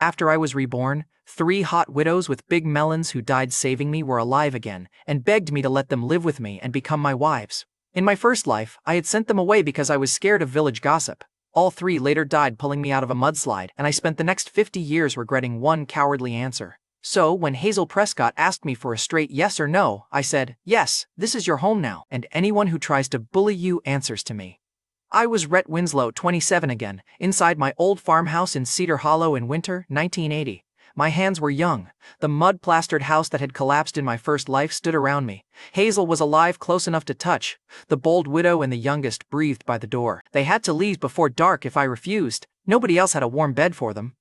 After I was reborn, 3 hot widows with big melons who died saving me were alive again and begged me to let them live with me and become my wives. In my first life, I had sent them away because I was scared of village gossip. All 3 later died pulling me out of a mudslide, and I spent the next 50 years regretting one cowardly answer. So, when Hazel Prescott asked me for a straight yes or no, I said, yes, this is your home now, and anyone who tries to bully you answers to me. I was Rhett Winslow, 27 again, inside my old farmhouse in Cedar Hollow in winter, 1980. My hands were young. The mud-plastered house that had collapsed in my first life stood around me. Hazel was alive, close enough to touch. The bold widow and the youngest breathed by the door. They had to leave before dark if I refused. Nobody else had a warm bed for them.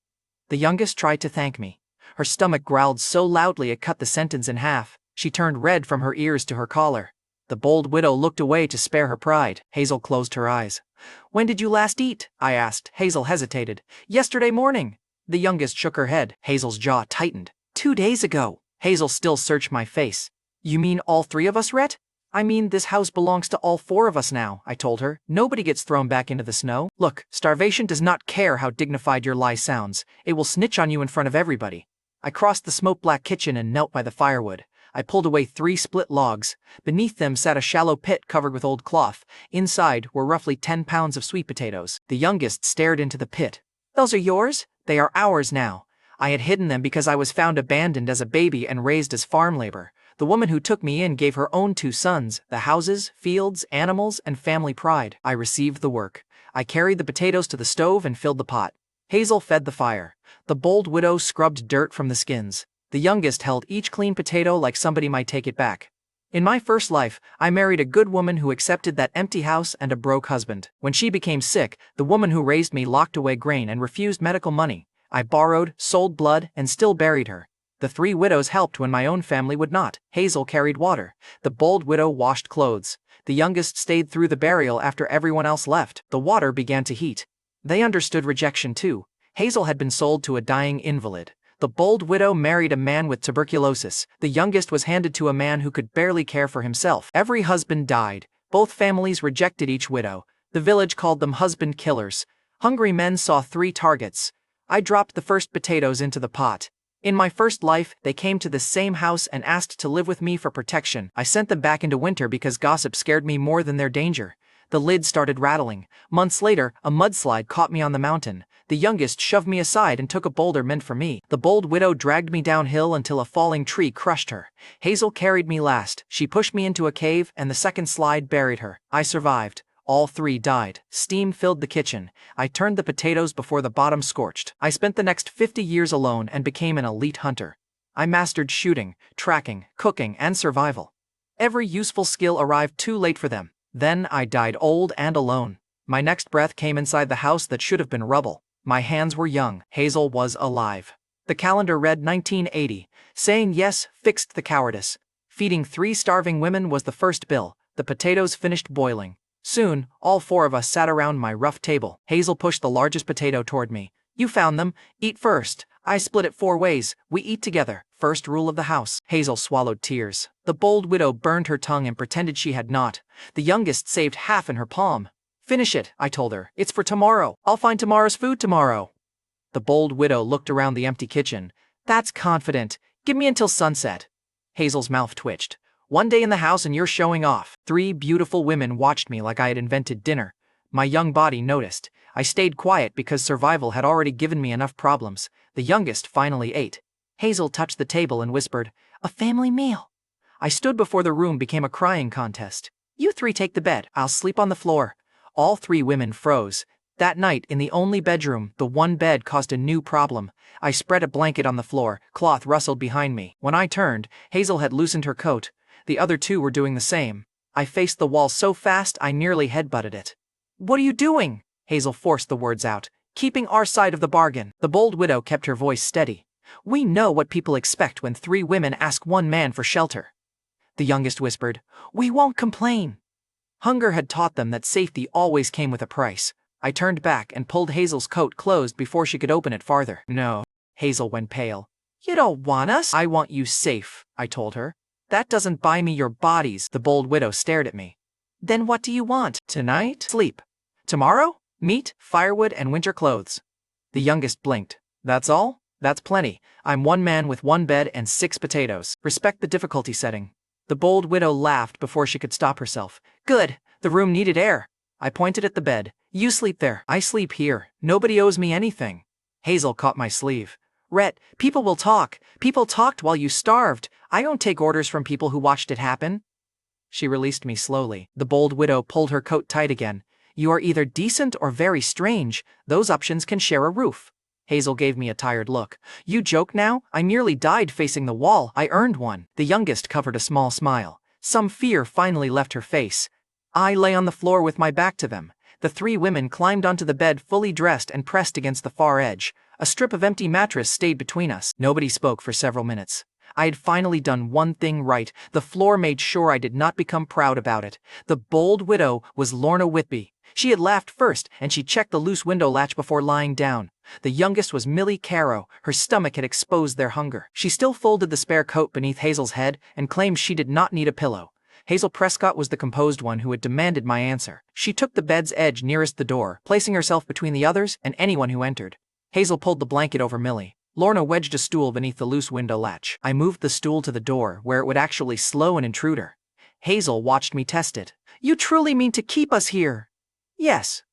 The youngest tried to thank me. Her stomach growled so loudly it cut the sentence in half. She turned red from her ears to her collar. The bold widow looked away to spare her pride. Hazel closed her eyes. "When did you last eat?" I asked. Hazel hesitated. "Yesterday morning." The youngest shook her head. Hazel's jaw tightened. 2 days ago. Hazel still searched my face. "You mean all 3 of us, Rhett?" "I mean this house belongs to all 4 of us now," I told her. "Nobody gets thrown back into the snow. Look, starvation does not care how dignified your lie sounds. It will snitch on you in front of everybody." I crossed the smoke-black kitchen and knelt by the firewood. I pulled away 3 split logs. Beneath them sat a shallow pit covered with old cloth. Inside were roughly 10 pounds of sweet potatoes. The youngest stared into the pit. "Those are yours?" "They are ours now. I had hidden them because I was found abandoned as a baby and raised as farm labor. The woman who took me in gave her own 2 sons, the houses, fields, animals, and family pride. I received the work. I carried the potatoes to the stove and filled the pot. Hazel fed the fire. The bold widow scrubbed dirt from the skins. The youngest held each clean potato like somebody might take it back. In my first life, I married a good woman who accepted that empty house and a broke husband. When she became sick, the woman who raised me locked away grain and refused medical money. I borrowed, sold blood, and still buried her. The 3 widows helped when my own family would not. Hazel carried water. The bold widow washed clothes. The youngest stayed through the burial after everyone else left. The water began to heat. They understood rejection too. Hazel had been sold to a dying invalid. The bold widow married a man with tuberculosis. The youngest was handed to a man who could barely care for himself. Every husband died. Both families rejected each widow. The village called them husband killers. Hungry men saw 3 targets. I dropped the first potatoes into the pot. In my first life, they came to the same house and asked to live with me for protection. I sent them back into winter because gossip scared me more than their danger. The lid started rattling. Months later, a mudslide caught me on the mountain. The youngest shoved me aside and took a boulder meant for me. The bold widow dragged me downhill until a falling tree crushed her. Hazel carried me last. She pushed me into a cave and the second slide buried her. I survived. All 3 died. Steam filled the kitchen. I turned the potatoes before the bottom scorched. I spent the next 50 years alone and became an elite hunter. I mastered shooting, tracking, cooking, and survival. Every useful skill arrived too late for them. Then I died old and alone. My next breath came inside the house that should have been rubble. My hands were young. Hazel was alive. The calendar read 1980. Saying yes fixed the cowardice. Feeding 3 starving women was the first bill. The potatoes finished boiling. Soon, all 4 of us sat around my rough table. Hazel pushed the largest potato toward me. "You found them. Eat first." I split it 4 ways. "We eat together. First rule of the house." Hazel swallowed tears. The bold widow burned her tongue and pretended she had not. The youngest saved half in her palm. "Finish it," I told her. "It's for tomorrow. I'll find tomorrow's food tomorrow." The bold widow looked around the empty kitchen. "That's confident. Give me until sunset." Hazel's mouth twitched. "1 day in the house and you're showing off." 3 beautiful women watched me like I had invented dinner. My young body noticed. I stayed quiet because survival had already given me enough problems. The youngest finally ate. Hazel touched the table and whispered, "A family meal." I stood before the room became a crying contest. "You 3 take the bed. I'll sleep on the floor." All 3 women froze. That night, in the only bedroom, the one bed caused a new problem. I spread a blanket on the floor. Cloth rustled behind me. When I turned, Hazel had loosened her coat. The other 2 were doing the same. I faced the wall so fast I nearly headbutted it. "What are you doing?" Hazel forced the words out. "Keeping our side of the bargain." The bold widow kept her voice steady. "We know what people expect when 3 women ask 1 man for shelter." The youngest whispered, "We won't complain." Hunger had taught them that safety always came with a price. I turned back and pulled Hazel's coat closed before she could open it farther. "No." Hazel went pale. "You don't want us?" "I want you safe," I told her. "That doesn't buy me your bodies." The bold widow stared at me. "Then what do you want?" "Tonight? Sleep. Tomorrow? Meat, firewood, and winter clothes." The youngest blinked. "That's all?" That's plenty. I'm one man with one bed and 6 potatoes. Respect the difficulty setting. The bold widow laughed before she could stop herself. Good, the room needed air. I pointed at the bed. You sleep there. I sleep here. Nobody owes me anything. Hazel caught my sleeve. Rhett, people will talk. People talked while you starved. I don't take orders from people who watched it happen. She released me slowly. The bold widow pulled her coat tight again. You are either decent or very strange. Those options can share a roof. Hazel gave me a tired look. You joke now? I nearly died facing the wall. I earned one. The youngest covered a small smile. Some fear finally left her face. I lay on the floor with my back to them. The 3 women climbed onto the bed fully dressed and pressed against the far edge. A strip of empty mattress stayed between us. Nobody spoke for several minutes. I had finally done one thing right. The floor made sure I did not become proud about it. The bold widow was Lorna Whitby. She had laughed first, and she checked the loose window latch before lying down. The youngest was Millie Caro. Her stomach had exposed their hunger. She still folded the spare coat beneath Hazel's head and claimed she did not need a pillow. Hazel Prescott was the composed one who had demanded my answer. She took the bed's edge nearest the door, placing herself between the others and anyone who entered. Hazel pulled the blanket over Millie. Lorna wedged a stool beneath the loose window latch. I moved the stool to the door, where it would actually slow an intruder. Hazel watched me test it. You truly mean to keep us here? Yes.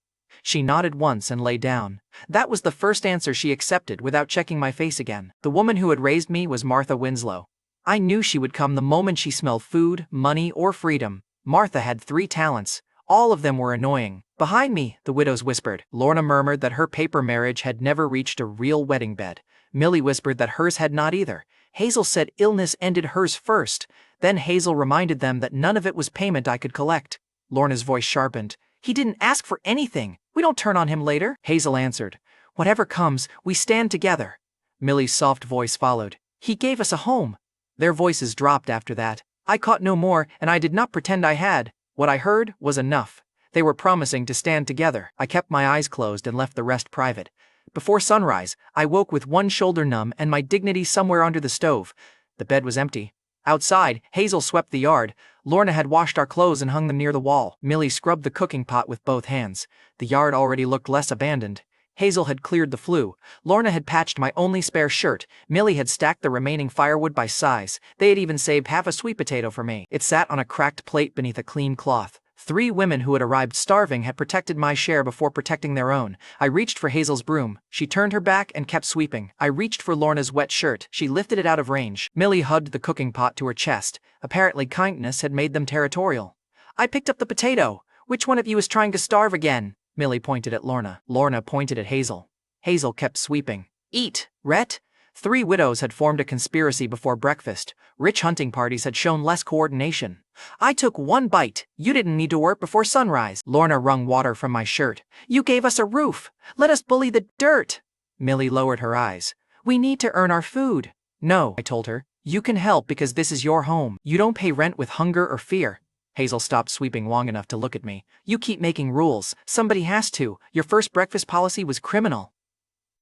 She nodded once and lay down. That was the first answer she accepted without checking my face again. The woman who had raised me was Martha Winslow. I knew she would come the moment she smelled food, money, or freedom. Martha had 3 talents. All of them were annoying. Behind me, the widows whispered. Lorna murmured that her paper marriage had never reached a real wedding bed. Millie whispered that hers had not either. Hazel said illness ended hers first. Then Hazel reminded them that none of it was payment I could collect. Lorna's voice sharpened. He didn't ask for anything. We don't turn on him later. Hazel answered. Whatever comes, we stand together. Millie's soft voice followed. He gave us a home. Their voices dropped after that. I caught no more, and I did not pretend I had. What I heard was enough. They were promising to stand together. I kept my eyes closed and left the rest private. Before sunrise, I woke with one shoulder numb and my dignity somewhere under the stove. The bed was empty. Outside, Hazel swept the yard. Lorna had washed our clothes and hung them near the wall. Millie scrubbed the cooking pot with both hands. The yard already looked less abandoned. Hazel had cleared the flue. Lorna had patched my only spare shirt. Millie had stacked the remaining firewood by size. They had even saved half a sweet potato for me. It sat on a cracked plate beneath a clean cloth. 3 women who had arrived starving had protected my share before protecting their own. I reached for Hazel's broom. She turned her back and kept sweeping. I reached for Lorna's wet shirt. She lifted it out of range. Millie hugged the cooking pot to her chest. Apparently kindness had made them territorial. I picked up the potato. Which one of you is trying to starve again? Millie pointed at Lorna. Lorna pointed at Hazel. Hazel kept sweeping. Eat, Rhett. 3 widows had formed a conspiracy before breakfast. Rich hunting parties had shown less coordination. I took one bite. You didn't need to work before sunrise. Lorna wrung water from my shirt. You gave us a roof. Let us bully the dirt. Millie lowered her eyes. We need to earn our food. No, I told her. You can help because this is your home. You don't pay rent with hunger or fear. Hazel stopped sweeping long enough to look at me. You keep making rules. Somebody has to. Your first breakfast policy was criminal.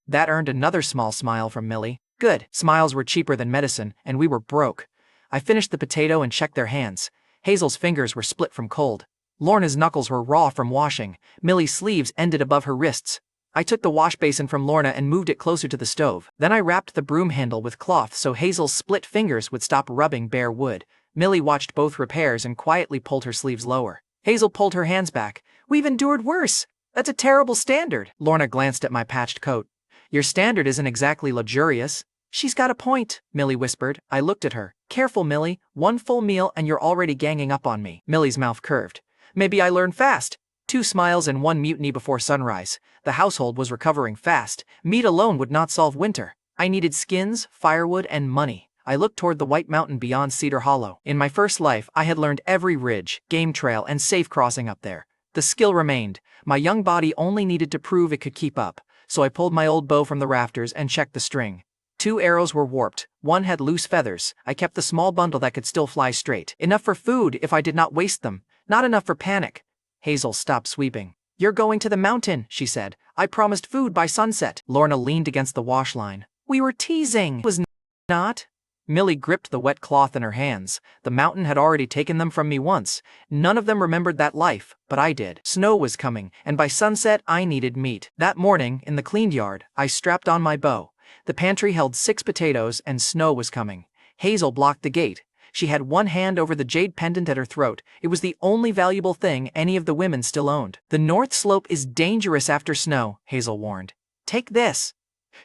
That earned another small smile from Millie. Good. Smiles were cheaper than medicine, and we were broke. I finished the potato and checked their hands. Hazel's fingers were split from cold. Lorna's knuckles were raw from washing. Millie's sleeves ended above her wrists. I took the wash basin from Lorna and moved it closer to the stove. Then I wrapped the broom handle with cloth so Hazel's split fingers would stop rubbing bare wood. Millie watched both repairs and quietly pulled her sleeves lower. Hazel pulled her hands back. We've endured worse. That's a terrible standard. Lorna glanced at my patched coat. Your standard isn't exactly luxurious. She's got a point, Millie whispered. I looked at her. Careful, Millie. One full meal and you're already ganging up on me. Millie's mouth curved. Maybe I learn fast. 2 smiles and 1 mutiny before sunrise. The household was recovering fast. Meat alone would not solve winter. I needed skins, firewood, and money. I looked toward the white mountain beyond Cedar Hollow. In my first life, I had learned every ridge, game trail, and safe crossing up there. The skill remained. My young body only needed to prove it could keep up. So I pulled my old bow from the rafters and checked the string. 2 arrows were warped. 1 had loose feathers. I kept the small bundle that could still fly straight. Enough for food if I did not waste them. Not enough for panic. Hazel stopped sweeping. You're going to the mountain, she said. I promised food by sunset. Lorna leaned against the wash line. We were teasing. Was not? Millie gripped the wet cloth in her hands. The mountain had already taken them from me once. None of them remembered that life, but I did. Snow was coming, and by sunset I needed meat. That morning, in the cleaned yard, I strapped on my bow. The pantry held 6 potatoes and snow was coming. Hazel blocked the gate. She had one hand over the jade pendant at her throat. It was the only valuable thing any of the women still owned. "The North Slope is dangerous after snow," Hazel warned. "Take this."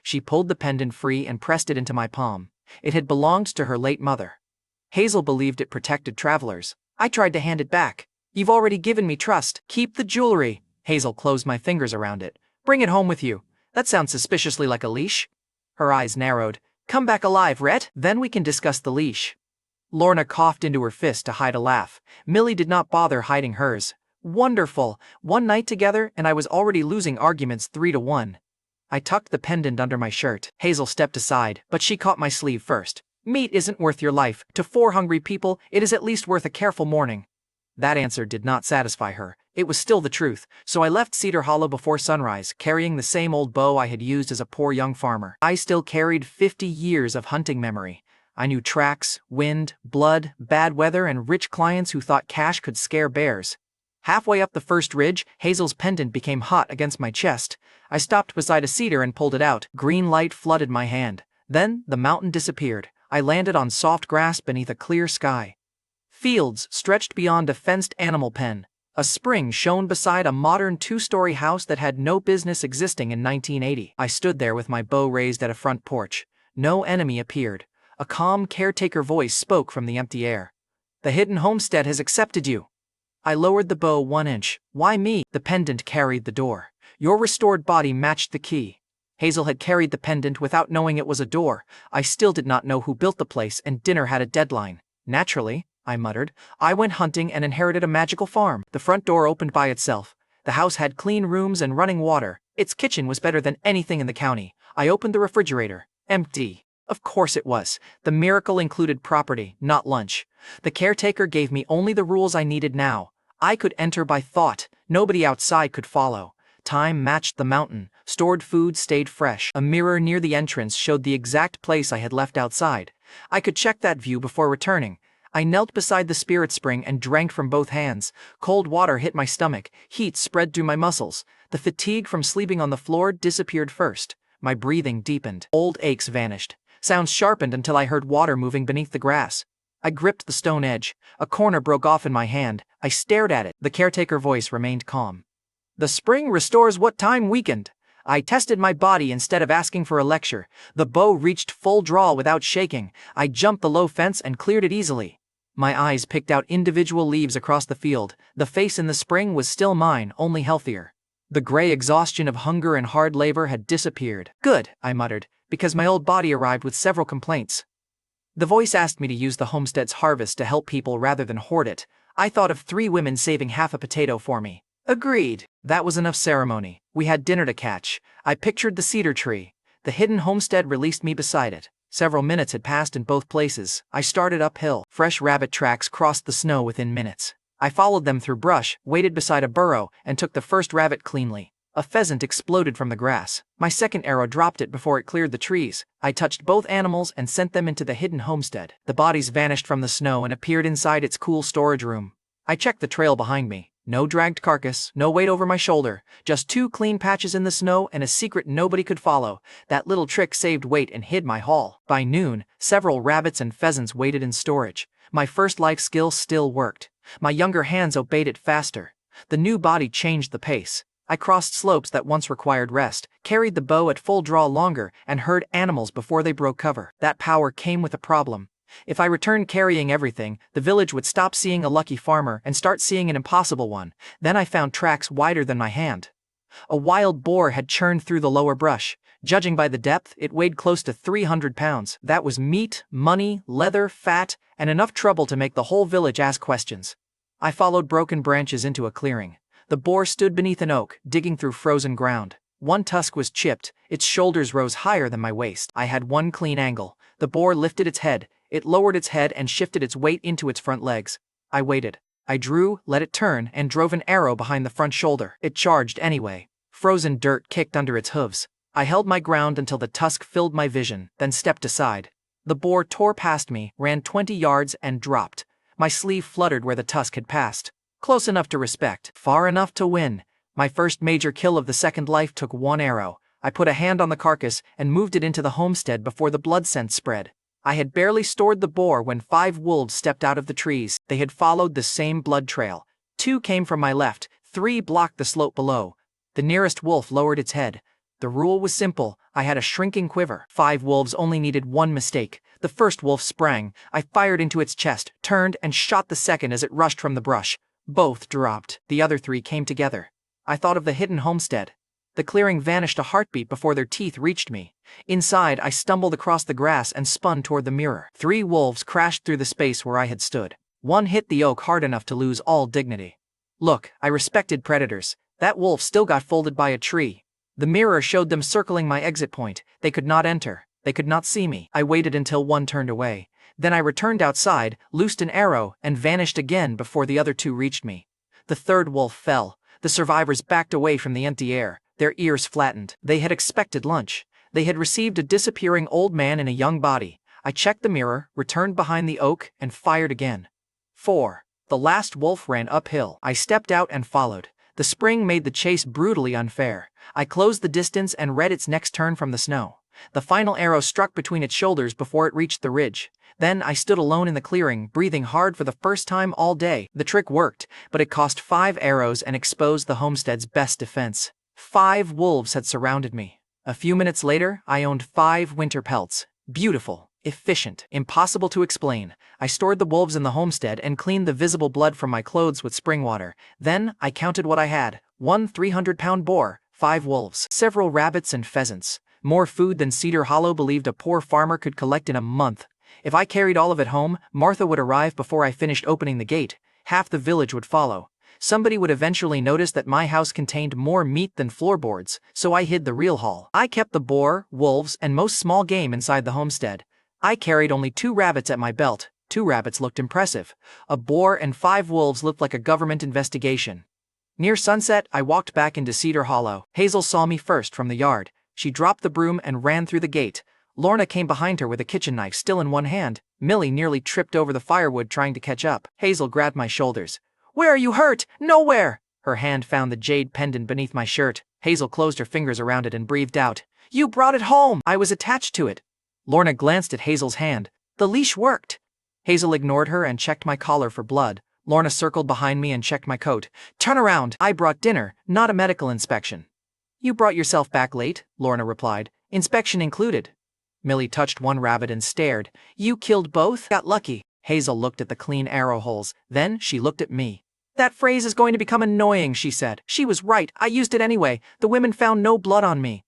She pulled the pendant free and pressed it into my palm. It had belonged to her late mother. Hazel believed it protected travelers. I tried to hand it back. "You've already given me trust. Keep the jewelry." Hazel closed my fingers around it. "Bring it home with you." That sounds suspiciously like a leash. Her eyes narrowed. "Come back alive, Rhett. Then we can discuss the leash." Lorna coughed into her fist to hide a laugh. Millie did not bother hiding hers. "Wonderful. One night together and I was already losing arguments 3-1. I tucked the pendant under my shirt. Hazel stepped aside, but she caught my sleeve first. "Meat isn't worth your life. To 4 hungry people, it is at least worth a careful mourning." That answer did not satisfy her. It was still the truth, so I left Cedar Hollow before sunrise, carrying the same old bow I had used as a poor young farmer. I still carried 50 years of hunting memory. I knew tracks, wind, blood, bad weather, and rich clients who thought cash could scare bears. Halfway up the first ridge, Hazel's pendant became hot against my chest. I stopped beside a cedar and pulled it out. Green light flooded my hand. Then, the mountain disappeared. I landed on soft grass beneath a clear sky. Fields stretched beyond a fenced animal pen. A spring shone beside a modern 2-story house that had no business existing in 1980. I stood there with my bow raised at a front porch. No enemy appeared. A calm caretaker voice spoke from the empty air. "The hidden homestead has accepted you." I lowered the bow 1 inch. "Why me?" The pendant carried the door. Your restored body matched the key. Hazel had carried the pendant without knowing it was a door. I still did not know who built the place, and dinner had a deadline. "Naturally," I muttered. "I went hunting and inherited a magical farm." The front door opened by itself. The house had clean rooms and running water. Its kitchen was better than anything in the county. I opened the refrigerator. Empty. Of course it was. The miracle included property, not lunch. The caretaker gave me only the rules I needed now. I could enter by thought. Nobody outside could follow. Time matched the mountain. Stored food stayed fresh. A mirror near the entrance showed the exact place I had left outside. I could check that view before returning. I knelt beside the spirit spring and drank from both hands. Cold water hit my stomach. Heat spread through my muscles. The fatigue from sleeping on the floor disappeared first. My breathing deepened. Old aches vanished. Sounds sharpened until I heard water moving beneath the grass. I gripped the stone edge. A corner broke off in my hand. I stared at it. The caretaker voice remained calm. "The spring restores what time weakened." I tested my body instead of asking for a lecture. The bow reached full draw without shaking. I jumped the low fence and cleared it easily. My eyes picked out individual leaves across the field. The face in the spring was still mine, only healthier. The gray exhaustion of hunger and hard labor had disappeared. "Good," I muttered, because my old body arrived with several complaints. The voice asked me to use the homestead's harvest to help people rather than hoard it. I thought of 3 women saving half a potato for me. Agreed. That was enough ceremony. We had dinner to catch. I pictured the cedar tree. The hidden homestead released me beside it. Several minutes had passed in both places. I started uphill. Fresh rabbit tracks crossed the snow within minutes. I followed them through brush, waited beside a burrow, and took the first rabbit cleanly. A pheasant exploded from the grass. My second arrow dropped it before it cleared the trees. I touched both animals and sent them into the hidden homestead. The bodies vanished from the snow and appeared inside its cool storage room. I checked the trail behind me. No dragged carcass, no weight over my shoulder, just 2 clean patches in the snow and a secret nobody could follow. That little trick saved weight and hid my haul. By noon, several rabbits and pheasants waited in storage. My first life skill still worked. My younger hands obeyed it faster. The new body changed the pace. I crossed slopes that once required rest, carried the bow at full draw longer, and heard animals before they broke cover. That power came with a problem. If I returned carrying everything, the village would stop seeing a lucky farmer and start seeing an impossible one. Then I found tracks wider than my hand. A wild boar had churned through the lower brush. Judging by the depth, it weighed close to 300 pounds. That was meat, money, leather, fat, and enough trouble to make the whole village ask questions. I followed broken branches into a clearing. The boar stood beneath an oak, digging through frozen ground. One tusk was chipped, its shoulders rose higher than my waist. I had one clean angle. The boar lifted its head. It lowered its head and shifted its weight into its front legs. I waited. I drew, let it turn, and drove an arrow behind the front shoulder. It charged anyway. Frozen dirt kicked under its hooves. I held my ground until the tusk filled my vision, then stepped aside. The boar tore past me, ran 20 yards, and dropped. My sleeve fluttered where the tusk had passed. Close enough to respect, far enough to win. My first major kill of the second life took one arrow. I put a hand on the carcass and moved it into the homestead before the blood scent spread. I had barely stored the boar when 5 wolves stepped out of the trees. They had followed the same blood trail. 2 came from my left, 3 blocked the slope below. The nearest wolf lowered its head. The rule was simple. I had a shrinking quiver. 5 wolves only needed one mistake. The first wolf sprang. I fired into its chest, turned, and shot the second as it rushed from the brush. Both dropped. The other 3 came together. I thought of the hidden homestead. The clearing vanished a heartbeat before their teeth reached me. Inside, I stumbled across the grass and spun toward the mirror. 3 wolves crashed through the space where I had stood. One hit the oak hard enough to lose all dignity. Look, I respected predators. That wolf still got folded by a tree. The mirror showed them circling my exit point. They could not enter. They could not see me. I waited until one turned away. Then I returned outside, loosed an arrow, and vanished again before the other 2 reached me. The third wolf fell. The survivors backed away from the empty air. Their ears flattened. They had expected lunch. They had received a disappearing old man in a young body. I checked the mirror, returned behind the oak, and fired again. 4. The last wolf ran uphill. I stepped out and followed. The spring made the chase brutally unfair. I closed the distance and read its next turn from the snow. The final arrow struck between its shoulders before it reached the ridge. Then I stood alone in the clearing, breathing hard for the first time all day. The trick worked, but it cost 5 arrows and exposed the homestead's best defense. 5 wolves had surrounded me. A few minutes later, I owned 5 winter pelts. Beautiful, efficient, impossible to explain. I stored the wolves in the homestead and cleaned the visible blood from my clothes with spring water. Then I counted what I had: 1 300-pound boar, 5 wolves, several rabbits and pheasants. More food than Cedar Hollow believed a poor farmer could collect in a month. If I carried all of it home, Martha would arrive before I finished opening the gate. Half the village would follow. Somebody would eventually notice that my house contained more meat than floorboards, so I hid the real haul. I kept the boar, wolves, and most small game inside the homestead. I carried only 2 rabbits at my belt. 2 rabbits looked impressive. A boar and 5 wolves looked like a government investigation. Near sunset, I walked back into Cedar Hollow. Hazel saw me first from the yard. She dropped the broom and ran through the gate. Lorna came behind her with a kitchen knife still in one hand. Millie nearly tripped over the firewood trying to catch up. Hazel grabbed my shoulders. "Where are you hurt?" "Nowhere." Her hand found the jade pendant beneath my shirt. Hazel closed her fingers around it and breathed out. "You brought it home." "I was attached to it." Lorna glanced at Hazel's hand. "The leash worked." Hazel ignored her and checked my collar for blood. Lorna circled behind me and checked my coat. "Turn around. I brought dinner, not a medical inspection." "You brought yourself back late," Lorna replied. "Inspection included." Millie touched one rabbit and stared. "You killed both?" "Got lucky." Hazel looked at the clean arrow holes. Then she looked at me. "That phrase is going to become annoying," she said. "She was right. I used it anyway. The women found no blood on me."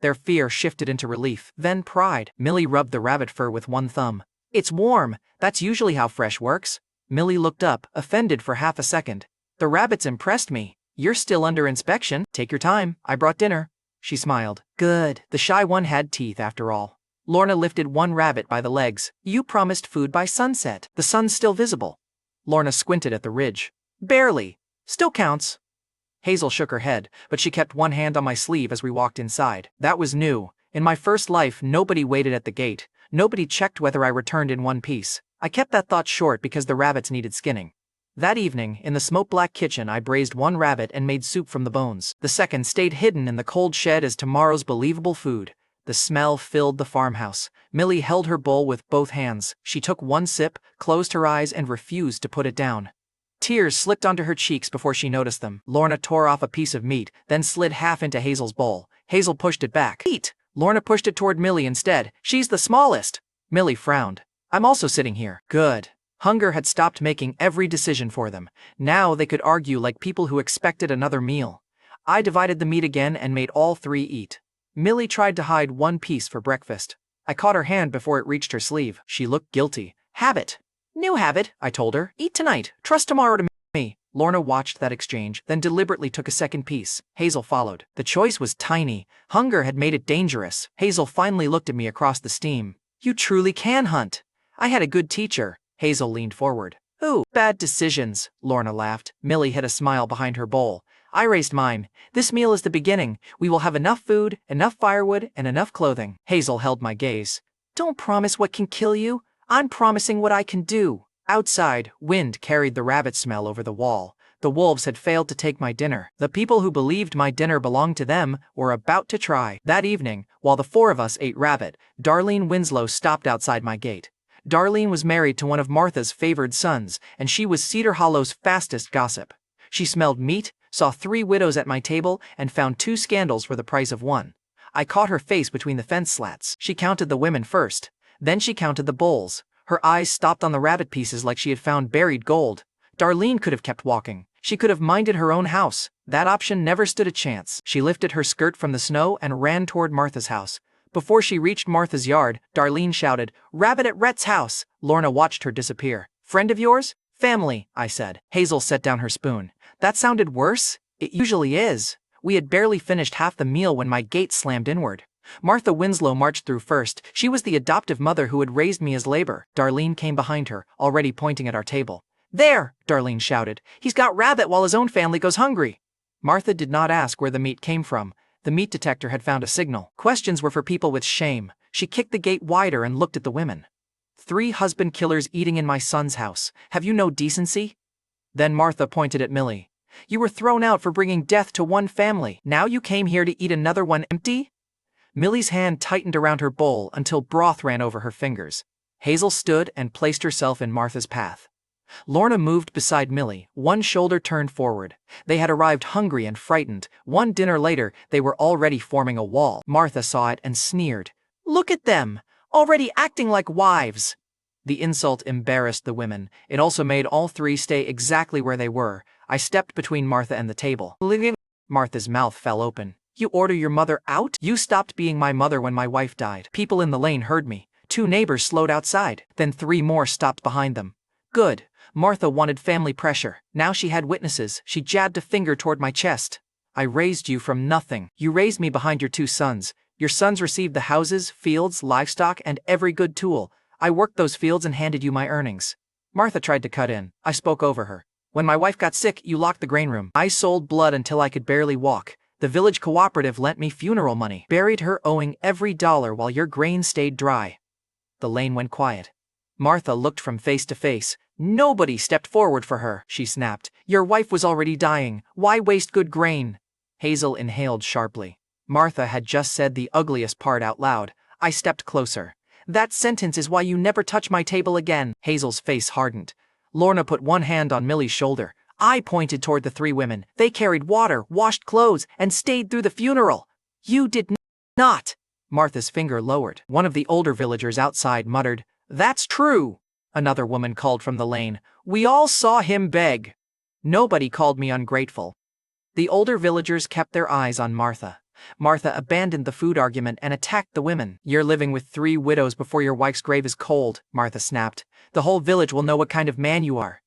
Their fear shifted into relief, then pride. Millie rubbed the rabbit fur with one thumb. "It's warm. That's usually how fresh works." Millie looked up, offended for half a second. "The rabbits impressed me. You're still under inspection. Take your time. I brought dinner." She smiled. "Good." The shy one had teeth after all. Lorna lifted one rabbit by the legs. "You promised food by sunset. The sun's still visible." Lorna squinted at the ridge. "Barely. Still counts." Hazel shook her head, but she kept one hand on my sleeve as we walked inside. That was new. In my first life, nobody waited at the gate. Nobody checked whether I returned in one piece. I kept that thought short because the rabbits needed skinning. That evening, in the smoke-black kitchen, I braised one rabbit and made soup from the bones. The second stayed hidden in the cold shed as tomorrow's believable food. The smell filled the farmhouse. Millie held her bowl with both hands. She took one sip, closed her eyes, and refused to put it down. Tears slipped onto her cheeks before she noticed them. Lorna tore off a piece of meat, then slid half into Hazel's bowl. Hazel pushed it back. "Eat!" Lorna pushed it toward Millie instead. "She's the smallest." Millie frowned. "I'm also sitting here." Good. Hunger had stopped making every decision for them. Now they could argue like people who expected another meal. I divided the meat again and made all 3 eat. Millie tried to hide one piece for breakfast. I caught her hand before it reached her sleeve. She looked guilty. "Habit." "New habit," I told her. "Eat tonight. Trust tomorrow to me." Lorna watched that exchange, then deliberately took a second piece. Hazel followed. The choice was tiny. Hunger had made it dangerous. Hazel finally looked at me across the steam. "You truly can hunt." "I had a good teacher." Hazel leaned forward. "Ooh, bad decisions," Lorna laughed. Millie hid a smile behind her bowl. I raised mine. "This meal is the beginning. We will have enough food, enough firewood, and enough clothing." Hazel held my gaze. "Don't promise what can kill you. I'm promising what I can do." Outside, wind carried the rabbit smell over the wall. The wolves had failed to take my dinner. The people who believed my dinner belonged to them were about to try. That evening, while the four of us ate rabbit, Darlene Winslow stopped outside my gate. Darlene was married to one of Martha's favored sons, and she was Cedar Hollow's fastest gossip. She smelled meat, saw 3 widows at my table, and found 2 scandals for the price of 1. I caught her face between the fence slats. She counted the women first. Then she counted the bowls. Her eyes stopped on the rabbit pieces like she had found buried gold. Darlene could have kept walking. She could have minded her own house. That option never stood a chance. She lifted her skirt from the snow and ran toward Martha's house. Before she reached Martha's yard, Darlene shouted, "Rabbit at Rhett's house!" Lorna watched her disappear. "Friend of yours?" "Family," I said. Hazel set down her spoon. "That sounded worse?" "It usually is." We had barely finished half the meal when my gate slammed inward. Martha Winslow marched through first. She was the adoptive mother who had raised me as labor. Darlene came behind her, already pointing at our table. "There!" Darlene shouted. "He's got rabbit while his own family goes hungry." Martha did not ask where the meat came from. The meat detector had found a signal. Questions were for people with shame. She kicked the gate wider and looked at the women. 3 husband killers eating in my son's house. Have you no decency? Then Martha pointed at Millie. "You were thrown out for bringing death to one family. Now you came here to eat another one empty?" Millie's hand tightened around her bowl until broth ran over her fingers. Hazel stood and placed herself in Martha's path. Lorna moved beside Millie, one shoulder turned forward. They had arrived hungry and frightened. One dinner later, they were already forming a wall. Martha saw it and sneered. "Look at them! Already acting like wives!" The insult embarrassed the women. It also made all 3 stay exactly where they were. I stepped between Martha and the table. Martha's mouth fell open. "You order your mother out? You stopped being my mother when my wife died." People in the lane heard me. 2 neighbors slowed outside. Then 3 more stopped behind them. Good. Martha wanted family pressure. Now she had witnesses. She jabbed a finger toward my chest. "I raised you from nothing. You raised me behind your 2 sons. Your sons received the houses, fields, livestock, and every good tool. I worked those fields and handed you my earnings." Martha tried to cut in. I spoke over her. "When my wife got sick, you locked the grain room. I sold blood until I could barely walk. The village cooperative lent me funeral money. Buried her owing every dollar while your grain stayed dry." The lane went quiet. Martha looked from face to face. "Nobody stepped forward for her," she snapped. "Your wife was already dying. Why waste good grain?" Hazel inhaled sharply. Martha had just said the ugliest part out loud. I stepped closer. "That sentence is why you never touch my table again." Hazel's face hardened. Lorna put one hand on Millie's shoulder. I pointed toward the 3 women. "They carried water, washed clothes, and stayed through the funeral. You did not." Martha's finger lowered. One of the older villagers outside muttered, "That's true." Another woman called from the lane, "We all saw him beg." Nobody called me ungrateful. The older villagers kept their eyes on Martha. Martha abandoned the food argument and attacked the women. "You're living with 3 widows before your wife's grave is cold," Martha snapped. "The whole village will know what kind of man you are."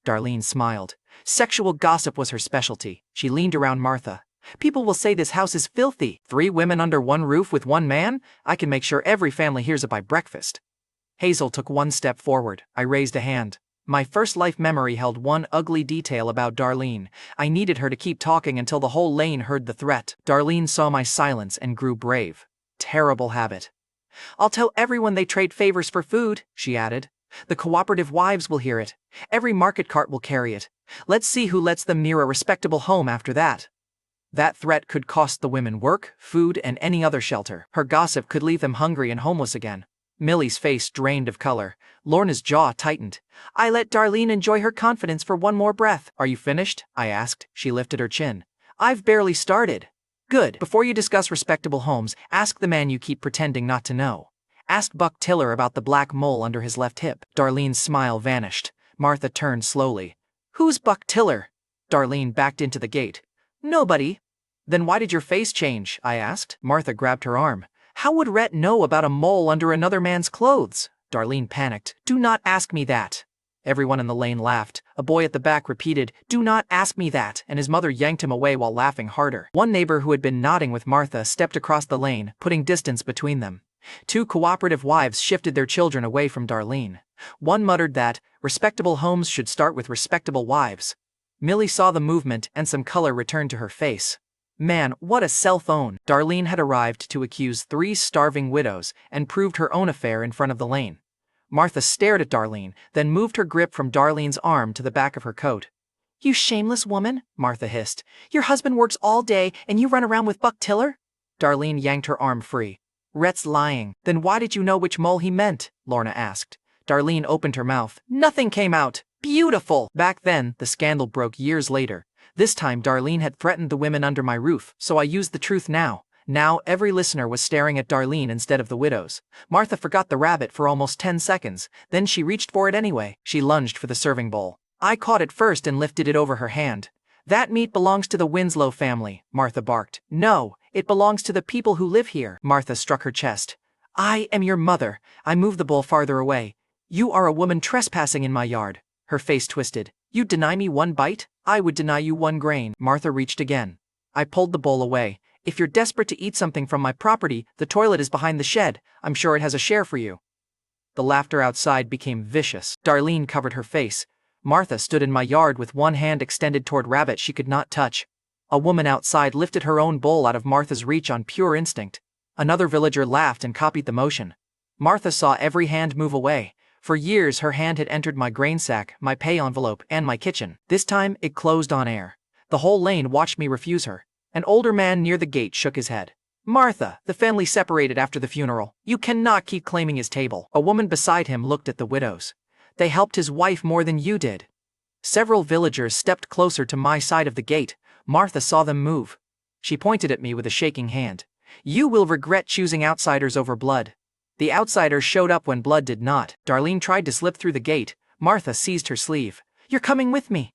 Darlene smiled. Sexual gossip was her specialty. She leaned around Martha. "People will say this house is filthy. 3 women under one roof with 1 man? I can make sure every family hears it by breakfast." Hazel took 1 step forward. I raised a hand. My first life memory held one ugly detail about Darlene. I needed her to keep talking until the whole lane heard the threat. Darlene saw my silence and grew brave. Terrible habit. "I'll tell everyone they trade favors for food," she added. "The cooperative wives will hear it. Every market cart will carry it. Let's see who lets them near a respectable home after that." That threat could cost the women work, food, and any other shelter. Her gossip could leave them hungry and homeless again. Millie's face drained of color. Lorna's jaw tightened. "I let Darlene enjoy her confidence for 1 more breath." "Are you finished?" I asked. She lifted her chin. "I've barely started." "Good. Before you discuss respectable homes, ask the man you keep pretending not to know. Ask Buck Tiller about the black mole under his left hip." Darlene's smile vanished. Martha turned slowly. "Who's Buck Tiller?" Darlene backed into the gate. "Nobody." "Then why did your face change?" I asked. Martha grabbed her arm. "How would Rhett know about a mole under another man's clothes?" Darlene panicked. "Do not ask me that." Everyone in the lane laughed. A boy at the back repeated, "Do not ask me that," and his mother yanked him away while laughing harder. One neighbor who had been nodding with Martha stepped across the lane, putting distance between them. 2 cooperative wives shifted their children away from Darlene. One muttered that respectable homes should start with respectable wives. Millie saw the movement and some color returned to her face. Man, what a cell phone! Darlene had arrived to accuse 3 starving widows and proved her own affair in front of the lane. Martha stared at Darlene, then moved her grip from Darlene's arm to the back of her coat. You shameless woman, Martha hissed. Your husband works all day and you run around with Buck Tiller? Darlene yanked her arm free. Rhett's lying. Then why did you know which mole he meant? Lorna asked. Darlene opened her mouth. Nothing came out. Beautiful! Back then, the scandal broke years later. This time Darlene had threatened the women under my roof, so I used the truth now. Now every listener was staring at Darlene instead of the widows. Martha forgot the rabbit for almost 10 seconds, then she reached for it anyway. She lunged for the serving bowl. I caught it first and lifted it over her hand. That meat belongs to the Winslow family, Martha barked. No, it belongs to the people who live here. Martha struck her chest. I am your mother. I moved the bowl farther away. You are a woman trespassing in my yard. Her face twisted. You deny me one bite? I would deny you one grain. Martha reached again. I pulled the bowl away. If you're desperate to eat something from my property, the toilet is behind the shed. I'm sure it has a share for you. The laughter outside became vicious. Darlene covered her face. Martha stood in my yard with one hand extended toward rabbit she could not touch. A woman outside lifted her own bowl out of Martha's reach on pure instinct. Another villager laughed and copied the motion. Martha saw every hand move away. For years her hand had entered my grain sack, my pay envelope, and my kitchen. This time it closed on air. The whole lane watched me refuse her. An older man near the gate shook his head. Martha, the family separated after the funeral. You cannot keep claiming his table. A woman beside him looked at the widows. They helped his wife more than you did. Several villagers stepped closer to my side of the gate. Martha saw them move. She pointed at me with a shaking hand. You will regret choosing outsiders over blood. The outsiders showed up when blood did not. Darlene tried to slip through the gate. Martha seized her sleeve. You're coming with me.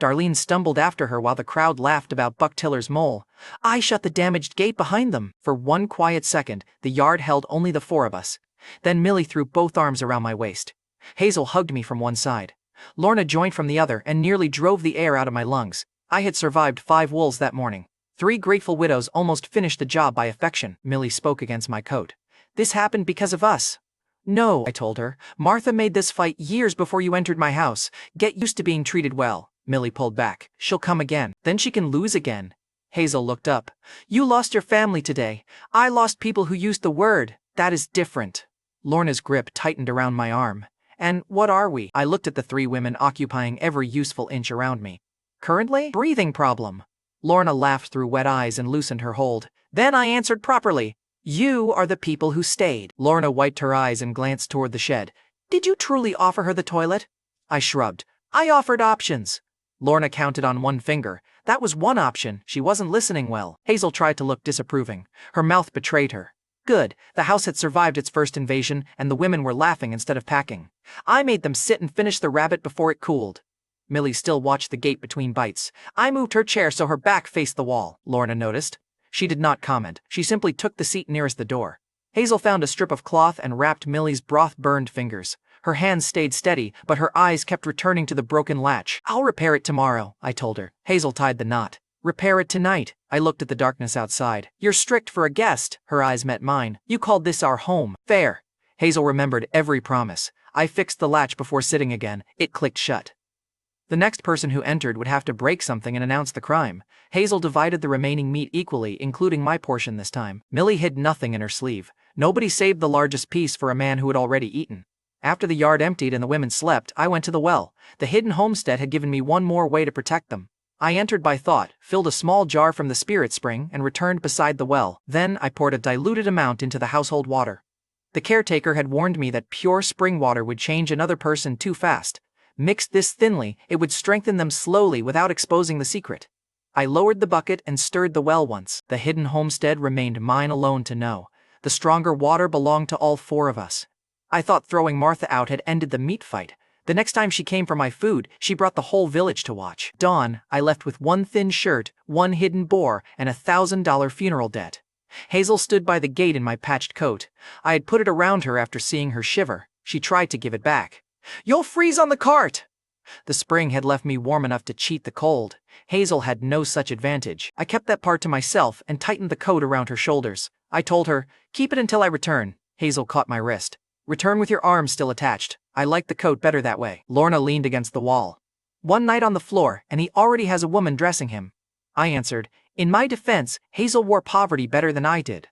Darlene stumbled after her while the crowd laughed about Buck Tiller's mole. I shut the damaged gate behind them. For one quiet second, the yard held only the four of us. Then Millie threw both arms around my waist. Hazel hugged me from one side. Lorna joined from the other and nearly drove the air out of my lungs. I had survived 5 wolves that morning. 3 grateful widows almost finished the job by affection. Millie spoke against my coat. This happened because of us. No, I told her. Martha made this fight years before you entered my house. Get used to being treated well. Millie pulled back. She'll come again. Then she can lose again. Hazel looked up. You lost your family today. I lost people who used the word. That is different. Lorna's grip tightened around my arm. And what are we? I looked at the 3 women occupying every useful inch around me. Currently? Breathing problem. Lorna laughed through wet eyes and loosened her hold. Then I answered properly. You are the people who stayed. Lorna wiped her eyes and glanced toward the shed. Did you truly offer her the toilet? I shrugged. I offered options. Lorna counted on one finger. That was one option. She wasn't listening well. Hazel tried to look disapproving. Her mouth betrayed her. Good. The house had survived its first invasion, and the women were laughing instead of packing. I made them sit and finish the rabbit before it cooled. Millie still watched the gate between bites. I moved her chair so her back faced the wall, Lorna noticed. She did not comment. She simply took the seat nearest the door. Hazel found a strip of cloth and wrapped Millie's broth-burned fingers. Her hands stayed steady, but her eyes kept returning to the broken latch. I'll repair it tomorrow, I told her. Hazel tied the knot. Repair it tonight. I looked at the darkness outside. You're strict for a guest. Her eyes met mine. You called this our home. Fair. Hazel remembered every promise. I fixed the latch before sitting again. It clicked shut. The next person who entered would have to break something and announce the crime. Hazel divided the remaining meat equally, including my portion this time. Millie hid nothing in her sleeve. Nobody saved the largest piece for a man who had already eaten. After the yard emptied and the women slept, I went to the well. The hidden homestead had given me one more way to protect them. I entered by thought, filled a small jar from the spirit spring, and returned beside the well. Then I poured a diluted amount into the household water. The caretaker had warned me that pure spring water would change another person too fast. Mixed this thinly, it would strengthen them slowly without exposing the secret. I lowered the bucket and stirred the well once. The hidden homestead remained mine alone to know. The stronger water belonged to all 4 of us. I thought throwing Martha out had ended the meat fight. The next time she came for my food, she brought the whole village to watch. Dawn, I left with 1 thin shirt, 1 hidden boar, and $1,000 funeral debt. Hazel stood by the gate in my patched coat. I had put it around her after seeing her shiver. She tried to give it back. You'll freeze on the cart! The spring had left me warm enough to cheat the cold. Hazel had no such advantage. I kept that part to myself and tightened the coat around her shoulders. I told her, keep it until I return. Hazel caught my wrist. Return with your arms still attached. I like the coat better that way. Lorna leaned against the wall. One night on the floor, and he already has a woman dressing him. I answered, in my defense, Hazel wore poverty better than I did.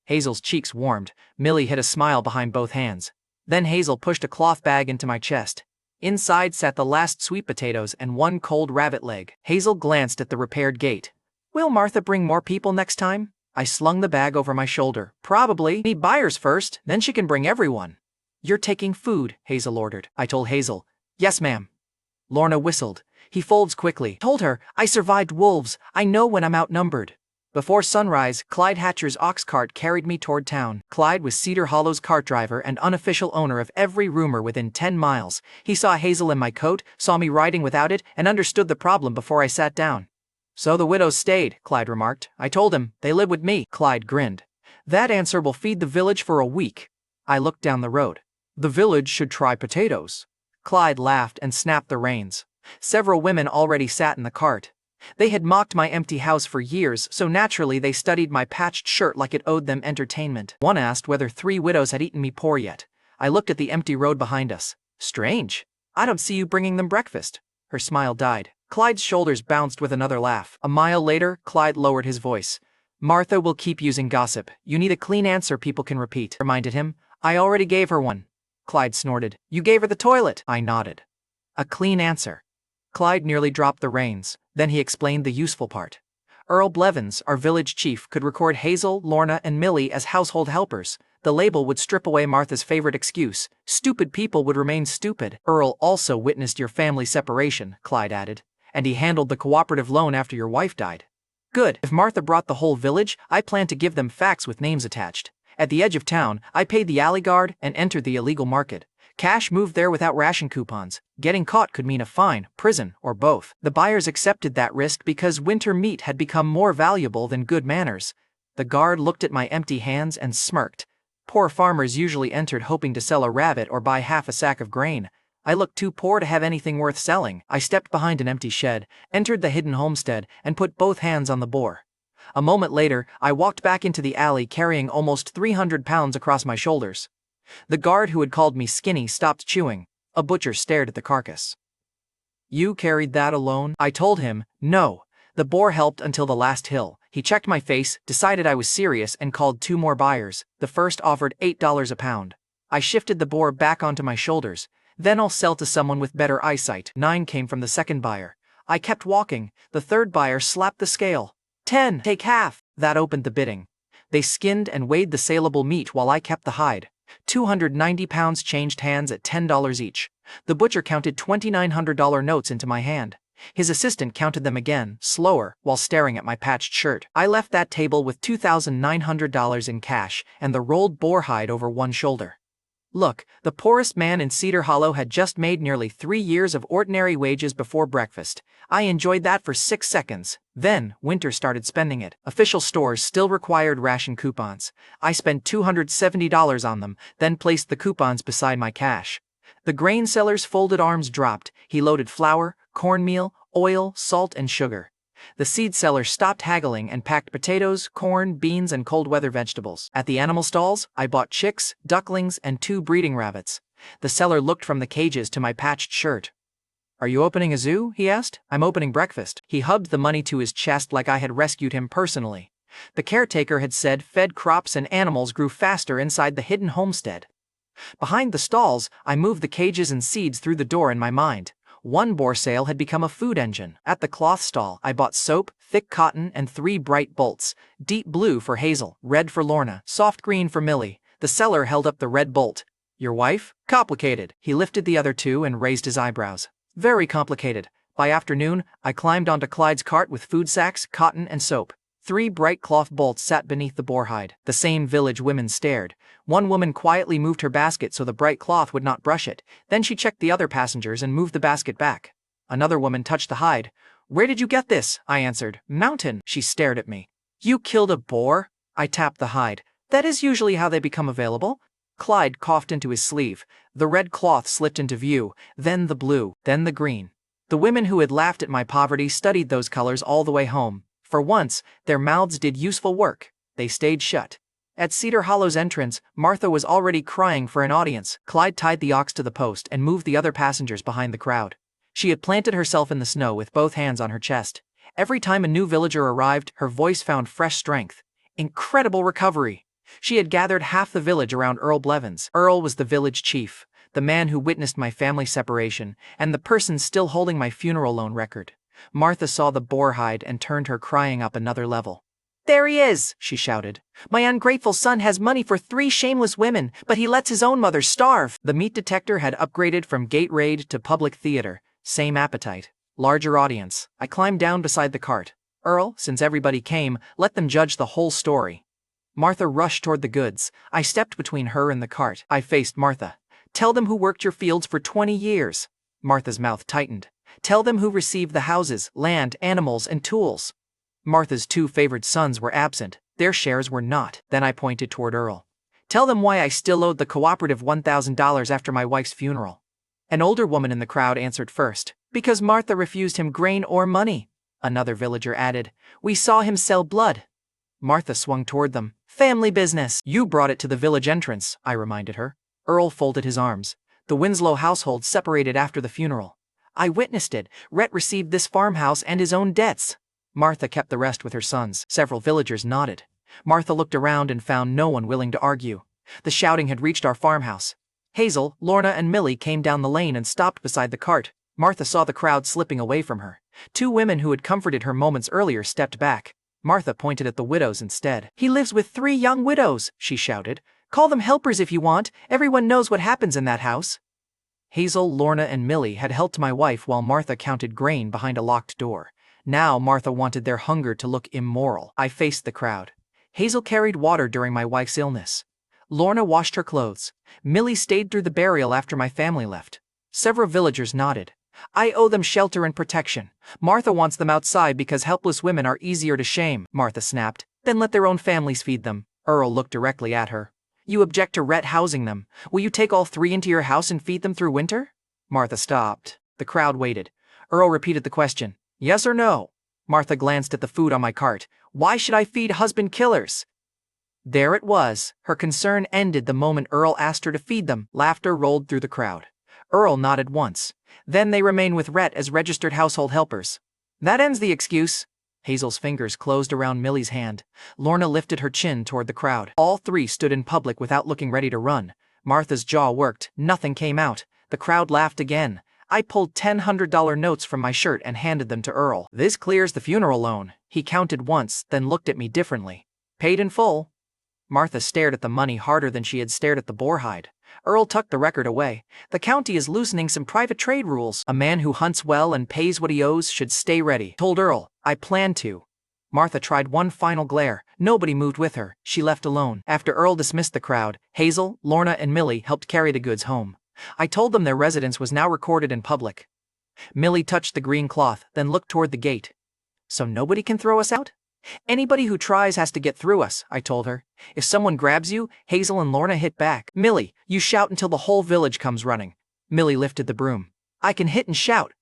Hazel's cheeks warmed. Millie hid a smile behind both hands. Then Hazel pushed a cloth bag into my chest. Inside sat the last sweet potatoes and one cold rabbit leg. Hazel glanced at the repaired gate. Will Martha bring more people next time? I slung the bag over my shoulder. Probably. Need buyers first, then she can bring everyone. You're taking food, Hazel ordered. I told Hazel. Yes, ma'am. Lorna whistled. He folds quickly. Told her, I survived wolves. I know when I'm outnumbered. Before sunrise, Clyde Hatcher's ox cart carried me toward town. Clyde was Cedar Hollow's cart driver and unofficial owner of every rumor within 10 miles. He saw Hazel in my coat, saw me riding without it, and understood the problem before I sat down. So the widows stayed, Clyde remarked. I told him, they live with me. Clyde grinned. That answer will feed the village for a week. I looked down the road. The village should try potatoes. Clyde laughed and snapped the reins. Several women already sat in the cart. They had mocked my empty house for years, so naturally they studied my patched shirt like it owed them entertainment. One asked whether 3 widows had eaten me poor yet. I looked at the empty road behind us. Strange. I don't see you bringing them breakfast. Her smile died. Clyde's shoulders bounced with another laugh. A mile later, Clyde lowered his voice. Martha will keep using gossip. You need a clean answer people can repeat. Reminded him. I already gave her one. Clyde snorted. You gave her the toilet. I nodded. A clean answer. Clyde nearly dropped the reins. Then he explained the useful part. Earl Blevins, our village chief, could record Hazel, Lorna, and Millie as household helpers. The label would strip away Martha's favorite excuse. Stupid people would remain stupid. Earl also witnessed your family separation, Clyde added. And he handled the cooperative loan after your wife died. Good. If Martha brought the whole village, I plan to give them facts with names attached. At the edge of town, I paid the alley guard and entered the illegal market. Cash moved there without ration coupons. Getting caught could mean a fine, prison, or both. The buyers accepted that risk because winter meat had become more valuable than good manners. The guard looked at my empty hands and smirked. Poor farmers usually entered hoping to sell a rabbit or buy half a sack of grain. I looked too poor to have anything worth selling. I stepped behind an empty shed, entered the hidden homestead, and put both hands on the bore. A moment later, I walked back into the alley carrying almost 300 pounds across my shoulders. The guard who had called me skinny stopped chewing. A butcher stared at the carcass. You carried that alone? I told him, no. The boar helped until the last hill. He checked my face, decided I was serious, and called 2 more buyers. The first offered $8 a pound. I shifted the boar back onto my shoulders. Then I'll sell to someone with better eyesight. 9 came from the second buyer. I kept walking. The third buyer slapped the scale. 10, take half. That opened the bidding. They skinned and weighed the saleable meat while I kept the hide. 290 pounds changed hands at $10 each. The butcher counted $2,900 notes into my hand. His assistant counted them again, slower, while staring at my patched shirt. I left that table with $2,900 in cash and the rolled boar hide over one shoulder. Look, the poorest man in Cedar Hollow had just made nearly 3 years of ordinary wages before breakfast. I enjoyed that for 6 seconds. Then, Winter started spending it. Official stores still required ration coupons. I spent $270 on them, then placed the coupons beside my cash. The grain seller's folded arms dropped. He loaded flour, cornmeal, oil, salt, and sugar. The seed seller stopped haggling and packed potatoes, corn, beans, and cold weather vegetables. At the animal stalls, I bought chicks, ducklings, and 2 breeding rabbits. The seller looked from the cages to my patched shirt. Are you opening a zoo? He asked. I'm opening breakfast. He hugged the money to his chest like I had rescued him personally. The caretaker had said fed crops and animals grew faster inside the hidden homestead. Behind the stalls, I moved the cages and seeds through the door in my mind. One boar sale had become a food engine. At the cloth stall, I bought soap, thick cotton, and 3 bright bolts. Deep blue for Hazel, red for Lorna, soft green for Millie. The seller held up the red bolt. Your wife? Complicated. He lifted the other 2 and raised his eyebrows. Very complicated. By afternoon, I climbed onto Clyde's cart with food sacks, cotton, and soap. 3 bright cloth bolts sat beneath the boar hide. The same village women stared. One woman quietly moved her basket so the bright cloth would not brush it. Then she checked the other passengers and moved the basket back. Another woman touched the hide. Where did you get this? I answered. Mountain. She stared at me. You killed a boar? I tapped the hide. That is usually how they become available. Clyde coughed into his sleeve. The red cloth slipped into view, then the blue, then the green. The women who had laughed at my poverty studied those colors all the way home. For once, their mouths did useful work. They stayed shut. At Cedar Hollow's entrance, Martha was already crying for an audience. Clyde tied the ox to the post and moved the other passengers behind the crowd. She had planted herself in the snow with both hands on her chest. Every time a new villager arrived, her voice found fresh strength. Incredible recovery. She had gathered half the village around Earl Blevins. Earl was the village chief, the man who witnessed my family separation, and the person still holding my funeral loan record. Martha saw the boar hide and turned her crying up another level. "There he is," she shouted. "My ungrateful son has money for 3 shameless women, but he lets his own mother starve." The meat detector had upgraded from gate raid to public theater. Same appetite, larger audience. I climbed down beside the cart. "Earl, since everybody came, let them judge the whole story." Martha rushed toward the goods. I stepped between her and the cart. I faced Martha. "Tell them who worked your fields for 20 years. Martha's mouth tightened. "Tell them who received the houses, land, animals, and tools." Martha's 2 favored sons were absent. Their shares were not. Then I pointed toward Earl. "Tell them why I still owed the cooperative $1,000 after my wife's funeral." An older woman in the crowd answered first. "Because Martha refused him grain or money." Another villager added. "We saw him sell blood." Martha swung toward them. "Family business." "You brought it to the village entrance," I reminded her. Earl folded his arms. "The Winslow household separated after the funeral. I witnessed it. Rhett received this farmhouse and his own debts. Martha kept the rest with her sons." Several villagers nodded. Martha looked around and found no one willing to argue. The shouting had reached our farmhouse. Hazel, Lorna, and Millie came down the lane and stopped beside the cart. Martha saw the crowd slipping away from her. 2 women who had comforted her moments earlier stepped back. Martha pointed at the widows instead. "He lives with 3 young widows," she shouted. "Call them helpers if you want. Everyone knows what happens in that house." Hazel, Lorna, and Millie had helped my wife while Martha counted grain behind a locked door. Now Martha wanted their hunger to look immoral. I faced the crowd. Hazel carried water during my wife's illness. Lorna washed her clothes. Millie stayed through the burial after my family left. Several villagers nodded. "I owe them shelter and protection. Martha wants them outside because helpless women are easier to shame," Martha snapped. "Then let their own families feed them." Earl looked directly at her. "You object to Rhett housing them. Will you take all 3 into your house and feed them through winter?" Martha stopped. The crowd waited. Earl repeated the question. "Yes or no?" Martha glanced at the food on my cart. "Why should I feed husband killers?" There it was. Her concern ended the moment Earl asked her to feed them. Laughter rolled through the crowd. Earl nodded once. "Then they remain with Rhett as registered household helpers." "That ends the excuse." Hazel's fingers closed around Millie's hand. Lorna lifted her chin toward the crowd. All 3 stood in public without looking ready to run. Martha's jaw worked. Nothing came out. The crowd laughed again. I pulled $100 notes from my shirt and handed them to Earl. "This clears the funeral loan." He counted once, then looked at me differently. "Paid in full." Martha stared at the money harder than she had stared at the boar hide. Earl tucked the record away. "The county is loosening some private trade rules. A man who hunts well and pays what he owes should stay ready." Told Earl. "I plan to." Martha tried one final glare. Nobody moved with her. She left alone. After Earl dismissed the crowd, Hazel, Lorna, and Millie helped carry the goods home. I told them their residence was now recorded in public. Millie touched the green cloth, then looked toward the gate. "So nobody can throw us out?" "Anybody who tries has to get through us," I told her. "If someone grabs you," Hazel and Lorna hit back. "Millie, you shout until the whole village comes running." Millie lifted the broom. "I can hit and shout."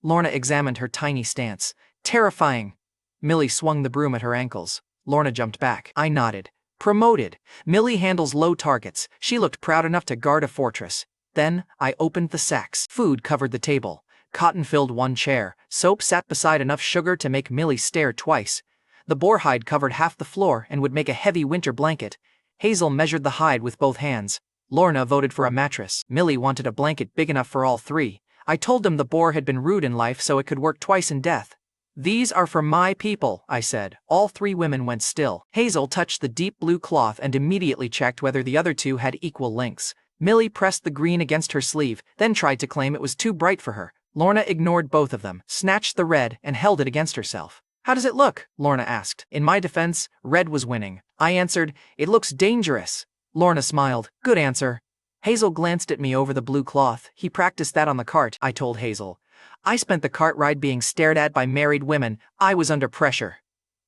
Lorna examined her tiny stance. "Terrifying." Millie swung the broom at her ankles. Lorna jumped back. I nodded. "Promoted." Millie handles low targets. She looked proud enough to guard a fortress. Then, I opened the sacks. Food covered the table. Cotton filled one chair. Soap sat beside enough sugar to make Millie stare twice. The boar hide covered half the floor and would make a heavy winter blanket. Hazel measured the hide with both hands. Lorna voted for a mattress. Millie wanted a blanket big enough for all 3. I told them the boar had been rude in life so it could work twice in death. "These are for my people," I said. All 3 women went still. Hazel touched the deep blue cloth and immediately checked whether the other 2 had equal lengths. Millie pressed the green against her sleeve, then tried to claim it was too bright for her. Lorna ignored both of them, snatched the red, and held it against herself. "How does it look?" Lorna asked. In my defense, red was winning. I answered, "It looks dangerous." Lorna smiled. "Good answer." Hazel glanced at me over the blue cloth. "He practiced that on the cart," I told Hazel. "I spent the cart ride being stared at by married women. I was under pressure."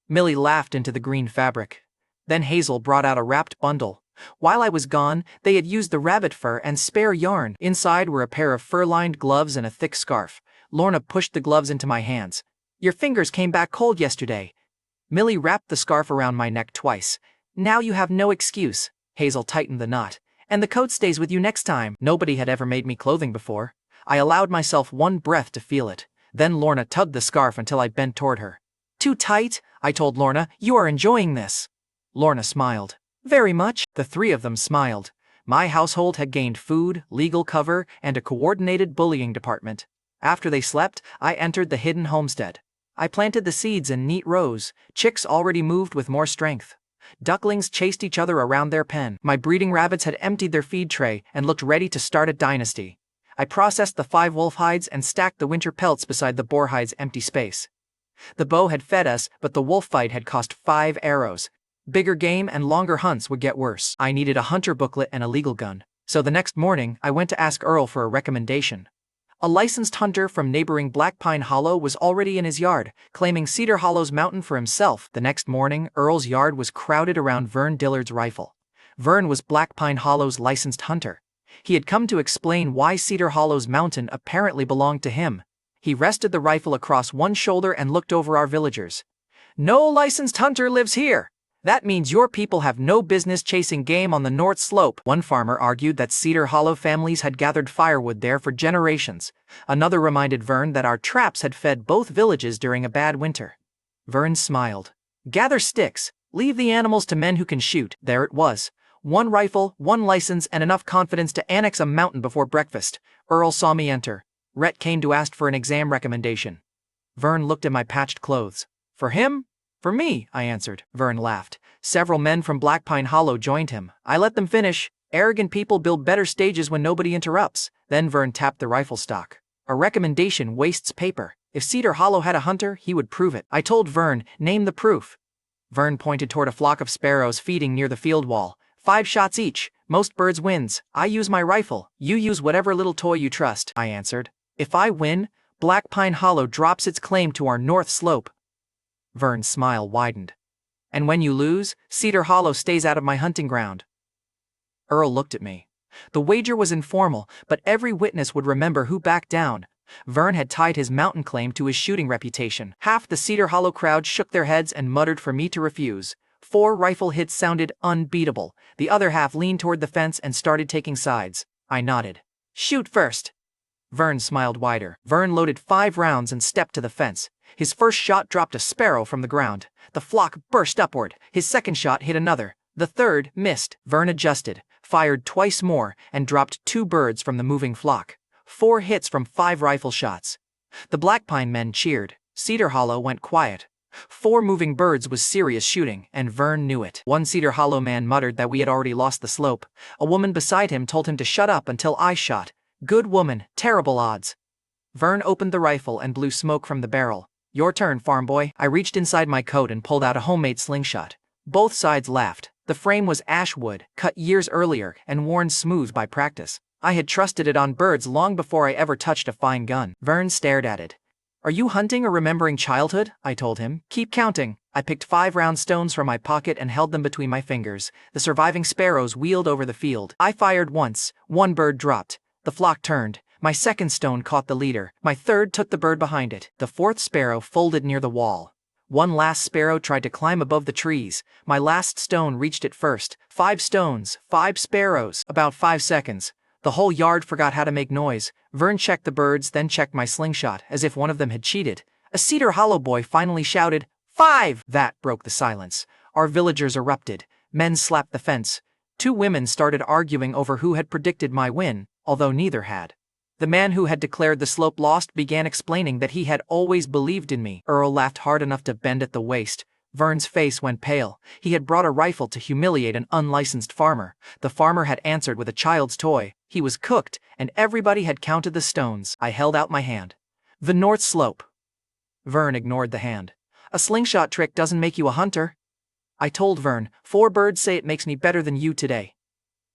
Millie laughed into the green fabric. Then Hazel brought out a wrapped bundle. While I was gone, they had used the rabbit fur and spare yarn. Inside were a pair of fur-lined gloves and a thick scarf. Lorna pushed the gloves into my hands. "Your fingers came back cold yesterday." Millie wrapped the scarf around my neck twice. "Now you have no excuse." Hazel tightened the knot. "And the coat stays with you next time." Nobody had ever made me clothing before. I allowed myself one breath to feel it. Then Lorna tugged the scarf until I bent toward her. "Too tight?" I told Lorna. "You are enjoying this." Lorna smiled. Very much. The three of them smiled. My household had gained food, legal cover, and a coordinated bullying department. After they slept, I entered the hidden homestead. I planted the seeds in neat rows. Chicks already moved with more strength. Ducklings chased each other around their pen. My breeding rabbits had emptied their feed tray and looked ready to start a dynasty. I processed the 5 wolf hides and stacked the winter pelts beside the boar hides' empty space. The bow had fed us, but the wolf fight had cost 5 arrows. Bigger game and longer hunts would get worse. I needed a hunter booklet and a legal gun. So the next morning, I went to ask Earl for a recommendation. A licensed hunter from neighboring Black Pine Hollow was already in his yard, claiming Cedar Hollow's mountain for himself. The next morning, Earl's yard was crowded around Vern Dillard's rifle. Vern was Black Pine Hollow's licensed hunter. He had come to explain why Cedar Hollow's mountain apparently belonged to him. He rested the rifle across one shoulder and looked over our villagers. "No licensed hunter lives here. That means your people have no business chasing game on the North Slope." One farmer argued that Cedar Hollow families had gathered firewood there for generations. Another reminded Vern that our traps had fed both villages during a bad winter. Vern smiled. "Gather sticks. Leave the animals to men who can shoot." There it was. 1 rifle, 1 license, and enough confidence to annex a mountain before breakfast. Earl saw me enter. Rhett came to ask for an exam recommendation. Vern looked at my patched clothes. "For him?" "For me," I answered. Vern laughed. Several men from Black Pine Hollow joined him. I let them finish. Arrogant people build better stages when nobody interrupts. Then Vern tapped the rifle stock. "A recommendation wastes paper. If Cedar Hollow had a hunter, he would prove it." I told Vern, "Name the proof." Vern pointed toward a flock of sparrows feeding near the field wall. 5 shots each. Most birds wins. I use my rifle. You use whatever little toy you trust," I answered. "If I win, Black Pine Hollow drops its claim to our North Slope." Vern's smile widened. "And when you lose, Cedar Hollow stays out of my hunting ground." Earl looked at me. The wager was informal, but every witness would remember who backed down. Vern had tied his mountain claim to his shooting reputation. Half the Cedar Hollow crowd shook their heads and muttered for me to refuse. 4 rifle hits sounded unbeatable. The other half leaned toward the fence and started taking sides. I nodded. "Shoot first." Vern smiled wider. Vern loaded 5 rounds and stepped to the fence. His first shot dropped a sparrow from the ground. The flock burst upward. His second shot hit another. The third missed. Vern adjusted, fired twice more, and dropped 2 birds from the moving flock. 4 hits from 5 rifle shots. The Black Pine men cheered. Cedar Hollow went quiet. 4 moving birds was serious shooting, and Vern knew it. One Cedar Hollow man muttered that we had already lost the slope. A woman beside him told him to shut up until I shot. Good woman, terrible odds. Vern opened the rifle and blew smoke from the barrel. "Your turn, farm boy." I reached inside my coat and pulled out a homemade slingshot. Both sides laughed. The frame was ash wood, cut years earlier and worn smooth by practice. I had trusted it on birds long before I ever touched a fine gun. Vern stared at it. "Are you hunting or remembering childhood?" I told him. "Keep counting." I picked 5 round stones from my pocket and held them between my fingers. The surviving sparrows wheeled over the field. I fired once. 1 bird dropped. The flock turned. My second stone caught the leader. My third took the bird behind it. The 4th sparrow folded near the wall. One last sparrow tried to climb above the trees. My last stone reached it first. 5 stones, 5 sparrows. About 5 seconds. The whole yard forgot how to make noise. Vern checked the birds, then checked my slingshot, as if one of them had cheated. A Cedar Hollow boy finally shouted, "5!" That broke the silence. Our villagers erupted. Men slapped the fence. 2 women started arguing over who had predicted my win, although neither had. The man who had declared the slope lost began explaining that he had always believed in me. Earl laughed hard enough to bend at the waist. Vern's face went pale. He had brought a rifle to humiliate an unlicensed farmer. The farmer had answered with a child's toy. He was cooked, and everybody had counted the stones. I held out my hand. "The North Slope." Vern ignored the hand. "A slingshot trick doesn't make you a hunter." I told Vern, 4 birds say it makes me better than you today."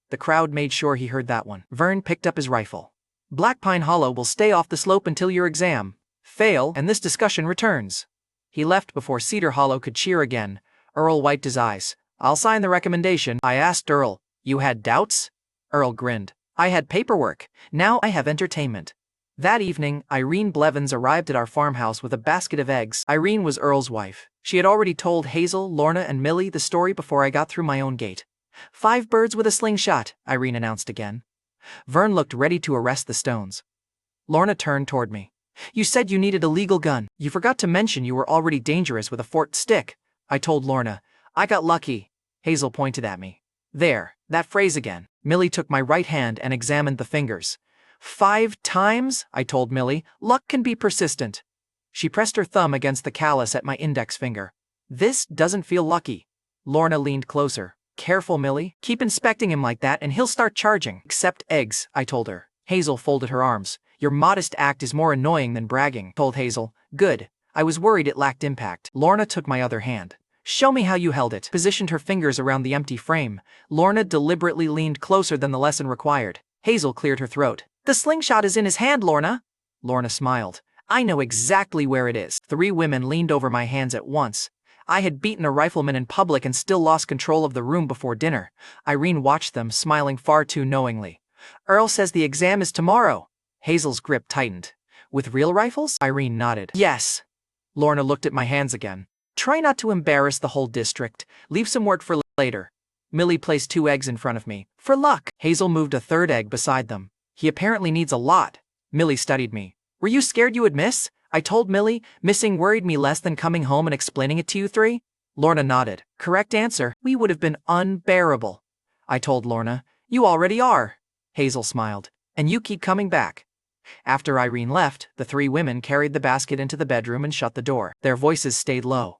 The crowd made sure he heard that one. Vern picked up his rifle. "Black Pine Hollow will stay off the slope until your exam. Fail, and this discussion returns." He left before Cedar Hollow could cheer again. Earl wiped his eyes. "I'll sign the recommendation." I asked Earl, "You had doubts?" Earl grinned. "I had paperwork. Now I have entertainment." That evening, Irene Blevins arrived at our farmhouse with a basket of eggs. Irene was Earl's wife. She had already told Hazel, Lorna, and Millie the story before I got through my own gate. 5 birds with a slingshot," Irene announced again. Vern looked ready to arrest the stones. Lorna turned toward me. "You said you needed a legal gun. You forgot to mention you were already dangerous with a forked stick." I told Lorna. "I got lucky." Hazel pointed at me. There, that phrase again. Millie took my right hand and examined the fingers. 5 times? I told Millie. Luck can be persistent. She pressed her thumb against the callus at my index finger. This doesn't feel lucky. Lorna leaned closer. Careful, Millie. Keep inspecting him like that and he'll start charging. Accept eggs, I told her. Hazel folded her arms. Your modest act is more annoying than bragging, told Hazel. Good. I was worried it lacked impact. Lorna took my other hand. Show me how you held it. Positioned her fingers around the empty frame. Lorna deliberately leaned closer than the lesson required. Hazel cleared her throat. The slingshot is in his hand, Lorna. Lorna smiled. I know exactly where it is. 3 women leaned over my hands at once. I had beaten a rifleman in public and still lost control of the room before dinner. Irene watched them, smiling far too knowingly. Earl says the exam is tomorrow. Hazel's grip tightened. With real rifles? Irene nodded. Yes. Lorna looked at my hands again. Try not to embarrass the whole district. Leave some work for later. Millie placed 2 eggs in front of me. For luck. Hazel moved a 3rd egg beside them. He apparently needs a lot. Millie studied me. Were you scared you would miss? I told Millie. Missing worried me less than coming home and explaining it to you 3. Lorna nodded. Correct answer. We would have been unbearable. I told Lorna. You already are. Hazel smiled. And you keep coming back. After Irene left, the 3 women carried the basket into the bedroom and shut the door. Their voices stayed low.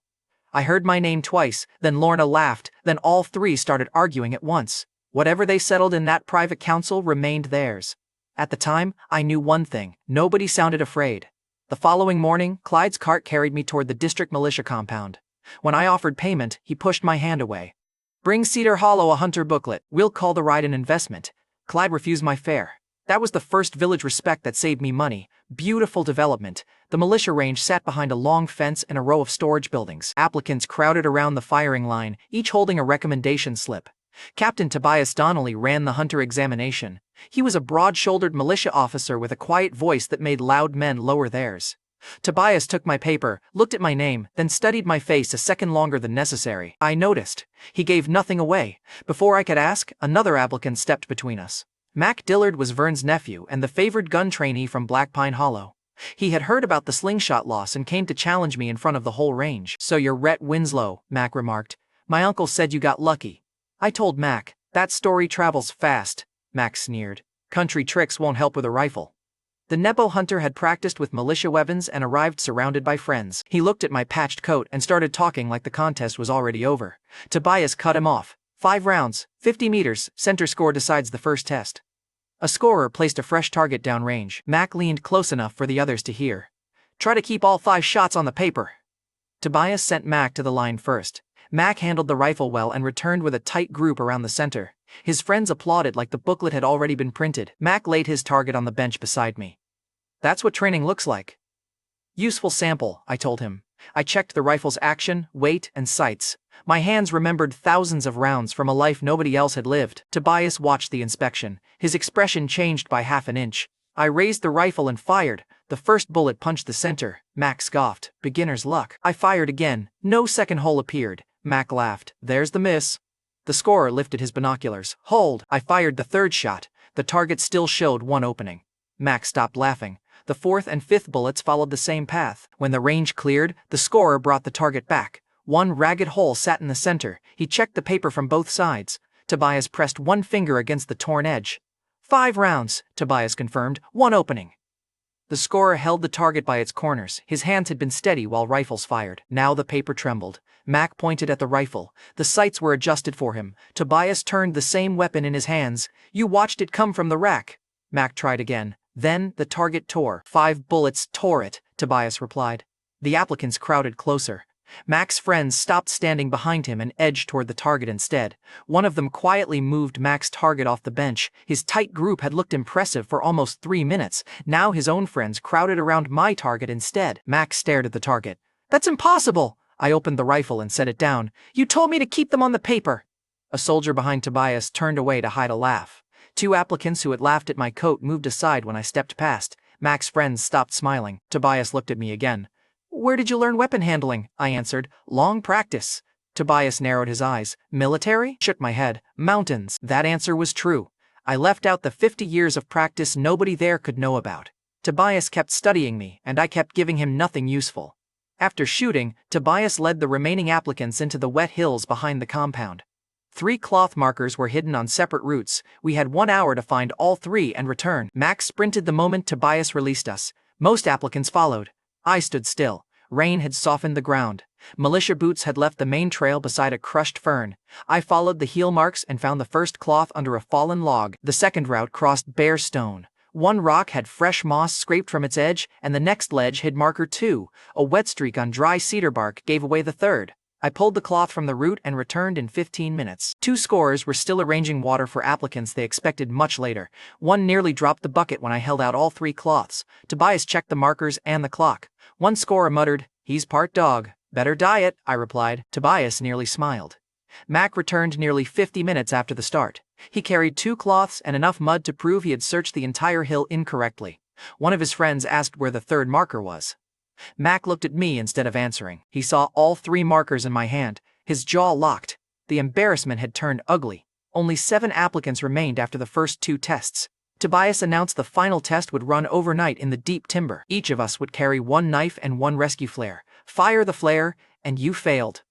I heard my name twice, then Lorna laughed, then all 3 started arguing at once. Whatever they settled in that private council remained theirs. At the time, I knew one thing. Nobody sounded afraid. The following morning, Clyde's cart carried me toward the district militia compound. When I offered payment, he pushed my hand away. Bring Cedar Hollow a hunter booklet. We'll call the ride an investment. Clyde refused my fare. That was the first village respect that saved me money. Beautiful development. The militia range sat behind a long fence and a row of storage buildings. Applicants crowded around the firing line, each holding a recommendation slip. Captain Tobias Donnelly ran the hunter examination. He was a broad-shouldered militia officer with a quiet voice that made loud men lower theirs. Tobias took my paper, looked at my name, then studied my face a second longer than necessary. I noticed. He gave nothing away. Before I could ask, another applicant stepped between us. Mac Dillard was Vern's nephew and the favored gun trainee from Black Pine Hollow. He had heard about the slingshot loss and came to challenge me in front of the whole range. So you're Rhett Winslow, Mac remarked. My uncle said you got lucky. I told Mac, that story travels fast. Mac sneered. Country tricks won't help with a rifle. The Nebo hunter had practiced with militia weapons and arrived surrounded by friends. He looked at my patched coat and started talking like the contest was already over. Tobias cut him off. 5 rounds, 50 meters, center score decides the first test. A scorer placed a fresh target downrange. Mac leaned close enough for the others to hear. Try to keep all 5 shots on the paper. Tobias sent Mac to the line first. Mac handled the rifle well and returned with a tight group around the center. His friends applauded like the booklet had already been printed. Mac laid his target on the bench beside me. That's what training looks like. Useful sample, I told him. I checked the rifle's action, weight, and sights. My hands remembered thousands of rounds from a life nobody else had lived. Tobias watched the inspection. His expression changed by half an inch. I raised the rifle and fired. The first bullet punched the center. Mac scoffed. Beginner's luck. I fired again. No second hole appeared. Mac laughed. There's the miss. The scorer lifted his binoculars. Hold. I fired the 3rd shot. The target still showed one opening. Mac stopped laughing. The 4th and 5th bullets followed the same path. When the range cleared, the scorer brought the target back. One ragged hole sat in the center. He checked the paper from both sides. Tobias pressed one finger against the torn edge. 5 rounds, Tobias confirmed. One opening. The scorer held the target by its corners. His hands had been steady while rifles fired. Now the paper trembled. Mac pointed at the rifle. The sights were adjusted for him. Tobias turned the same weapon in his hands. You watched it come from the rack. Mac tried again. Then the target tore. 5 bullets tore it, Tobias replied. The applicants crowded closer. Mac's friends stopped standing behind him and edged toward the target instead. One of them quietly moved Mac's target off the bench. His tight group had looked impressive for almost 3 minutes. Now his own friends crowded around my target instead. Mac stared at the target. That's impossible! I opened the rifle and set it down. You told me to keep them on the paper. A soldier behind Tobias turned away to hide a laugh. 2 applicants who had laughed at my coat moved aside when I stepped past. Mac's friends stopped smiling. Tobias looked at me again. Where did you learn weapon handling? I answered. Long practice. Tobias narrowed his eyes. Military? Shook my head. Mountains. That answer was true. I left out the 50 years of practice nobody there could know about. Tobias kept studying me, and I kept giving him nothing useful. After shooting, Tobias led the remaining applicants into the wet hills behind the compound. 3 cloth markers were hidden on separate routes. We had 1 hour to find all 3 and return. Max sprinted the moment Tobias released us. Most applicants followed. I stood still. Rain had softened the ground. Militia boots had left the main trail beside a crushed fern. I followed the heel marks and found the first cloth under a fallen log. The second route crossed bare stone. One rock had fresh moss scraped from its edge, and the next ledge hid marker 2. A wet streak on dry cedar bark gave away the third. I pulled the cloth from the root and returned in 15 minutes. 2 scorers were still arranging water for applicants they expected much later. One nearly dropped the bucket when I held out all 3 cloths. Tobias checked the markers and the clock. One scorer muttered, "He's part dog. Better diet," I replied. Tobias nearly smiled. Mac returned nearly 50 minutes after the start. He carried 2 cloths and enough mud to prove he had searched the entire hill incorrectly. One of his friends asked where the third marker was. Mac looked at me instead of answering. He saw all 3 markers in my hand. His jaw locked. The embarrassment had turned ugly. Only 7 applicants remained after the first 2 tests. Tobias announced the final test would run overnight in the deep timber. Each of us would carry 1 knife and 1 rescue flare. Fire the flare, and you failed.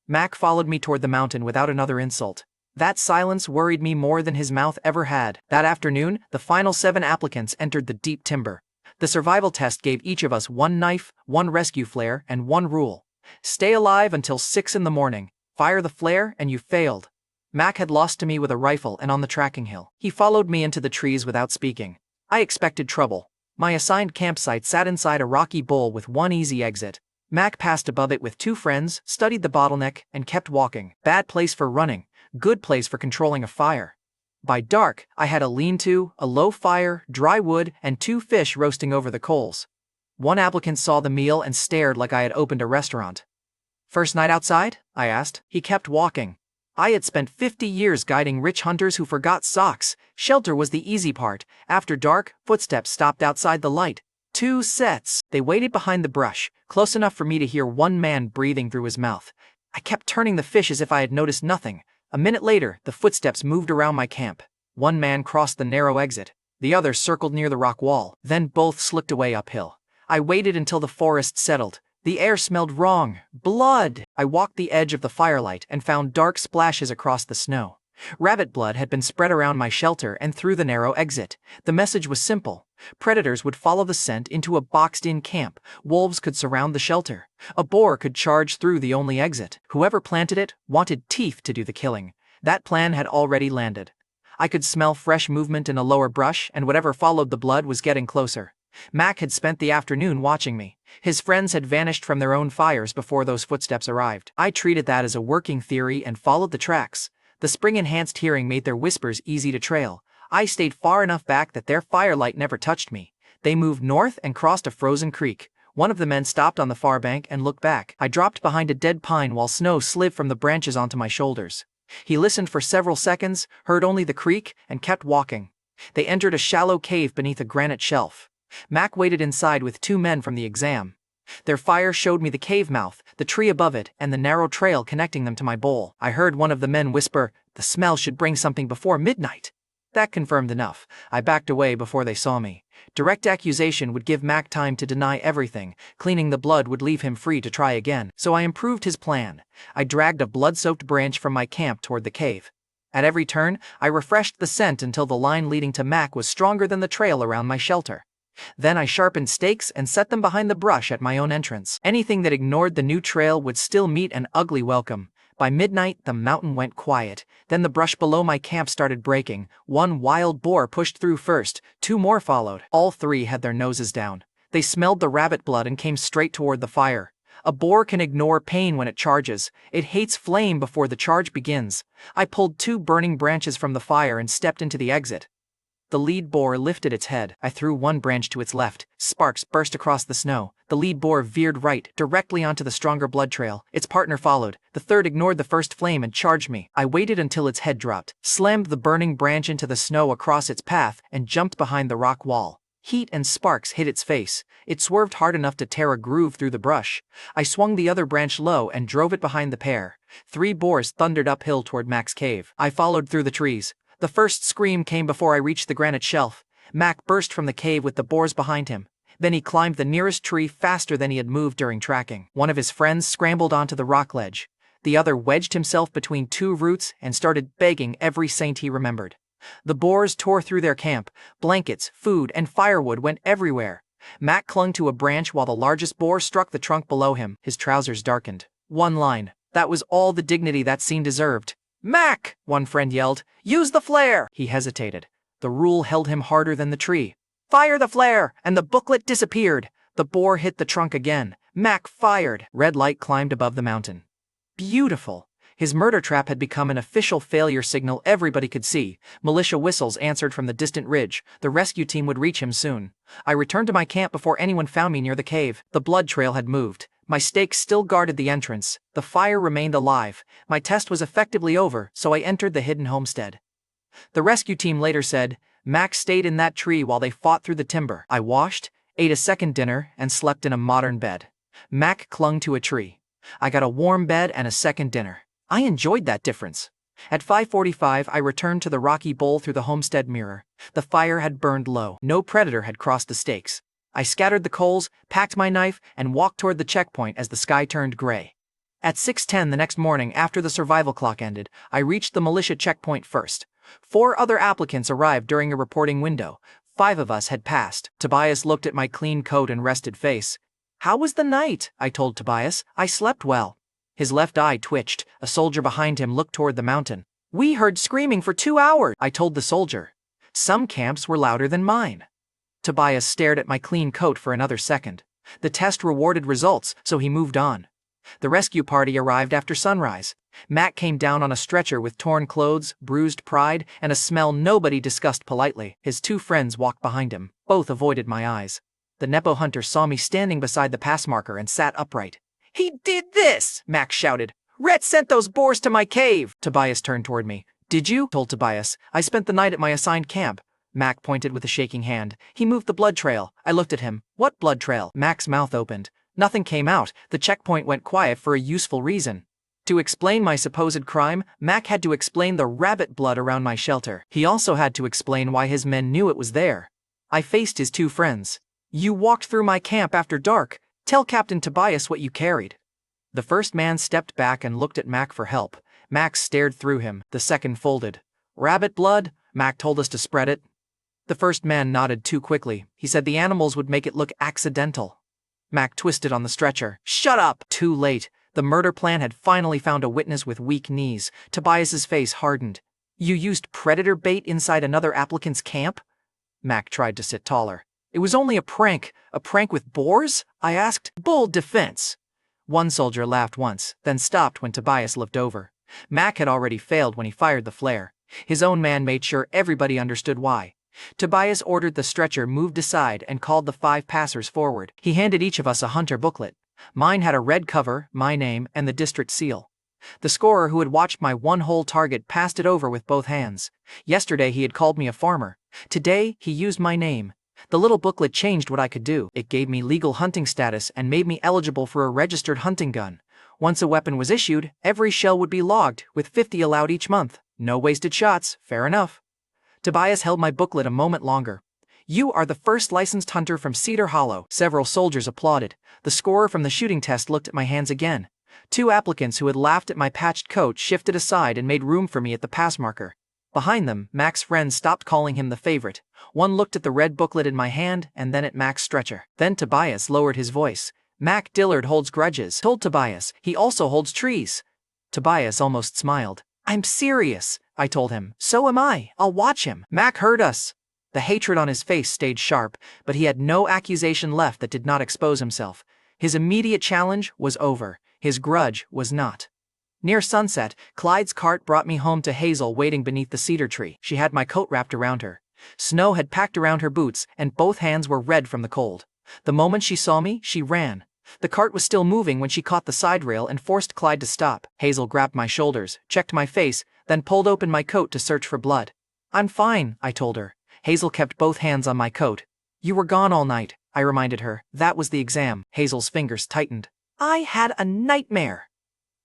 Mac followed me toward the mountain without another insult. That silence worried me more than his mouth ever had. That afternoon, the final 7 applicants entered the deep timber. The survival test gave each of us 1 knife, 1 rescue flare, and 1 rule. Stay alive until 6 in the morning. Fire the flare, and you failed. Mac had lost to me with a rifle and on the tracking hill. He followed me into the trees without speaking. I expected trouble. My assigned campsite sat inside a rocky bowl with 1 easy exit. Mac passed above it with 2 friends, studied the bottleneck, and kept walking. Bad place for running, good place for controlling a fire. By dark, I had a lean-to, a low fire, dry wood, and 2 fish roasting over the coals. One applicant saw the meal and stared like I had opened a restaurant. "First night outside?" I asked. He kept walking. I had spent 50 years guiding rich hunters who forgot socks. Shelter was the easy part. After dark, footsteps stopped outside the light. 2 sets. They waited behind the brush, close enough for me to hear one man breathing through his mouth. I kept turning the fish as if I had noticed nothing. A minute later, the footsteps moved around my camp. One man crossed the narrow exit. The other circled near the rock wall. Then both slipped away uphill. I waited until the forest settled. The air smelled wrong. Blood! I walked the edge of the firelight and found dark splashes across the snow. Rabbit blood had been spread around my shelter and through the narrow exit. The message was simple. Predators would follow the scent into a boxed-in camp. Wolves could surround the shelter. A boar could charge through the only exit. Whoever planted it wanted teeth to do the killing. That plan had already landed. I could smell fresh movement in the lower brush, and whatever followed the blood was getting closer. Mac had spent the afternoon watching me. His friends had vanished from their own fires before those footsteps arrived. I treated that as a working theory and followed the tracks. The spring-enhanced hearing made their whispers easy to trail. I stayed far enough back that their firelight never touched me. They moved north and crossed a frozen creek. One of the men stopped on the far bank and looked back. I dropped behind a dead pine while snow slid from the branches onto my shoulders. He listened for several seconds, heard only the creak, and kept walking. They entered a shallow cave beneath a granite shelf. Mac waited inside with 2 men from the exam. Their fire showed me the cave mouth, the tree above it, and the narrow trail connecting them to my bowl. I heard one of the men whisper, "The smell should bring something before midnight." That confirmed enough. I backed away before they saw me. Direct accusation would give Mac time to deny everything. Cleaning the blood would leave him free to try again. So I improved his plan. I dragged a blood-soaked branch from my camp toward the cave. At every turn, I refreshed the scent until the line leading to Mac was stronger than the trail around my shelter. Then I sharpened stakes and set them behind the brush at my own entrance. Anything that ignored the new trail would still meet an ugly welcome. By midnight, the mountain went quiet. Then the brush below my camp started breaking. 1 wild boar pushed through first. 2 more followed. All 3 had their noses down. They smelled the rabbit blood and came straight toward the fire. A boar can ignore pain when it charges. It hates flame before the charge begins. I pulled 2 burning branches from the fire and stepped into the exit. The lead boar lifted its head. I threw 1 branch to its left. Sparks burst across the snow. The lead boar veered right, directly onto the stronger blood trail. Its partner followed. The third ignored the first flame and charged me. I waited until its head dropped, slammed the burning branch into the snow across its path, and jumped behind the rock wall. Heat and sparks hit its face. It swerved hard enough to tear a groove through the brush. I swung the other branch low and drove it behind the pair. 3 boars thundered uphill toward Mac's cave. I followed through the trees. The first scream came before I reached the granite shelf. Mac burst from the cave with the boars behind him. Then he climbed the nearest tree faster than he had moved during tracking. One of his friends scrambled onto the rock ledge. The other wedged himself between two roots and started begging every saint he remembered. The boars tore through their camp. Blankets, food, and firewood went everywhere. Mac clung to a branch while the largest boar struck the trunk below him. His trousers darkened. One line. That was all the dignity that scene deserved. "Mac!" one friend yelled. "Use the flare!" He hesitated. The rule held him harder than the tree. "Fire the flare!" And the booklet disappeared. The boar hit the trunk again. Mac fired. Red light climbed above the mountain. Beautiful. His murder trap had become an official failure signal everybody could see. Militia whistles answered from the distant ridge. The rescue team would reach him soon. I returned to my camp before anyone found me near the cave. The blood trail had moved. My stakes still guarded the entrance. The fire remained alive. My test was effectively over, so I entered the hidden homestead. The rescue team later said, Mac stayed in that tree while they fought through the timber. I washed, ate a second dinner, and slept in a modern bed. Mac clung to a tree. I got a warm bed and a second dinner. I enjoyed that difference. At 5:45, I returned to the rocky bowl through the homestead mirror. The fire had burned low. No predator had crossed the stakes. I scattered the coals, packed my knife, and walked toward the checkpoint as the sky turned gray. At 6:10 the next morning, after the survival clock ended, I reached the militia checkpoint first. 4 other applicants arrived during a reporting window. 5 of us had passed. Tobias looked at my clean coat and rested face. "How was the night?" I told Tobias. "I slept well." His left eye twitched. A soldier behind him looked toward the mountain. "We heard screaming for 2 hours," I told the soldier. "Some camps were louder than mine." Tobias stared at my clean coat for another second. The test rewarded results, so he moved on. The rescue party arrived after sunrise. Mac came down on a stretcher with torn clothes, bruised pride, and a smell nobody discussed politely. His 2 friends walked behind him. Both avoided my eyes. The Nepo hunter saw me standing beside the pass marker and sat upright. "He did this!" Mac shouted. "Rhett sent those boars to my cave!" Tobias turned toward me. "Did you?" told Tobias. "I spent the night at my assigned camp." Mac pointed with a shaking hand. "He moved the blood trail." I looked at him. "What blood trail?" Mac's mouth opened. Nothing came out. The checkpoint went quiet for a useful reason. To explain my supposed crime, Mac had to explain the rabbit blood around my shelter. He also had to explain why his men knew it was there. I faced his 2 friends. "You walked through my camp after dark. Tell Captain Tobias what you carried." The first man stepped back and looked at Mac for help. Mac stared through him. The second folded. "Rabbit blood? Mac told us to spread it." The first man nodded too quickly. He said the animals would make it look accidental. Mac twisted on the stretcher. "Shut up!" Too late. The murder plan had finally found a witness with weak knees. Tobias's face hardened. "You used predator bait inside another applicant's camp?" Mac tried to sit taller. "It was only a prank with boars?" I asked. "Bold defense." One soldier laughed once, then stopped when Tobias looked over. Mac had already failed when he fired the flare. His own man made sure everybody understood why. Tobias ordered the stretcher moved aside and called the 5 passers forward. He handed each of us a hunter booklet. Mine had a red cover, my name, and the district seal. The scorer who had watched my one-hole target passed it over with both hands. Yesterday he had called me a farmer. Today he used my name. The little booklet changed what I could do. It gave me legal hunting status and made me eligible for a registered hunting gun. Once a weapon was issued, every shell would be logged, with 50 allowed each month. No wasted shots, fair enough. Tobias held my booklet a moment longer. "You are the first licensed hunter from Cedar Hollow." Several soldiers applauded. The scorer from the shooting test looked at my hands again. 2 applicants who had laughed at my patched coat shifted aside and made room for me at the pass marker. Behind them, Mac's friends stopped calling him the favorite. One looked at the red booklet in my hand and then at Mac's stretcher. Then Tobias lowered his voice. "Mac Dillard holds grudges," told Tobias. "He also holds trees." Tobias almost smiled. "I'm serious," I told him. "So am I. I'll watch him." "Mac hurt us." The hatred on his face stayed sharp, but he had no accusation left that did not expose himself. His immediate challenge was over. His grudge was not. Near sunset, Clyde's cart brought me home to Hazel waiting beneath the cedar tree. She had my coat wrapped around her. Snow had packed around her boots, and both hands were red from the cold. The moment she saw me, she ran. The cart was still moving when she caught the side rail and forced Clyde to stop. Hazel grabbed my shoulders, checked my face, then pulled open my coat to search for blood. "I'm fine," I told her. Hazel kept both hands on my coat. "You were gone all night," I reminded her. "That was the exam." Hazel's fingers tightened. "I had a nightmare."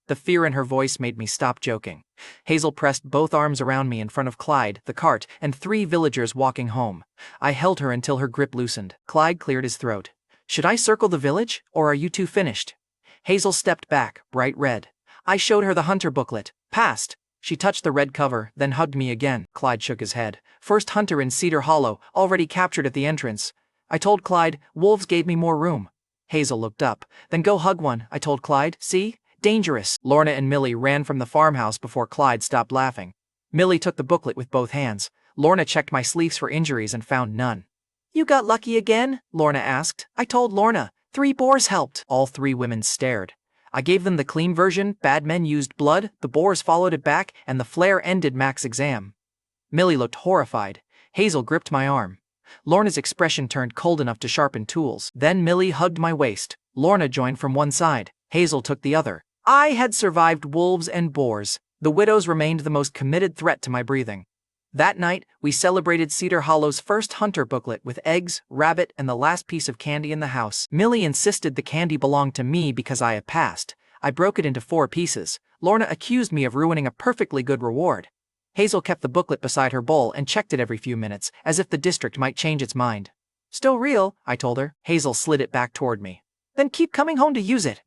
The fear in her voice made me stop joking. Hazel pressed both arms around me in front of Clyde, the cart, and 3 villagers walking home. I held her until her grip loosened. Clyde cleared his throat. "Should I circle the village, or are you two finished?" Hazel stepped back, bright red. I showed her the hunter booklet. Passed. She touched the red cover, then hugged me again. Clyde shook his head. First hunter in Cedar Hollow, already captured at the entrance. I told Clyde, wolves gave me more room. Hazel looked up. Then go hug one, I told Clyde. See? Dangerous. Lorna and Millie ran from the farmhouse before Clyde stopped laughing. Millie took the booklet with both hands. Lorna checked my sleeves for injuries and found none. You got lucky again? Lorna asked. I told Lorna. 3 boars helped. All 3 women stared. I gave them the clean version. Bad men used blood, the boars followed it back, and the flare ended Mac's exam. Millie looked horrified. Hazel gripped my arm. Lorna's expression turned cold enough to sharpen tools. Then Millie hugged my waist. Lorna joined from one side. Hazel took the other. I had survived wolves and boars. The widows remained the most committed threat to my breathing. That night, we celebrated Cedar Hollow's first hunter booklet with eggs, rabbit, and the last piece of candy in the house. Millie insisted the candy belonged to me because I had passed. I broke it into 4 pieces. Lorna accused me of ruining a perfectly good reward. Hazel kept the booklet beside her bowl and checked it every few minutes, as if the district might change its mind. Still real, I told her. Hazel slid it back toward me. Then keep coming home to use it.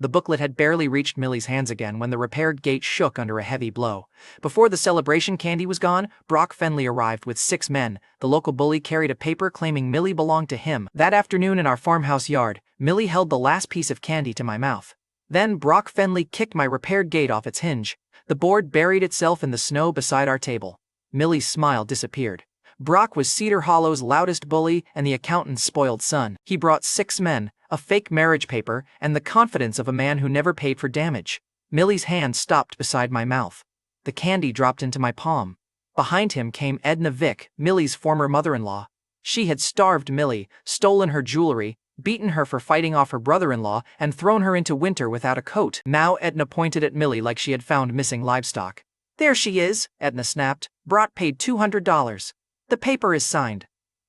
The booklet had barely reached Millie's hands again when the repaired gate shook under a heavy blow. Before the celebration candy was gone, Brock Fenley arrived with 6 men. The local bully carried a paper claiming Millie belonged to him. That afternoon in our farmhouse yard, Millie held the last piece of candy to my mouth. Then Brock Fenley kicked my repaired gate off its hinge. The board buried itself in the snow beside our table. Millie's smile disappeared. Brock was Cedar Hollow's loudest bully and the accountant's spoiled son. He brought 6 men, a fake marriage paper, and the confidence of a man who never paid for damage. Millie's hand stopped beside my mouth. The candy dropped into my palm. Behind him came Edna Vick, Millie's former mother-in-law. She had starved Millie, stolen her jewelry, beaten her for fighting off her brother-in-law, and thrown her into winter without a coat. Now Edna pointed at Millie like she had found missing livestock. There she is, Edna snapped. Brock paid $200. The paper is signed.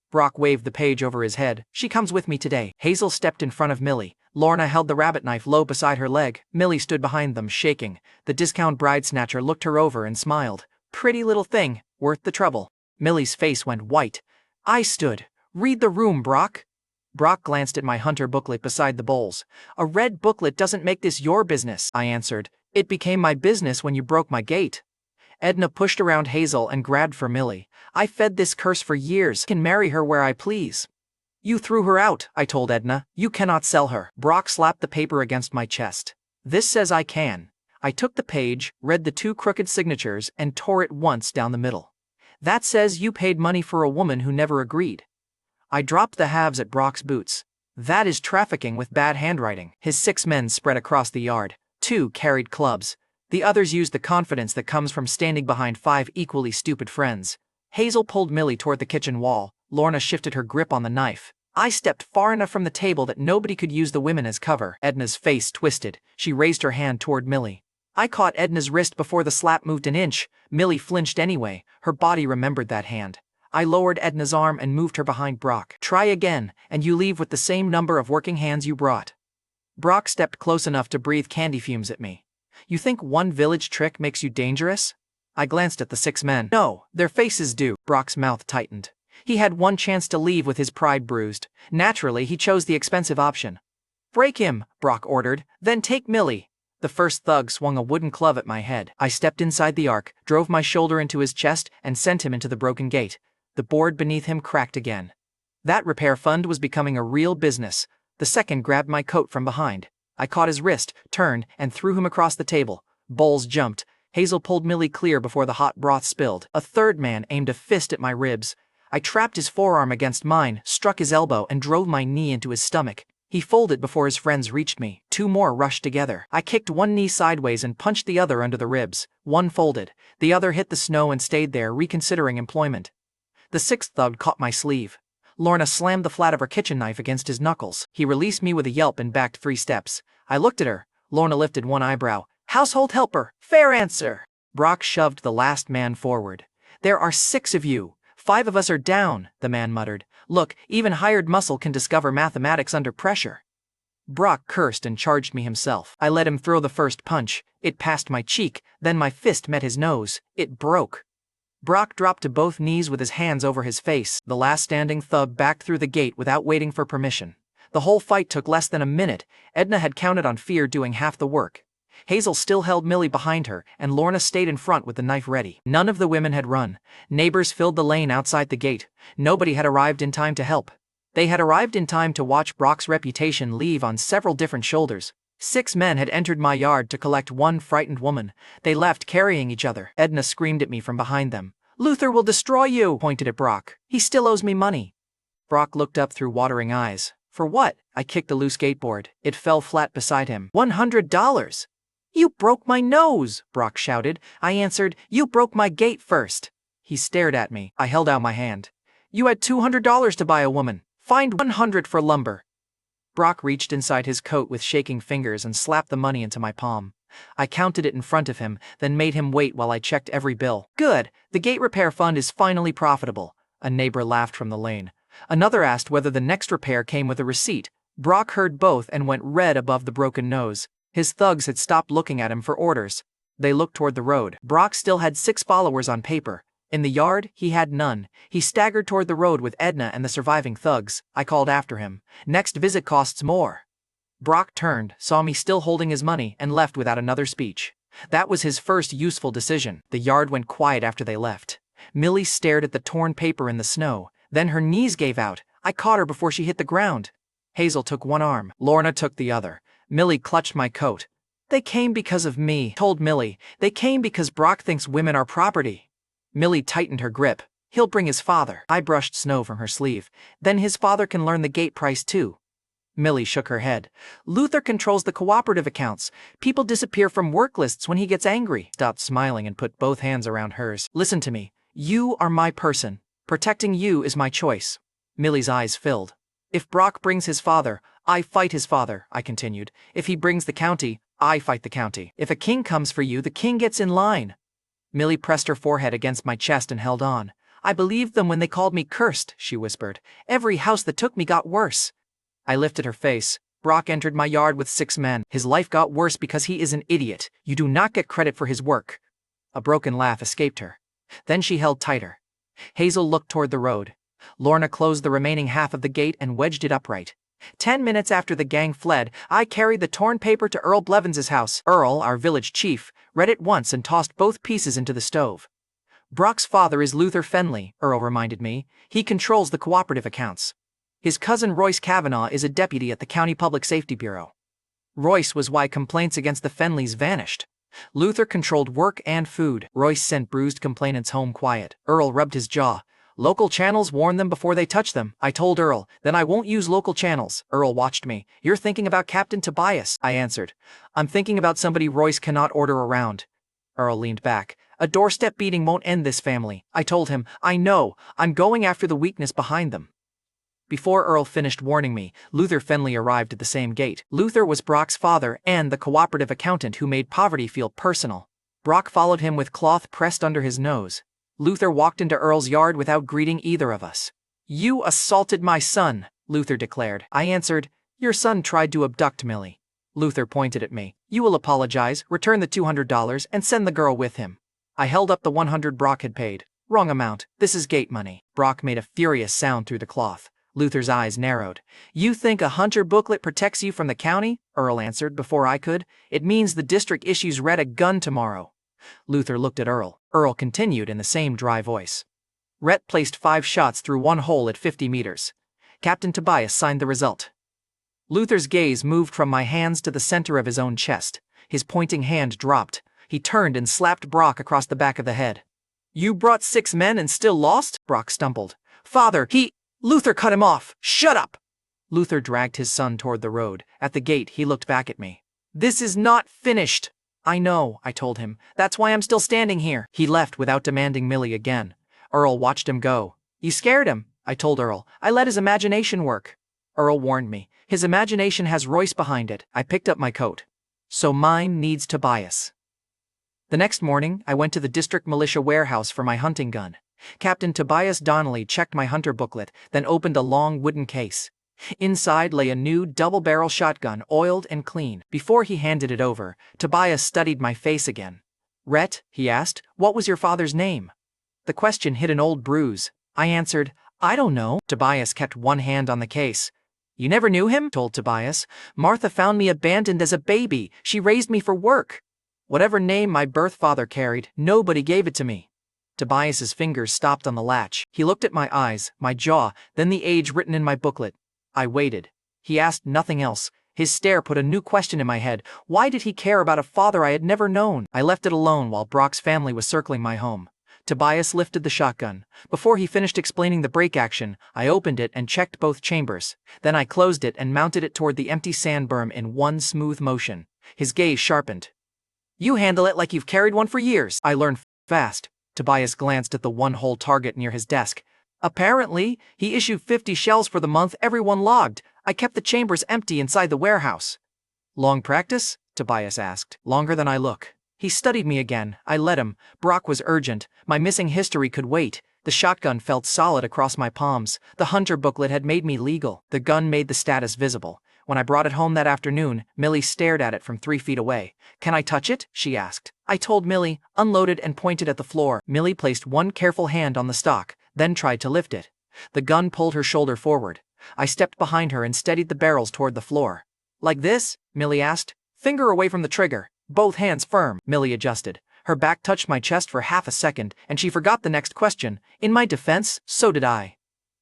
Brock waved the page over his head. She comes with me today. Hazel stepped in front of Millie. Lorna held the rabbit knife low beside her leg. Millie stood behind them, shaking. The discount bride snatcher looked her over and smiled. Pretty little thing, worth the trouble. Millie's face went white. I stood. Read the room, Brock. Brock glanced at my hunter booklet beside the bowls. A red booklet doesn't make this your business, I answered. It became my business when you broke my gate. Edna pushed around Hazel and grabbed for Millie. I fed this curse for years. I can marry her where I please. You threw her out, I told Edna. You cannot sell her. Brock slapped the paper against my chest. This says I can. I took the page, read the 2 crooked signatures, and tore it once down the middle. That says you paid money for a woman who never agreed. I dropped the halves at Brock's boots. That is trafficking with bad handwriting. His 6 men spread across the yard. 2 carried clubs. The others used the confidence that comes from standing behind 5 equally stupid friends. Hazel pulled Millie toward the kitchen wall. Lorna shifted her grip on the knife. I stepped far enough from the table that nobody could use the women as cover. Edna's face twisted. She raised her hand toward Millie. I caught Edna's wrist before the slap moved an inch. Millie flinched anyway. Her body remembered that hand. I lowered Edna's arm and moved her behind Brock. Try again, and you leave with the same number of working hands you brought. Brock stepped close enough to breathe candy fumes at me. You think one village trick makes you dangerous? I glanced at the 6 men. No, their faces do. Brock's mouth tightened. He had one chance to leave with his pride bruised. Naturally, he chose the expensive option. Break him, Brock ordered, then take Millie. The first thug swung a wooden club at my head. I stepped inside the arc, drove my shoulder into his chest, and sent him into the broken gate. The board beneath him cracked again. That repair fund was becoming a real business. The second grabbed my coat from behind. I caught his wrist, turned, and threw him across the table. Bowls jumped. Hazel pulled Millie clear before the hot broth spilled. A third man aimed a fist at my ribs. I trapped his forearm against mine, struck his elbow, and drove my knee into his stomach. He folded before his friends reached me. 2 more rushed together. I kicked one knee sideways and punched the other under the ribs. One folded. The other hit the snow and stayed there, reconsidering employment. The 6th thug caught my sleeve. Lorna slammed the flat of her kitchen knife against his knuckles. He released me with a yelp and backed 3 steps. I looked at her. Lorna lifted one eyebrow. Household helper. Fair answer. Brock shoved the last man forward. There are 6 of you. 5 of us are down, the man muttered. Look, even hired muscle can discover mathematics under pressure. Brock cursed and charged me himself. I let him throw the first punch. It passed my cheek, then my fist met his nose. It broke. Brock dropped to both knees with his hands over his face. The last standing thug backed through the gate without waiting for permission. The whole fight took less than a minute. Edna had counted on fear doing half the work. Hazel still held Millie behind her, and Lorna stayed in front with the knife ready. None of the women had run. Neighbors filled the lane outside the gate. Nobody had arrived in time to help. They had arrived in time to watch Brock's reputation leave on several different shoulders. 6 men had entered my yard to collect one frightened woman. They left carrying each other. Edna screamed at me from behind them. "Luther will destroy you," pointed at Brock. "He still owes me money." Brock looked up through watering eyes. "For what?" I kicked the loose skateboard. It fell flat beside him. $100. "You broke my nose," Brock shouted. I answered, "You broke my gate first." He stared at me. I held out my hand. "You had $200 to buy a woman. Find 100 for lumber." Brock reached inside his coat with shaking fingers and slapped the money into my palm. I counted it in front of him, then made him wait while I checked every bill. "Good, the gate repair fund is finally profitable." A neighbor laughed from the lane. Another asked whether the next repair came with a receipt. Brock heard both and went red above the broken nose. His thugs had stopped looking at him for orders. They looked toward the road. Brock still had 6 followers on paper. In the yard, he had none. He staggered toward the road with Edna and the surviving thugs. I called after him. "Next visit costs more." Brock turned, saw me still holding his money, and left without another speech. That was his first useful decision. The yard went quiet after they left. Millie stared at the torn paper in the snow. Then her knees gave out. I caught her before she hit the ground. Hazel took one arm. Lorna took the other. Millie clutched my coat. "They came because of me," told Millie. "They came because Brock thinks women are property." Millie tightened her grip. "He'll bring his father." I brushed snow from her sleeve. "Then his father can learn the gate price too." Millie shook her head. "Luther controls the cooperative accounts. People disappear from work lists when he gets angry." Stopped smiling and put both hands around hers. "Listen to me. You are my person. Protecting you is my choice." Millie's eyes filled. "If Brock brings his father, I fight his father," I continued. "If he brings the county, I fight the county. If a king comes for you, the king gets in line." Millie pressed her forehead against my chest and held on. "I believed them when they called me cursed," she whispered. "Every house that took me got worse." I lifted her face. "Brock entered my yard with 6 men. His life got worse because he is an idiot. You do not get credit for his work." A broken laugh escaped her. Then she held tighter. Hazel looked toward the road. Lorna closed the remaining half of the gate and wedged it upright. 10 minutes after the gang fled, I carried the torn paper to Earl Blevins' house. Earl, our village chief, read it once and tossed both pieces into the stove. "Brock's father is Luther Fenley," Earl reminded me. "He controls the cooperative accounts. His cousin Royce Kavanaugh is a deputy at the County Public Safety Bureau. Royce was why complaints against the Fenleys vanished. Luther controlled work and food. Royce sent bruised complainants home quiet." Earl rubbed his jaw. "Local channels warn them before they touch them." I told Earl. "Then I won't use local channels." Earl watched me. "You're thinking about Captain Tobias," I answered. "I'm thinking about somebody Royce cannot order around." Earl leaned back. "A doorstep beating won't end this family." I told him. "I know. I'm going after the weakness behind them." Before Earl finished warning me, Luther Fenley arrived at the same gate. Luther was Brock's father and the cooperative accountant who made poverty feel personal. Brock followed him with cloth pressed under his nose. Luther walked into Earl's yard without greeting either of us. "You assaulted my son," Luther declared. I answered, "Your son tried to abduct Millie." Luther pointed at me. "You will apologize, return the $200, and send the girl with him." I held up the 100 Brock had paid. "Wrong amount. This is gate money." Brock made a furious sound through the cloth. Luther's eyes narrowed. "You think a hunter booklet protects you from the county?" Earl answered before I could. "It means the district issues Rhett a gun tomorrow." Luther looked at Earl. Earl continued in the same dry voice. "Rhett placed 5 shots through one hole at 50 meters. Captain Tobias signed the result." Luther's gaze moved from my hands to the center of his own chest. His pointing hand dropped. He turned and slapped Brock across the back of the head. "You brought 6 men and still lost?" Brock stumbled. "Father, Luther cut him off. Shut up!" Luther dragged his son toward the road. At the gate, he looked back at me. "This is not finished." "I know," I told him. "That's why I'm still standing here." He left without demanding Millie again. Earl watched him go. "You scared him," I told Earl. "I let his imagination work." Earl warned me. "His imagination has Royce behind it." I picked up my coat. "So mine needs Tobias." The next morning, I went to the district militia warehouse for my hunting gun. Captain Tobias Donnelly checked my hunter booklet, then opened a long wooden case. Inside lay a new double-barrel shotgun, oiled and clean. Before he handed it over, Tobias studied my face again. "Rhett," he asked, "what was your father's name?" The question hit an old bruise. I answered, "I don't know." Tobias kept one hand on the case. You never knew him? Told Tobias. Martha found me abandoned as a baby. She raised me for work. Whatever name my birth father carried, nobody gave it to me. Tobias's fingers stopped on the latch. He looked at my eyes, my jaw, then the age written in my booklet. I waited. He asked nothing else. His stare put a new question in my head. Why did he care about a father I had never known? I left it alone while Brock's family was circling my home. Tobias lifted the shotgun. Before he finished explaining the break action, I opened it and checked both chambers. Then I closed it and mounted it toward the empty sand berm in one smooth motion. His gaze sharpened. You handle it like you've carried one for years. I learned fast. Tobias glanced at the one-hole target near his desk. Apparently, he issued 50 shells for the month everyone logged. I kept the chambers empty inside the warehouse. Long practice? Tobias asked. Longer than I look. He studied me again. I let him. Brock was urgent. My missing history could wait. The shotgun felt solid across my palms. The hunter booklet had made me legal. The gun made the status visible. When I brought it home that afternoon, Millie stared at it from 3 feet away. Can I touch it? She asked. I told Millie, unloaded and pointed at the floor. Millie placed one careful hand on the stock, then tried to lift it. The gun pulled her shoulder forward. I stepped behind her and steadied the barrels toward the floor. Like this? Millie asked. Finger away from the trigger. Both hands firm. Millie adjusted. Her back touched my chest for half a second, and she forgot the next question. In my defense, so did I.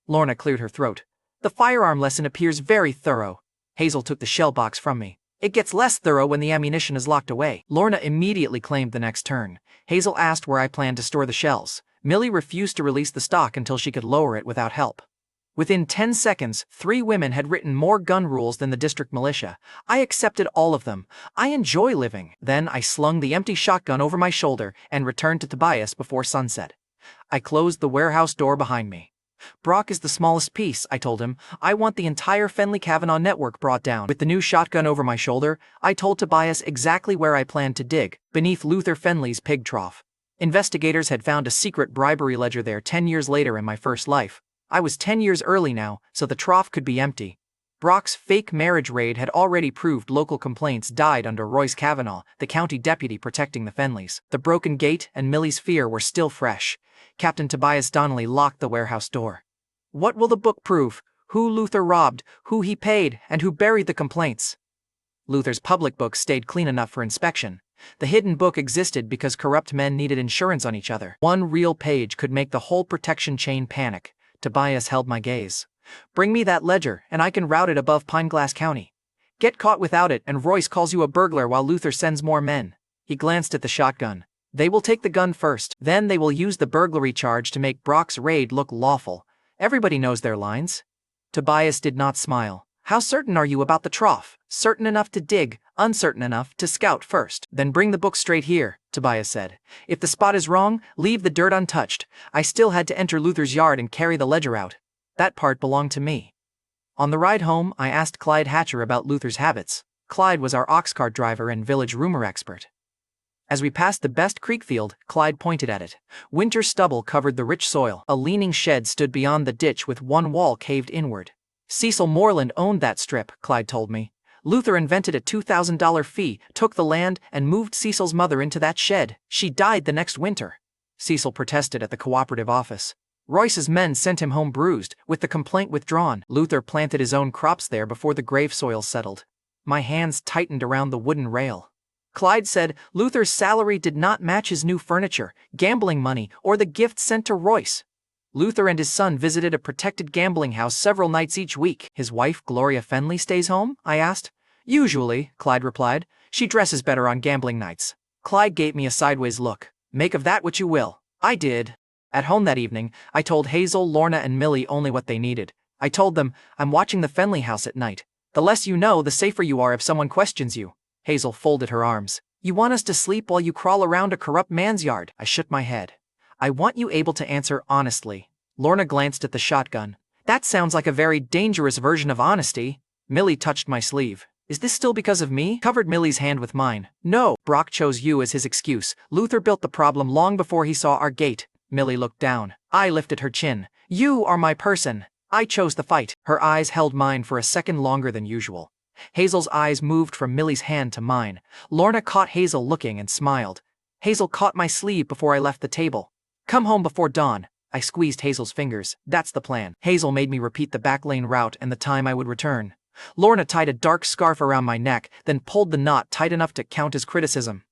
Lorna cleared her throat. The firearm lesson appears very thorough. Hazel took the shell box from me. It gets less thorough when the ammunition is locked away. Lorna immediately claimed the next turn. Hazel asked where I planned to store the shells. Millie refused to release the stock until she could lower it without help. Within 10 seconds, 3 women had written more gun rules than the district militia. I accepted all of them. I enjoy living. Then I slung the empty shotgun over my shoulder and returned to Tobias before sunset. I closed the warehouse door behind me. Brock is the smallest piece, I told him. I want the entire Fenley-Kavanaugh network brought down. With the new shotgun over my shoulder, I told Tobias exactly where I planned to dig, beneath Luther Fenley's pig trough. Investigators had found a secret bribery ledger there 10 years later in my first life. I was 10 years early now, so the trough could be empty. Brock's fake marriage raid had already proved local complaints died under Royce Kavanaugh, the county deputy protecting the Fenleys. The broken gate and Millie's fear were still fresh. Captain Tobias Donnelly locked the warehouse door. What will the book prove? Who Luther robbed, who he paid, and who buried the complaints? Luther's public book stayed clean enough for inspection. The hidden book existed because corrupt men needed insurance on each other. One real page could make the whole protection chain panic. Tobias held my gaze. Bring me that ledger, and I can route it above Pineglass County. Get caught without it, and Royce calls you a burglar while Luther sends more men. He glanced at the shotgun. They will take the gun first, then they will use the burglary charge to make Brock's raid look lawful. Everybody knows their lines. Tobias did not smile. How certain are you about the trough? Certain enough to dig, uncertain enough to scout first. Then bring the book straight here, Tobias said. If the spot is wrong, leave the dirt untouched. I still had to enter Luther's yard and carry the ledger out. That part belonged to me. On the ride home, I asked Clyde Hatcher about Luther's habits. Clyde was our ox cart driver and village rumor expert. As we passed the best creek field, Clyde pointed at it. Winter stubble covered the rich soil. A leaning shed stood beyond the ditch with one wall caved inward. Cecil Moreland owned that strip, Clyde told me. Luther invented a $2,000 fee, took the land, and moved Cecil's mother into that shed. She died the next winter. Cecil protested at the cooperative office. Royce's men sent him home bruised, with the complaint withdrawn. Luther planted his own crops there before the grave soil settled. My hands tightened around the wooden rail. Clyde said Luther's salary did not match his new furniture, gambling money, or the gifts sent to Royce. Luther and his son visited a protected gambling house several nights each week. His wife, Gloria Fenley, stays home? I asked. Usually, Clyde replied. She dresses better on gambling nights. Clyde gave me a sideways look. Make of that what you will. I did. At home that evening, I told Hazel, Lorna, and Millie only what they needed. I told them, I'm watching the Fenley house at night. The less you know, the safer you are if someone questions you. Hazel folded her arms. You want us to sleep while you crawl around a corrupt man's yard? I shook my head. I want you able to answer honestly. Lorna glanced at the shotgun. That sounds like a very dangerous version of honesty. Millie touched my sleeve. Is this still because of me? Covered Millie's hand with mine. No, Brock chose you as his excuse. Luther built the problem long before he saw our gate. Millie looked down. I lifted her chin. You are my person. I chose the fight. Her eyes held mine for a second longer than usual. Hazel's eyes moved from Millie's hand to mine. Lorna caught Hazel looking and smiled. Hazel caught my sleeve before I left the table. Come home before dawn. I squeezed Hazel's fingers. That's the plan. Hazel made me repeat the back lane route and the time I would return. Lorna tied a dark scarf around my neck, then pulled the knot tight enough to count as criticism.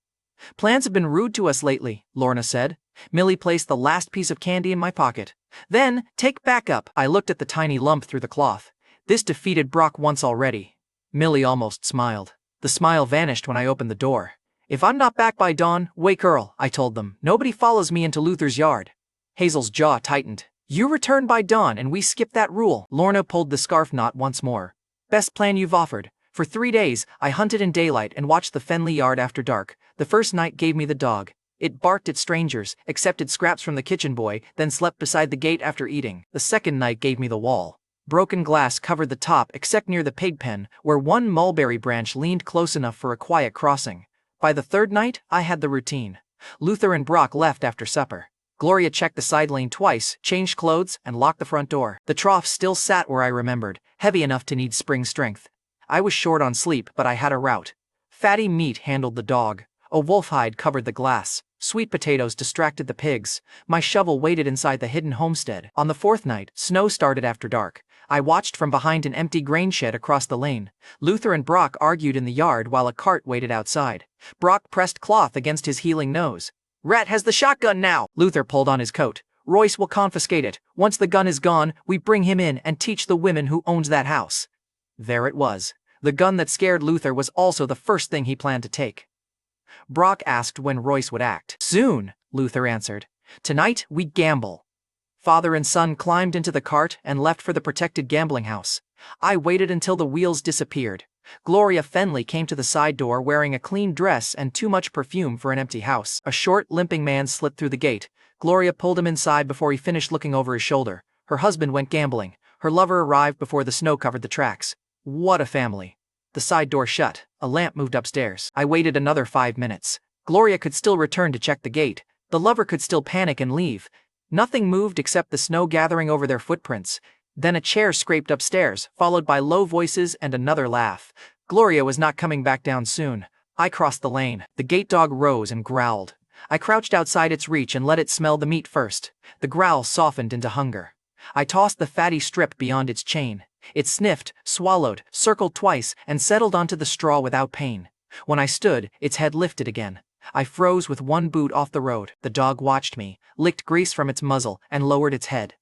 Plans have been rude to us lately, Lorna said. Millie placed the last piece of candy in my pocket. Then, take back up. I looked at the tiny lump through the cloth. This defeated Brock once already. Millie almost smiled. The smile vanished when I opened the door. If I'm not back by dawn, wake Earl, I told them. Nobody follows me into Luther's yard. Hazel's jaw tightened. You return by dawn and we skip that rule. Lorna pulled the scarf knot once more. Best plan you've offered. For 3 days, I hunted in daylight and watched the Fenley yard after dark. The first night gave me the dog. It barked at strangers, accepted scraps from the kitchen boy, then slept beside the gate after eating. The second night gave me the wall. Broken glass covered the top except near the pig pen, where one mulberry branch leaned close enough for a quiet crossing. By the third night, I had the routine. Luther and Brock left after supper. Gloria checked the side lane twice, changed clothes, and locked the front door. The trough still sat where I remembered, heavy enough to need spring strength. I was short on sleep, but I had a route. Fatty meat handled the dog. A wolf hide covered the glass. Sweet potatoes distracted the pigs. My shovel waited inside the hidden homestead. On the fourth night, snow started after dark. I watched from behind an empty grain shed across the lane. Luther and Brock argued in the yard while a cart waited outside. Brock pressed cloth against his healing nose. Rhett has the shotgun now! Luther pulled on his coat. Royce will confiscate it. Once the gun is gone, we bring him in and teach the women who owns that house. There it was. The gun that scared Luther was also the first thing he planned to take. Brock asked when Royce would act. Soon, Luther answered. Tonight, we gamble. Father and son climbed into the cart and left for the protected gambling house. I waited until the wheels disappeared. Gloria Fenley came to the side door wearing a clean dress and too much perfume for an empty house. A short, limping man slipped through the gate. Gloria pulled him inside before he finished looking over his shoulder. Her husband went gambling. Her lover arrived before the snow covered the tracks. What a family. The side door shut. A lamp moved upstairs. I waited another 5 minutes. Gloria could still return to check the gate. The lover could still panic and leave. Nothing moved except the snow gathering over their footprints. Then a chair scraped upstairs, followed by low voices and another laugh. Gloria was not coming back down soon. I crossed the lane. The gate dog rose and growled. I crouched outside its reach and let it smell the meat first. The growl softened into hunger. I tossed the fatty strip beyond its chain. It sniffed, swallowed, circled twice, and settled onto the straw without pain. When I stood, its head lifted again. I froze with one boot off the road. The dog watched me, licked grease from its muzzle, and lowered its head.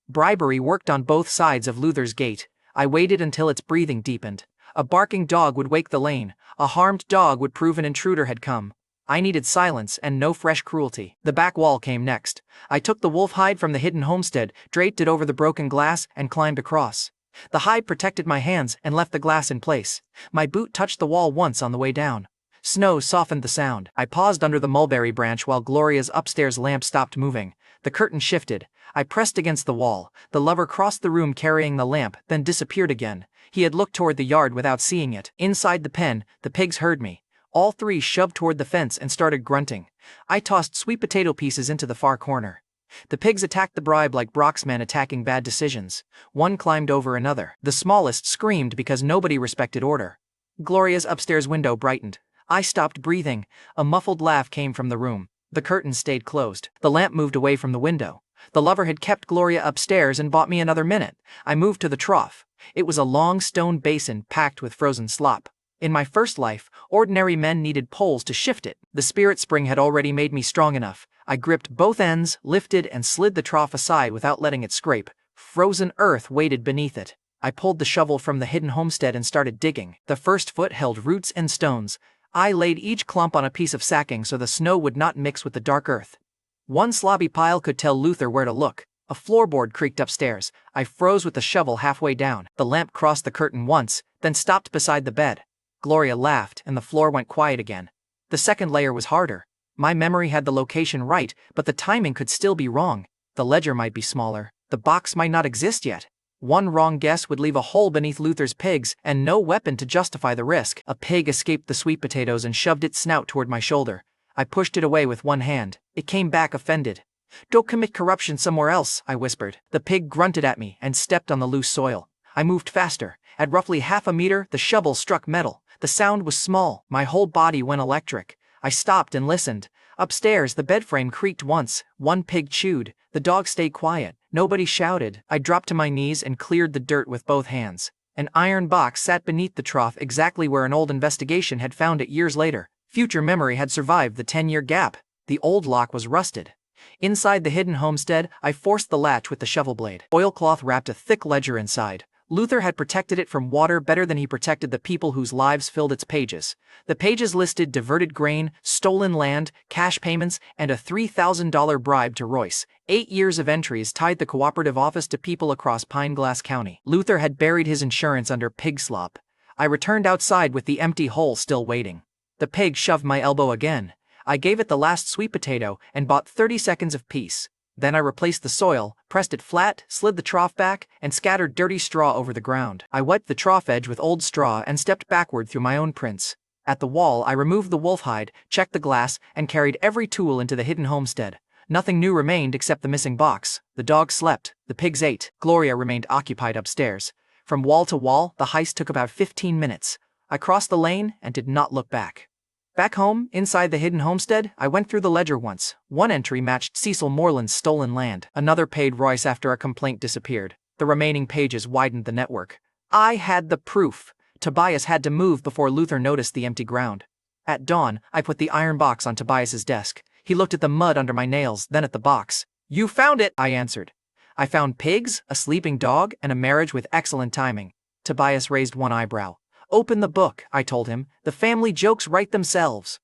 Bribery worked on both sides of Luther's gate. I waited until its breathing deepened. A barking dog would wake the lane. A harmed dog would prove an intruder had come. I needed silence and no fresh cruelty. The back wall came next. I took the wolf hide from the hidden homestead, draped it over the broken glass, and climbed across. The hide protected my hands and left the glass in place. My boot touched the wall once on the way down. Snow softened the sound. I paused under the mulberry branch while Gloria's upstairs lamp stopped moving. The curtain shifted. I pressed against the wall. The lover crossed the room carrying the lamp, then disappeared again. He had looked toward the yard without seeing it. Inside the pen, the pigs heard me. All three shoved toward the fence and started grunting. I tossed sweet potato pieces into the far corner. The pigs attacked the bribe like Brock's men attacking bad decisions. One climbed over another. The smallest screamed because nobody respected order. Gloria's upstairs window brightened. I stopped breathing. A muffled laugh came from the room. The curtains stayed closed. The lamp moved away from the window. The lover had kept Gloria upstairs and bought me another minute. I moved to the trough. It was a long stone basin packed with frozen slop. In my first life, ordinary men needed poles to shift it. The spirit spring had already made me strong enough. I gripped both ends, lifted and slid the trough aside without letting it scrape. Frozen earth waited beneath it. I pulled the shovel from the hidden homestead and started digging. The first foot held roots and stones. I laid each clump on a piece of sacking so the snow would not mix with the dark earth. One slobby pile could tell Luther where to look. A floorboard creaked upstairs. I froze with the shovel halfway down. The lamp crossed the curtain once, then stopped beside the bed. Gloria laughed, and the floor went quiet again. The second layer was harder. My memory had the location right, but the timing could still be wrong. The ledger might be smaller. The box might not exist yet. One wrong guess would leave a hole beneath Luther's pigs, and no weapon to justify the risk. A pig escaped the sweet potatoes and shoved its snout toward my shoulder. I pushed it away with one hand. It came back offended. "Go commit corruption somewhere else," I whispered. The pig grunted at me and stepped on the loose soil. I moved faster. At roughly half a meter, the shovel struck metal. The sound was small. My whole body went electric. I stopped and listened. Upstairs, the bed frame creaked once, one pig chewed, the dog stayed quiet, nobody shouted. I dropped to my knees and cleared the dirt with both hands. An iron box sat beneath the trough exactly where an old investigation had found it years later. Future memory had survived the 10-year gap. The old lock was rusted. Inside the hidden homestead, I forced the latch with the shovel blade. Oilcloth wrapped a thick ledger inside. Luther had protected it from water better than he protected the people whose lives filled its pages. The pages listed diverted grain, stolen land, cash payments, and a $3,000 bribe to Royce. 8 years of entries tied the cooperative office to people across Pineglass County. Luther had buried his insurance under pig slop. I returned outside with the empty hole still waiting. The pig shoved my elbow again. I gave it the last sweet potato and bought 30 seconds of peace. Then I replaced the soil, pressed it flat, slid the trough back, and scattered dirty straw over the ground. I wiped the trough edge with old straw and stepped backward through my own prints. At the wall, I removed the wolf hide, checked the glass, and carried every tool into the hidden homestead. Nothing new remained except the missing box. The dogs slept, the pigs ate. Gloria remained occupied upstairs. From wall to wall, the heist took about 15 minutes. I crossed the lane and did not look back. Back home, inside the hidden homestead, I went through the ledger once. One entry matched Cecil Moreland's stolen land. Another paid Royce after a complaint disappeared. The remaining pages widened the network. I had the proof. Tobias had to move before Luther noticed the empty ground. At dawn, I put the iron box on Tobias's desk. He looked at the mud under my nails, then at the box. "You found it," I answered. "I found pigs, a sleeping dog, and a marriage with excellent timing." Tobias raised one eyebrow. "Open the book," I told him. "The family jokes write themselves."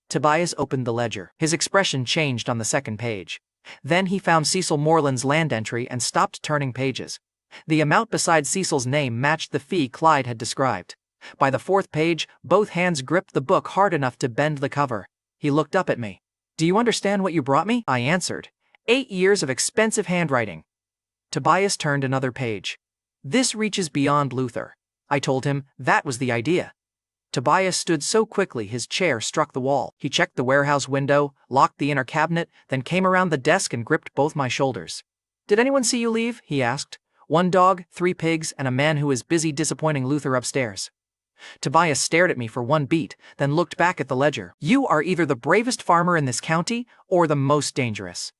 Tobias opened the ledger. His expression changed on the second page. Then he found Cecil Moreland's land entry and stopped turning pages. The amount beside Cecil's name matched the fee Clyde had described. By the fourth page, both hands gripped the book hard enough to bend the cover. He looked up at me. "Do you understand what you brought me?" I answered. 8 years of expensive handwriting." Tobias turned another page. "This reaches beyond Luther." I told him that was the idea. Tobias stood so quickly his chair struck the wall. He checked the warehouse window, locked the inner cabinet, then came around the desk and gripped both my shoulders. "Did anyone see you leave?" he asked. "1 dog, 3 pigs, and a man who is busy disappointing Luther upstairs." Tobias stared at me for 1 beat, then looked back at the ledger. "You are either the bravest farmer in this county, or the most dangerous."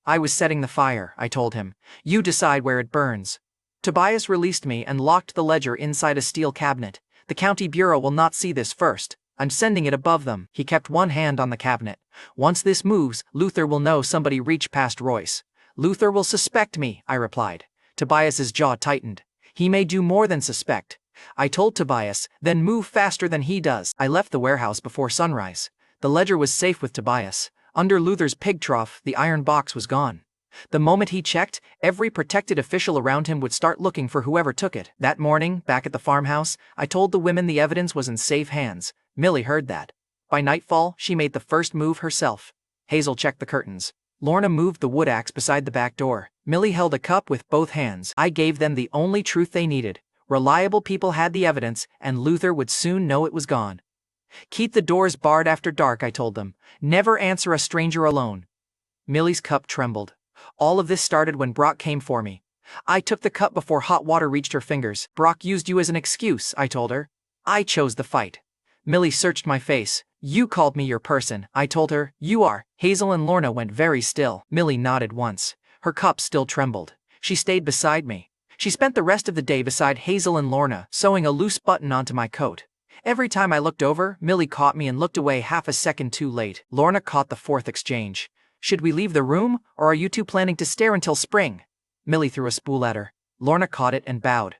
"I was setting the fire," I told him. "You decide where it burns." Tobias released me and locked the ledger inside a steel cabinet. "The county bureau will not see this first. I'm sending it above them." He kept one hand on the cabinet. "Once this moves, Luther will know somebody reached past Royce." "Luther will suspect me," I replied. Tobias's jaw tightened. "He may do more than suspect." I told Tobias, "Then move faster than he does." I left the warehouse before sunrise. The ledger was safe with Tobias. Under Luther's pig trough, the iron box was gone. The moment he checked, every protected official around him would start looking for whoever took it. That morning, back at the farmhouse, I told the women the evidence was in safe hands. Millie heard that. By nightfall, she made the first move herself. Hazel checked the curtains. Lorna moved the wood axe beside the back door. Millie held a cup with both hands. I gave them the only truth they needed. Reliable people had the evidence, and Luther would soon know it was gone. "Keep the doors barred after dark," I told them. "Never answer a stranger alone." Millie's cup trembled. All of this started when Brock came for me. I took the cup before hot water reached her fingers. "Brock used you as an excuse," I told her. "I chose the fight." Millie searched my face. "You called me your person," I told her. "You are." Hazel and Lorna went very still. Millie nodded once. Her cup still trembled. She stayed beside me. She spent the rest of the day beside Hazel and Lorna, sewing a loose button onto my coat. Every time I looked over, Millie caught me and looked away half a second too late. Lorna caught the fourth exchange. "Should we leave the room, or are you two planning to stare until spring?" Millie threw a spool at her. Lorna caught it and bowed.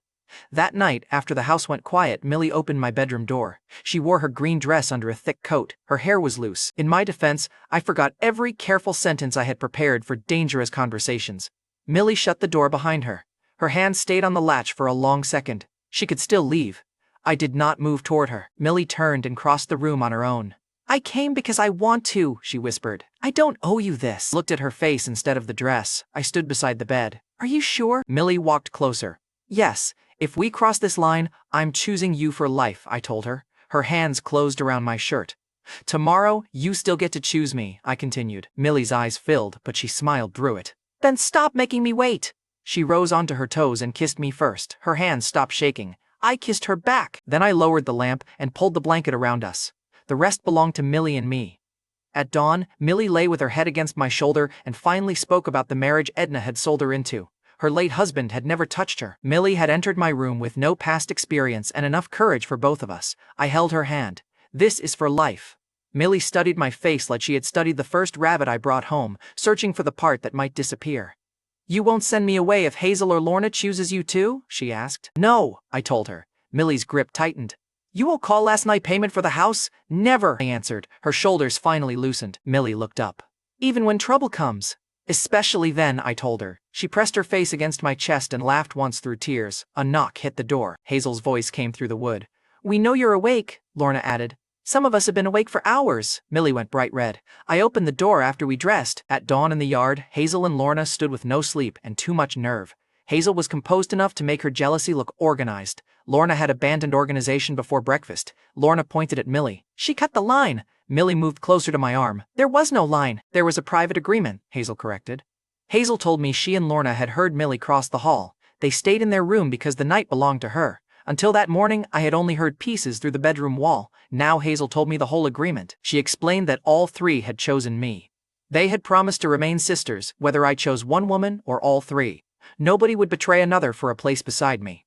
That night, after the house went quiet, Millie opened my bedroom door. She wore her green dress under a thick coat. Her hair was loose. In my defense, I forgot every careful sentence I had prepared for dangerous conversations. Millie shut the door behind her. Her hand stayed on the latch for a long second. She could still leave. I did not move toward her. Millie turned and crossed the room on her own. "I came because I want to," she whispered. "I don't owe you this." Looked at her face instead of the dress. I stood beside the bed. "Are you sure?" Millie walked closer. "Yes. If we cross this line, I'm choosing you for life," I told her. Her hands closed around my shirt. "Tomorrow, you still get to choose me," I continued. Millie's eyes filled, but she smiled through it. "Then stop making me wait." She rose onto her toes and kissed me first. Her hands stopped shaking. I kissed her back. Then I lowered the lamp and pulled the blanket around us. The rest belonged to Millie and me. At dawn, Millie lay with her head against my shoulder and finally spoke about the marriage Edna had sold her into. Her late husband had never touched her. Millie had entered my room with no past experience and enough courage for both of us. I held her hand. This is for life. Millie studied my face like she had studied the first rabbit I brought home, searching for the part that might disappear. You won't send me away if Hazel or Lorna chooses you too? She asked. No, I told her. Millie's grip tightened. You will call last night payment for the house? Never, I answered. Her shoulders finally loosened. Millie looked up. Even when trouble comes. Especially then, I told her. She pressed her face against my chest and laughed once through tears. A knock hit the door. Hazel's voice came through the wood. We know you're awake, Lorna added. Some of us have been awake for hours. Millie went bright red. I opened the door after we dressed. At dawn in the yard, Hazel and Lorna stood with no sleep and too much nerve. Hazel was composed enough to make her jealousy look organized. Lorna had abandoned organization before breakfast. Lorna pointed at Millie. She cut the line. Millie moved closer to my arm. There was no line. There was a private agreement, Hazel corrected. Hazel told me she and Lorna had heard Millie cross the hall. They stayed in their room because the night belonged to her. Until that morning, I had only heard pieces through the bedroom wall. Now Hazel told me the whole agreement. She explained that all three had chosen me. They had promised to remain sisters, whether I chose one woman or all three. Nobody would betray another for a place beside me.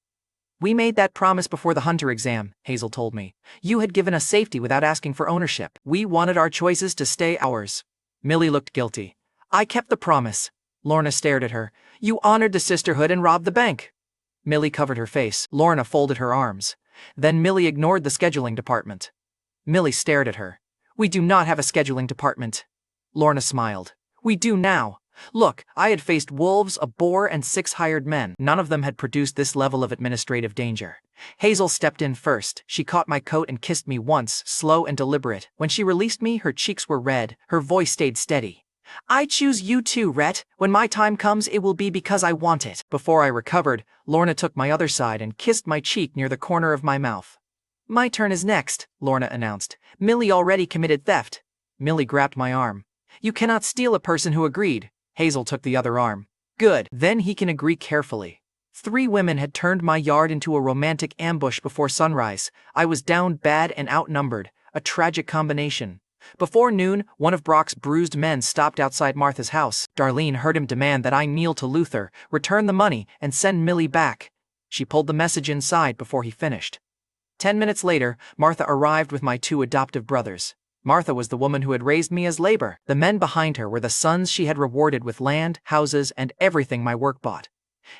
We made that promise before the Hunter exam, Hazel told me. You had given us safety without asking for ownership. We wanted our choices to stay ours. Millie looked guilty. I kept the promise. Lorna stared at her. You honored the sisterhood and robbed the bank. Millie covered her face. Lorna folded her arms. Then Millie ignored the scheduling department. Millie stared at her. We do not have a scheduling department. Lorna smiled. We do now. Look, I had faced wolves, a boar, and 6 hired men. None of them had produced this level of administrative danger. Hazel stepped in first. She caught my coat and kissed me once, slow and deliberate. When she released me, her cheeks were red. Her voice stayed steady. I choose you too, Rhett. When my time comes, it will be because I want it. Before I recovered, Lorna took my other side and kissed my cheek near the corner of my mouth. My turn is next, Lorna announced. Millie already committed theft. Millie grabbed my arm. You cannot steal a person who agreed. Hazel took the other arm. Good, then he can agree carefully. 3 women had turned my yard into a romantic ambush before sunrise. I was down bad and outnumbered, a tragic combination. Before noon, one of Brock's bruised men stopped outside Martha's house. Darlene heard him demand that I kneel to Luther, return the money, and send Millie back. She pulled the message inside before he finished. 10 minutes later, Martha arrived with my 2 adoptive brothers. Martha was the woman who had raised me as labor. The men behind her were the sons she had rewarded with land, houses, and everything my work bought.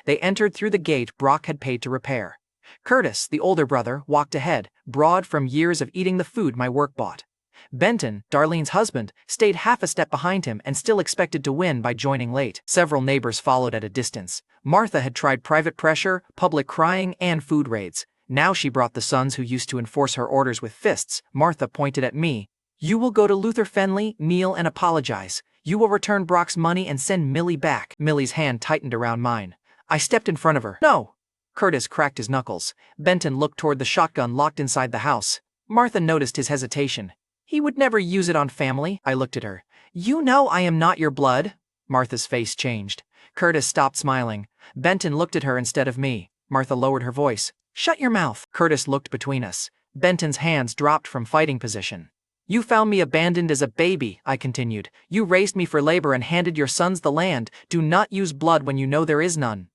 They entered through the gate Brock had paid to repair. Curtis, the older brother, walked ahead, broad from years of eating the food my work bought. Benton, Darlene's husband, stayed half a step behind him and still expected to win by joining late. Several neighbors followed at a distance. Martha had tried private pressure, public crying, and food raids. Now she brought the sons who used to enforce her orders with fists. Martha pointed at me. You will go to Luther Fenley, kneel and apologize. You will return Brock's money and send Millie back. Millie's hand tightened around mine. I stepped in front of her. No! Curtis cracked his knuckles. Benton looked toward the shotgun locked inside the house. Martha noticed his hesitation. He would never use it on family. I looked at her. You know I am not your blood. Martha's face changed. Curtis stopped smiling. Benton looked at her instead of me. Martha lowered her voice. Shut your mouth. Curtis looked between us. Benton's hands dropped from fighting position. You found me abandoned as a baby, I continued. You raised me for labor and handed your sons the land. Do not use blood when you know there is none.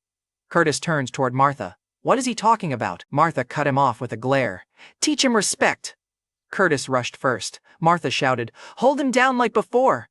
Curtis turned toward Martha. What is he talking about? Martha cut him off with a glare. Teach him respect. Curtis rushed first. Martha shouted, Hold him down like before.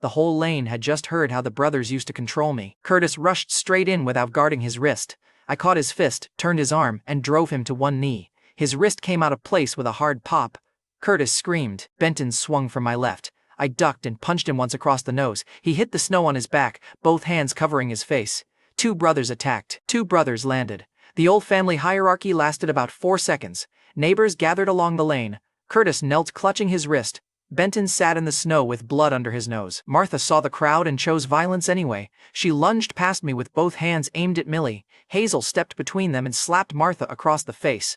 The whole lane had just heard how the brothers used to control me. Curtis rushed straight in without guarding his wrist. I caught his fist, turned his arm, and drove him to one knee. His wrist came out of place with a hard pop. Curtis screamed. Benton swung from my left. I ducked and punched him once across the nose. He hit the snow on his back, both hands covering his face. 2 brothers attacked. 2 brothers landed. The old family hierarchy lasted about 4 seconds. Neighbors gathered along the lane. Curtis knelt clutching his wrist. Benton sat in the snow with blood under his nose. Martha saw the crowd and chose violence anyway. She lunged past me with both hands aimed at Millie. Hazel stepped between them and slapped Martha across the face.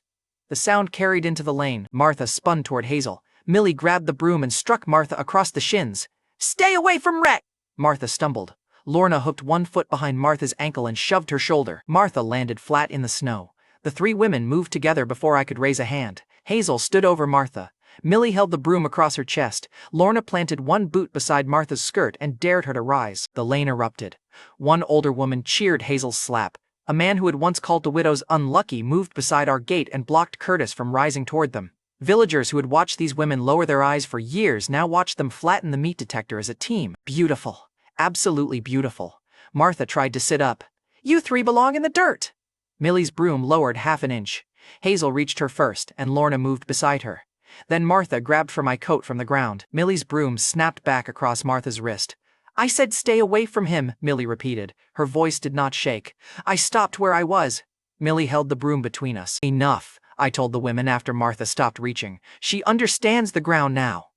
The sound carried into the lane. Martha spun toward Hazel. Millie grabbed the broom and struck Martha across the shins. Stay away from Rhett! Martha stumbled. Lorna hooked one foot behind Martha's ankle and shoved her shoulder. Martha landed flat in the snow. The 3 women moved together before I could raise a hand. Hazel stood over Martha. Millie held the broom across her chest. Lorna planted one boot beside Martha's skirt and dared her to rise. The lane erupted. One older woman cheered Hazel's slap. A man who had once called the widows unlucky moved beside our gate and blocked Curtis from rising toward them. Villagers who had watched these women lower their eyes for years now watched them flatten the meat detector as a team. Beautiful. Absolutely beautiful. Martha tried to sit up. "You three belong in the dirt." Millie's broom lowered half an inch. Hazel reached her first, and Lorna moved beside her. Then Martha grabbed for my coat from the ground. Millie's broom snapped back across Martha's wrist. "I said stay away from him," Millie repeated. Her voice did not shake. "I stopped where I was." Millie held the broom between us. "Enough," I told the women after Martha stopped reaching. "She understands the ground now."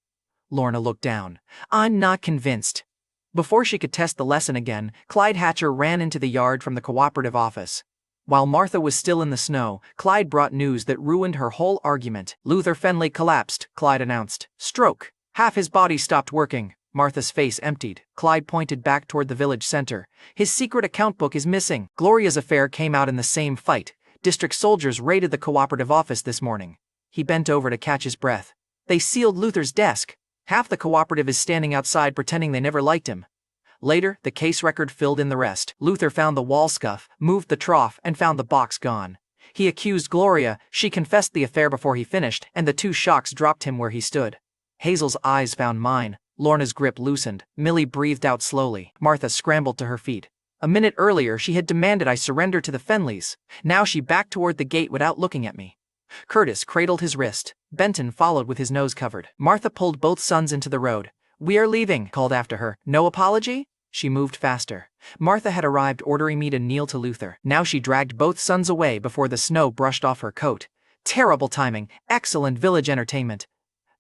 Lorna looked down. "I'm not convinced." Before she could test the lesson again, Clyde Hatcher ran into the yard from the cooperative office. While Martha was still in the snow, Clyde brought news that ruined her whole argument. "Luther Fenley collapsed," Clyde announced. "Stroke. Half his body stopped working." Martha's face emptied. Clyde pointed back toward the village center. "His secret account book is missing." Gloria's affair came out in the same fight. District soldiers raided the cooperative office this morning. He bent over to catch his breath. "They sealed Luther's desk. Half the cooperative is standing outside pretending they never liked him." Later, the case record filled in the rest. Luther found the wall scuff, moved the trough, and found the box gone. He accused Gloria, she confessed the affair before he finished, and the two shocks dropped him where he stood. Hazel's eyes found mine. Lorna's grip loosened. Millie breathed out slowly. Martha scrambled to her feet. A minute earlier, she had demanded I surrender to the Fenleys. Now she backed toward the gate without looking at me. Curtis cradled his wrist. Benton followed with his nose covered. Martha pulled both sons into the road. "We are leaving," called after her. "No apology?" She moved faster. Martha had arrived ordering me to kneel to Luther. Now she dragged both sons away before the snow brushed off her coat. Terrible timing. Excellent village entertainment.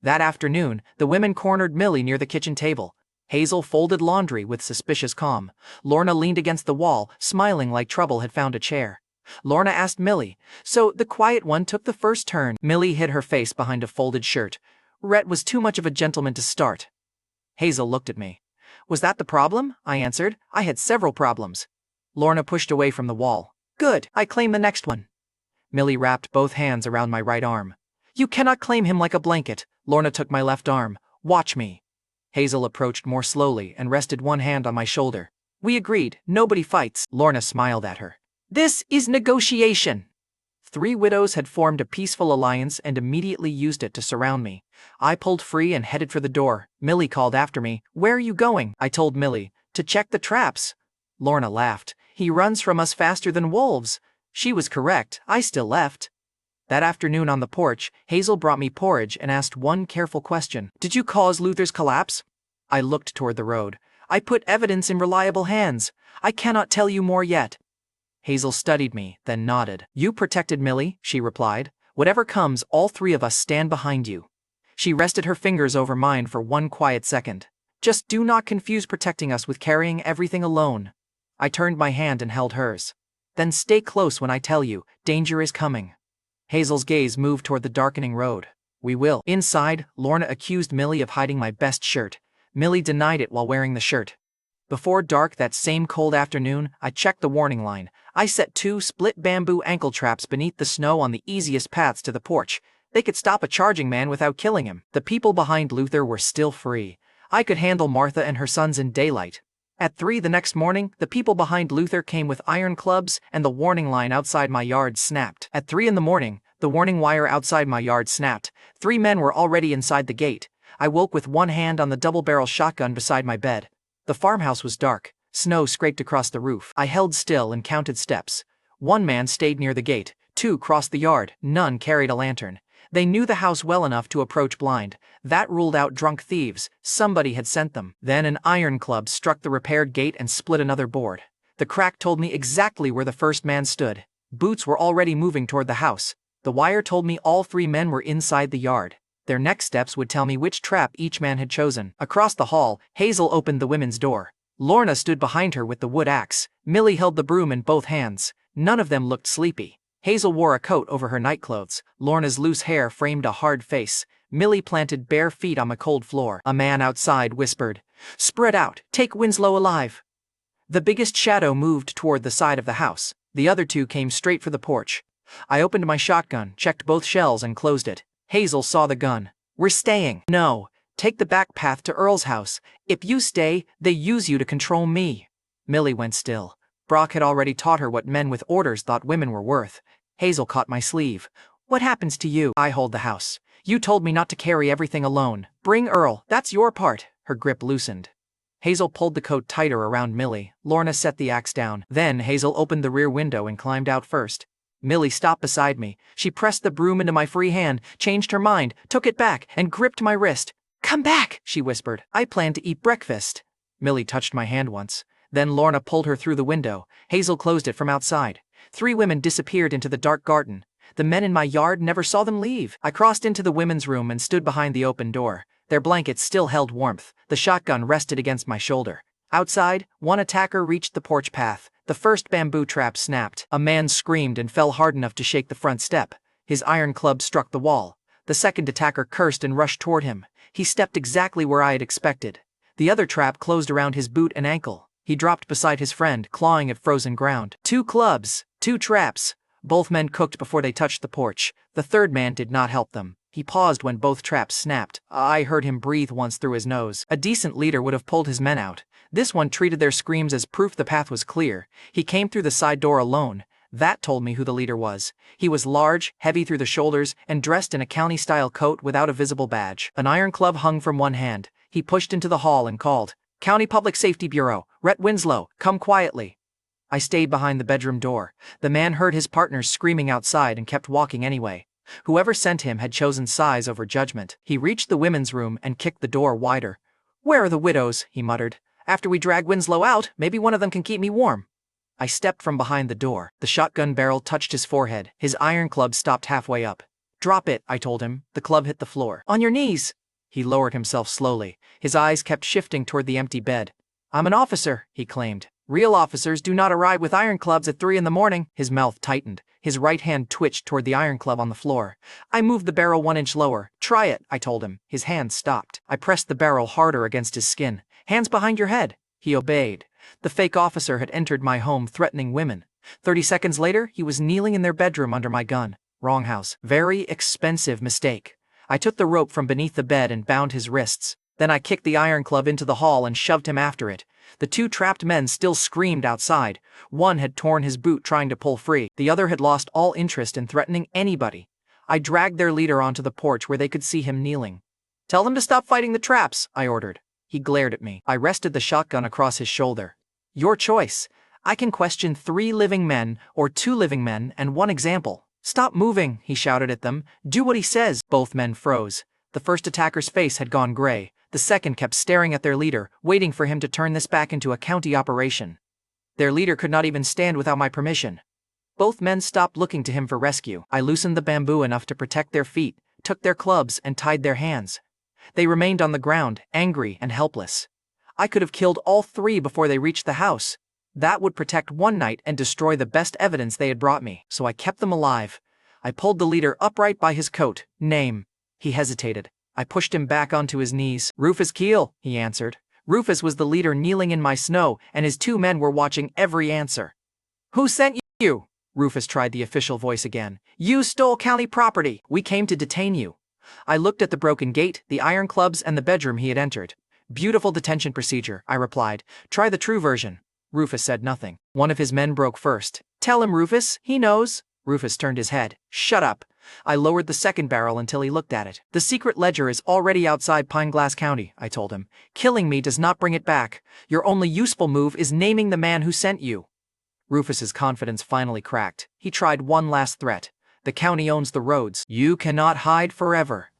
That afternoon, the women cornered Millie near the kitchen table. Hazel folded laundry with suspicious calm. Lorna leaned against the wall, smiling like trouble had found a chair. Lorna asked Millie, "So the quiet one took the first turn?" Millie hid her face behind a folded shirt. "Rhett was too much of a gentleman to start." Hazel looked at me. "Was that the problem?" I answered. "I had several problems." Lorna pushed away from the wall. "Good, I claim the next one." Millie wrapped both hands around my right arm. "You cannot claim him like a blanket." Lorna took my left arm. "Watch me." Hazel approached more slowly and rested one hand on my shoulder. "We agreed, nobody fights." Lorna smiled at her. "This is negotiation." Three widows had formed a peaceful alliance and immediately used it to surround me. I pulled free and headed for the door. Millie called after me. "Where are you going?" I told Millie. "To check the traps." Lorna laughed. "He runs from us faster than wolves." She was correct. I still left. That afternoon on the porch, Hazel brought me porridge and asked one careful question. "Did you cause Luther's collapse?" I looked toward the road. "I put evidence in reliable hands. I cannot tell you more yet." Hazel studied me, then nodded. "You protected Millie," she replied. "Whatever comes, all three of us stand behind you." She rested her fingers over mine for one quiet second. "Just do not confuse protecting us with carrying everything alone." I turned my hand and held hers. "Then stay close when I tell you, danger is coming." Hazel's gaze moved toward the darkening road. "We will." Inside, Lorna accused Millie of hiding my best shirt. Millie denied it while wearing the shirt. Before dark that same cold afternoon, I checked the warning line. I set 2 split bamboo ankle traps beneath the snow on the easiest paths to the porch. They could stop a charging man without killing him. The people behind Luther were still free. I could handle Martha and her sons in daylight. At 3 the next morning, the people behind Luther came with iron clubs and the warning line outside my yard snapped. At 3 in the morning, the warning wire outside my yard snapped. 3 men were already inside the gate. I woke with one hand on the double-barrel shotgun beside my bed. The farmhouse was dark. Snow scraped across the roof. I held still and counted steps. 1 man stayed near the gate. 2 crossed the yard. None carried a lantern. They knew the house well enough to approach blind. That ruled out drunk thieves. Somebody had sent them. Then an iron club struck the repaired gate and split another board. The crack told me exactly where the first man stood. Boots were already moving toward the house. The wire told me all 3 men were inside the yard. Their next steps would tell me which trap each man had chosen. Across the hall, Hazel opened the women's door. Lorna stood behind her with the wood axe. Millie held the broom in both hands. None of them looked sleepy. Hazel wore a coat over her nightclothes. Lorna's loose hair framed a hard face. Millie planted bare feet on the cold floor. A man outside whispered, "Spread out, take Winslow alive." The biggest shadow moved toward the side of the house. The other 2 came straight for the porch. I opened my shotgun, checked both shells and closed it. Hazel saw the gun. We're staying. No. Take the back path to Earl's house. If you stay, they use you to control me. Millie went still. Brock had already taught her what men with orders thought women were worth. Hazel caught my sleeve. What happens to you? I hold the house. You told me not to carry everything alone. Bring Earl. That's your part. Her grip loosened. Hazel pulled the coat tighter around Millie. Lorna set the axe down. Then Hazel opened the rear window and climbed out first. Millie stopped beside me. She pressed the broom into my free hand, changed her mind, took it back, and gripped my wrist. Come back, she whispered. I plan to eat breakfast. Millie touched my hand once. Then Lorna pulled her through the window. Hazel closed it from outside. 3 women disappeared into the dark garden. The men in my yard never saw them leave. I crossed into the women's room and stood behind the open door. Their blankets still held warmth. The shotgun rested against my shoulder. Outside, one attacker reached the porch path. The first bamboo trap snapped. A man screamed and fell hard enough to shake the front step. His iron club struck the wall. The second attacker cursed and rushed toward him. He stepped exactly where I had expected. The other trap closed around his boot and ankle. He dropped beside his friend, clawing at frozen ground. 2 clubs, 2 traps. Both men cooked before they touched the porch. The third man did not help them. He paused when both traps snapped. I heard him breathe once through his nose. A decent leader would have pulled his men out. This one treated their screams as proof the path was clear. He came through the side door alone. That told me who the leader was. He was large, heavy through the shoulders, and dressed in a county-style coat without a visible badge. An iron club hung from one hand. He pushed into the hall and called, County Public Safety Bureau, Rhett Winslow, come quietly. I stayed behind the bedroom door. The man heard his partners screaming outside and kept walking anyway. Whoever sent him had chosen size over judgment. He reached the women's room and kicked the door wider. Where are the widows? He muttered. After we drag Winslow out, maybe one of them can keep me warm. I stepped from behind the door. The shotgun barrel touched his forehead. His iron club stopped halfway up. Drop it, I told him. The club hit the floor. On your knees. He lowered himself slowly. His eyes kept shifting toward the empty bed. I'm an officer, he claimed. Real officers do not arrive with iron clubs at 3 in the morning. His mouth tightened. His right hand twitched toward the iron club on the floor. I moved the barrel 1 inch lower. Try it, I told him. His hand stopped. I pressed the barrel harder against his skin. Hands behind your head. He obeyed. The fake officer had entered my home threatening women. 30 seconds later, he was kneeling in their bedroom under my gun. Wrong house. Very expensive mistake. I took the rope from beneath the bed and bound his wrists. Then I kicked the iron club into the hall and shoved him after it. The 2 trapped men still screamed outside. One had torn his boot trying to pull free. The other had lost all interest in threatening anybody. I dragged their leader onto the porch where they could see him kneeling. Tell them to stop fighting the traps, I ordered. He glared at me. I rested the shotgun across his shoulder. Your choice. I can question 3 living men, or 2 living men, and 1 example. Stop moving, he shouted at them. Do what he says. Both men froze. The first attacker's face had gone gray. The second kept staring at their leader, waiting for him to turn this back into a county operation. Their leader could not even stand without my permission. Both men stopped looking to him for rescue. I loosened the bamboo enough to protect their feet, took their clubs, and tied their hands. They remained on the ground, angry and helpless. I could have killed all 3 before they reached the house. That would protect one night and destroy the best evidence they had brought me, so I kept them alive. I pulled the leader upright by his coat. Name. He hesitated. I pushed him back onto his knees. Rufus Keel, he answered. Rufus was the leader kneeling in my snow, and his 2 men were watching every answer. Who sent you? Rufus tried the official voice again. You stole county property. We came to detain you. I looked at the broken gate, the iron clubs, and the bedroom he had entered. Beautiful detention procedure, I replied. Try the true version. Rufus said nothing. One of his men broke first. Tell him, Rufus. He knows. Rufus turned his head. Shut up. I lowered the second barrel until he looked at it. The secret ledger is already outside Pineglass County, I told him. Killing me does not bring it back. Your only useful move is naming the man who sent you. Rufus's confidence finally cracked. He tried one last threat. The county owns the roads. You cannot hide forever.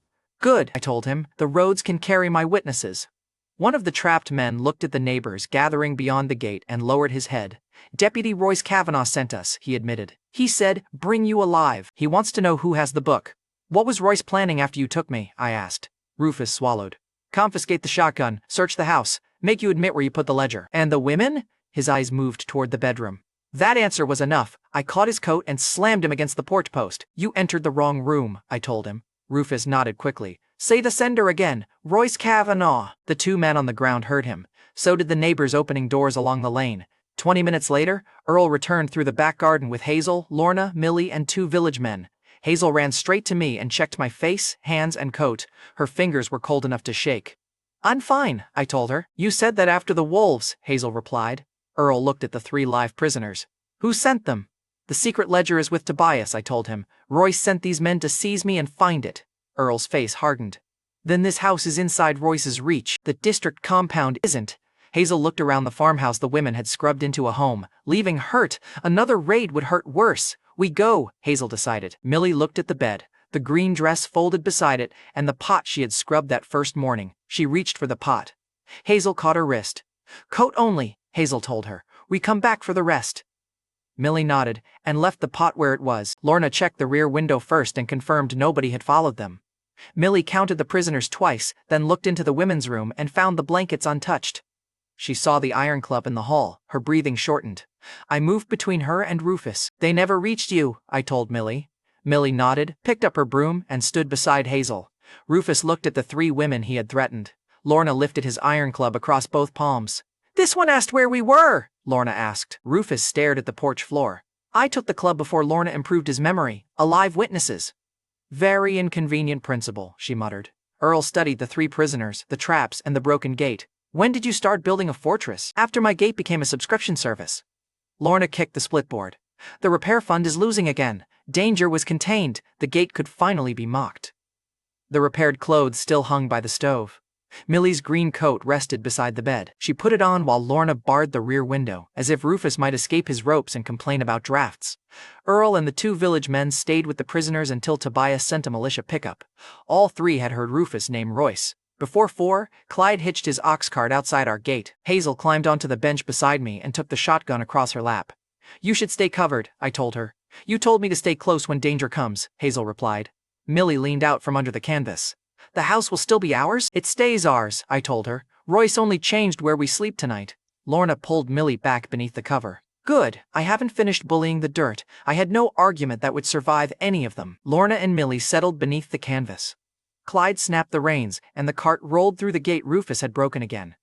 Good, I told him. The roads can carry my witnesses. One of the trapped men looked at the neighbors gathering beyond the gate and lowered his head. Deputy Royce Kavanaugh sent us, he admitted. He said, bring you alive. He wants to know who has the book. What was Royce planning after you took me? I asked. Rufus swallowed. Confiscate the shotgun, search the house, make you admit where you put the ledger. And the women? His eyes moved toward the bedroom. That answer was enough. I caught his coat and slammed him against the porch post. You entered the wrong room, I told him. Rufus nodded quickly. Say the sender again. Royce Kavanaugh. The 2 men on the ground heard him. So did the neighbors opening doors along the lane. 20 minutes later, Earl returned through the back garden with Hazel, Lorna, Millie, and 2 village men. Hazel ran straight to me and checked my face, hands, and coat. Her fingers were cold enough to shake. "I'm fine," I told her. "You said that after the wolves," Hazel replied. Earl looked at the 3 live prisoners. "Who sent them?" "The secret ledger is with Tobias," I told him. "Royce sent these men to seize me and find it." Earl's face hardened. "Then this house is inside Royce's reach. The district compound isn't." Hazel looked around the farmhouse the women had scrubbed into a home, leaving hurt. Another raid would hurt worse. "We go," Hazel decided. Millie looked at the bed, the green dress folded beside it, and the pot she had scrubbed that first morning. She reached for the pot. Hazel caught her wrist. "Coat only," Hazel told her. "We come back for the rest." Millie nodded and left the pot where it was. Lorna checked the rear window first and confirmed nobody had followed them. Millie counted the prisoners twice, then looked into the women's room and found the blankets untouched. She saw the iron club in the hall. Her breathing shortened. I moved between her and Rufus. "They never reached you," I told Millie. Millie nodded, picked up her broom, and stood beside Hazel. Rufus looked at the 3 women he had threatened. Lorna lifted his iron club across both palms. "This one asked where we were," Lorna asked. Rufus stared at the porch floor. I took the club before Lorna improved his memory. Alive witnesses. "Very inconvenient principle," she muttered. Earl studied the 3 prisoners, the traps, and the broken gate. "When did you start building a fortress?" "After my gate became a subscription service." Lorna kicked the splitboard. "The repair fund is losing again. Danger was contained. The gate could finally be mocked." The repaired clothes still hung by the stove. Millie's green coat rested beside the bed. She put it on while Lorna barred the rear window, as if Rufus might escape his ropes and complain about drafts. Earl and the 2 village men stayed with the prisoners until Tobias sent a militia pickup. All 3 had heard Rufus name Royce. Before 4, Clyde hitched his ox cart outside our gate. Hazel climbed onto the bench beside me and took the shotgun across her lap. "You should stay covered," I told her. "You told me to stay close when danger comes," Hazel replied. Millie leaned out from under the canvas. "The house will still be ours?" "It stays ours," I told her. "Royce only changed where we sleep tonight." Lorna pulled Millie back beneath the cover. "Good, I haven't finished bullying the dirt. I had no argument that would survive any of them." Lorna and Millie settled beneath the canvas. Clyde snapped the reins, and the cart rolled through the gate Rufus had broken again.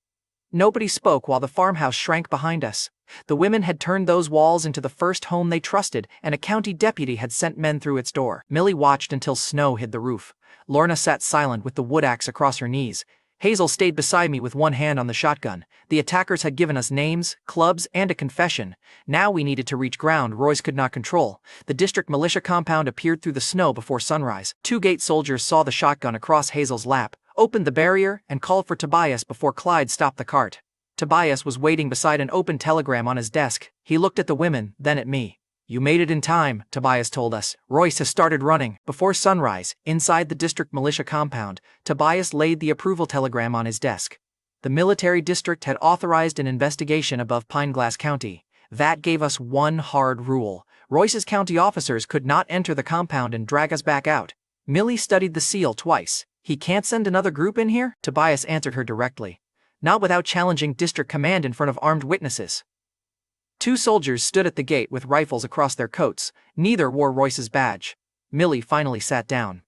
Nobody spoke while the farmhouse shrank behind us. The women had turned those walls into the first home they trusted, and a county deputy had sent men through its door. Millie watched until snow hid the roof. Lorna sat silent with the wood axe across her knees. Hazel stayed beside me with one hand on the shotgun. The attackers had given us names, clubs, and a confession. Now we needed to reach ground Royce could not control. The district militia compound appeared through the snow before sunrise. 2 gate soldiers saw the shotgun across Hazel's lap, opened the barrier, and called for Tobias before Clyde stopped the cart. Tobias was waiting beside an open telegram on his desk. He looked at the women, then at me. "You made it in time," Tobias told us. "Royce has started running." Before sunrise, inside the district militia compound, Tobias laid the approval telegram on his desk. The military district had authorized an investigation above Pineglass County. That gave us one hard rule. Royce's county officers could not enter the compound and drag us back out. Millie studied the seal twice. "He can't send another group in here?" Tobias answered her directly. "Not without challenging district command in front of armed witnesses." 2 soldiers stood at the gate with rifles across their coats. Neither wore Royce's badge. Millie finally sat down.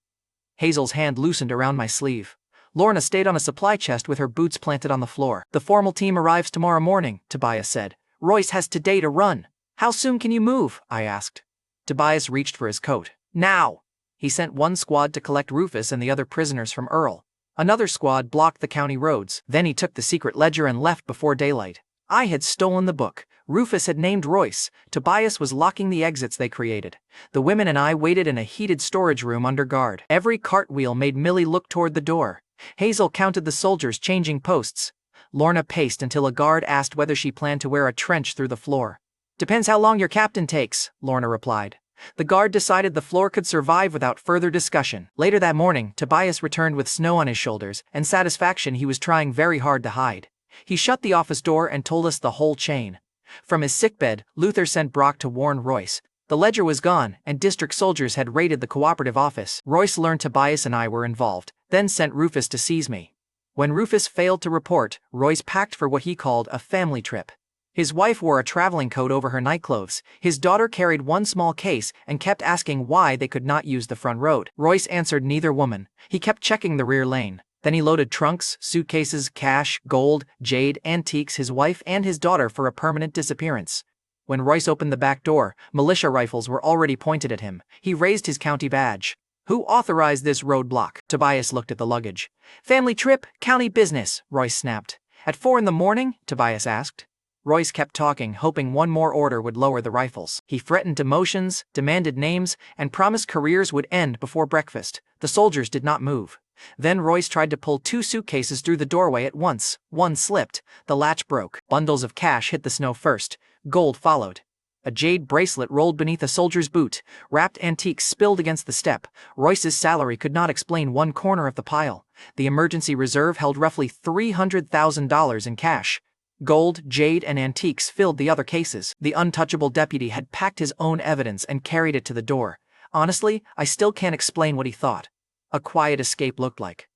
Hazel's hand loosened around my sleeve. Lorna stayed on a supply chest with her boots planted on the floor. "The formal team arrives tomorrow morning," Tobias said. "Royce has today to run." "How soon can you move?" I asked. Tobias reached for his coat. "Now!" He sent 1 squad to collect Rufus and the other prisoners from Earl. Another squad blocked the county roads. Then he took the secret ledger and left before daylight. I had stolen the book. Rufus had named Royce. Tobias was locking the exits they created. The women and I waited in a heated storage room under guard. Every cartwheel made Millie look toward the door. Hazel counted the soldiers changing posts. Lorna paced until a guard asked whether she planned to wear a trench through the floor. "Depends how long your captain takes," Lorna replied. The guard decided the floor could survive without further discussion. Later that morning, Tobias returned with snow on his shoulders and satisfaction he was trying very hard to hide. He shut the office door and told us the whole chain. From his sickbed, Luther sent Brock to warn Royce. The ledger was gone, and district soldiers had raided the cooperative office. Royce learned Tobias and I were involved, then sent Rufus to seize me. When Rufus failed to report, Royce packed for what he called a family trip. His wife wore a traveling coat over her nightclothes. His daughter carried 1 small case and kept asking why they could not use the front road. Royce answered neither woman. He kept checking the rear lane. Then he loaded trunks, suitcases, cash, gold, jade, antiques, his wife and his daughter for a permanent disappearance. When Royce opened the back door, militia rifles were already pointed at him. He raised his county badge. Who authorized this roadblock? Tobias looked at the luggage. Family trip, county business, Royce snapped. At 4 in the morning? Tobias asked. Royce kept talking, hoping one more order would lower the rifles. He threatened demotions, demanded names, and promised careers would end before breakfast. The soldiers did not move. Then Royce tried to pull 2 suitcases through the doorway at once. One slipped. The latch broke. Bundles of cash hit the snow first. Gold followed. A jade bracelet rolled beneath a soldier's boot. Wrapped antiques spilled against the step. Royce's salary could not explain one corner of the pile. The emergency reserve held roughly $300,000 in cash. Gold, jade, and antiques filled the other cases. The untouchable deputy had packed his own evidence and carried it to the door. Honestly, I still can't explain what he thought a quiet escape looked like.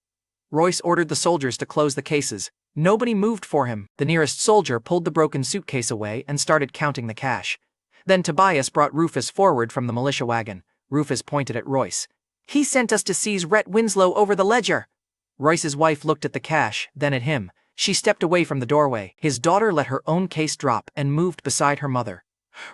Royce ordered the soldiers to close the cases. Nobody moved for him. The nearest soldier pulled the broken suitcase away and started counting the cash. Then Tobias brought Rufus forward from the militia wagon. Rufus pointed at Royce. He sent us to seize Rhett Winslow over the ledger. Royce's wife looked at the cash, then at him. She stepped away from the doorway. His daughter let her own case drop and moved beside her mother.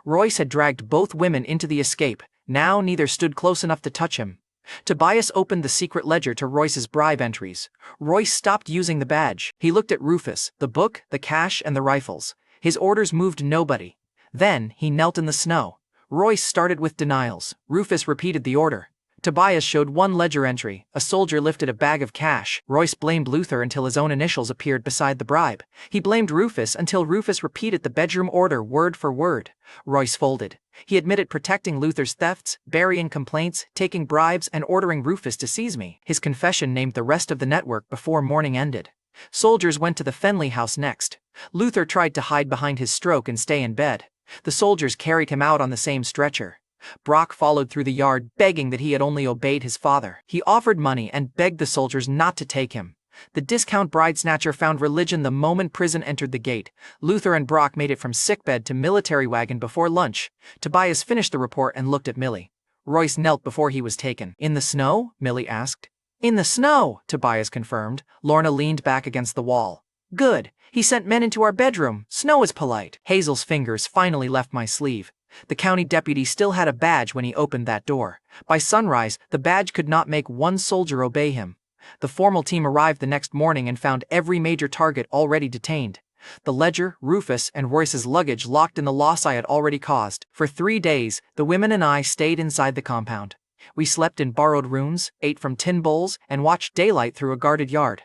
Royce had dragged both women into the escape. Now neither stood close enough to touch him. Tobias opened the secret ledger to Royce's bribe entries. Royce stopped using the badge. He looked at Rufus, the book, the cash, and the rifles. His orders moved nobody. Then he knelt in the snow. Royce started with denials. Rufus repeated the order. Tobias showed one ledger entry. A soldier lifted a bag of cash. Royce blamed Luther until his own initials appeared beside the bribe. He blamed Rufus until Rufus repeated the bedroom order word for word. Royce folded. He admitted protecting Luther's thefts, burying complaints, taking bribes, and ordering Rufus to seize me. His confession named the rest of the network before morning ended. Soldiers went to the Fenley house next. Luther tried to hide behind his stroke and stay in bed. The soldiers carried him out on the same stretcher. Brock followed through the yard, begging that he had only obeyed his father. He offered money and begged the soldiers not to take him. The discount bride snatcher found religion the moment prison entered the gate. Luther and Brock made it from sickbed to military wagon before lunch. Tobias finished the report and looked at Millie. Royce knelt before he was taken. In the snow? Millie asked. In the snow, Tobias confirmed. Lorna leaned back against the wall. Good. He sent men into our bedroom. Snow is polite. Hazel's fingers finally left my sleeve. The county deputy still had a badge when he opened that door. By sunrise, the badge could not make one soldier obey him. The formal team arrived the next morning and found every major target already detained. The ledger, Rufus, and Royce's luggage locked in the loss I had already caused. For 3 days, the women and I stayed inside the compound. We slept in borrowed rooms, ate from tin bowls, and watched daylight through a guarded yard.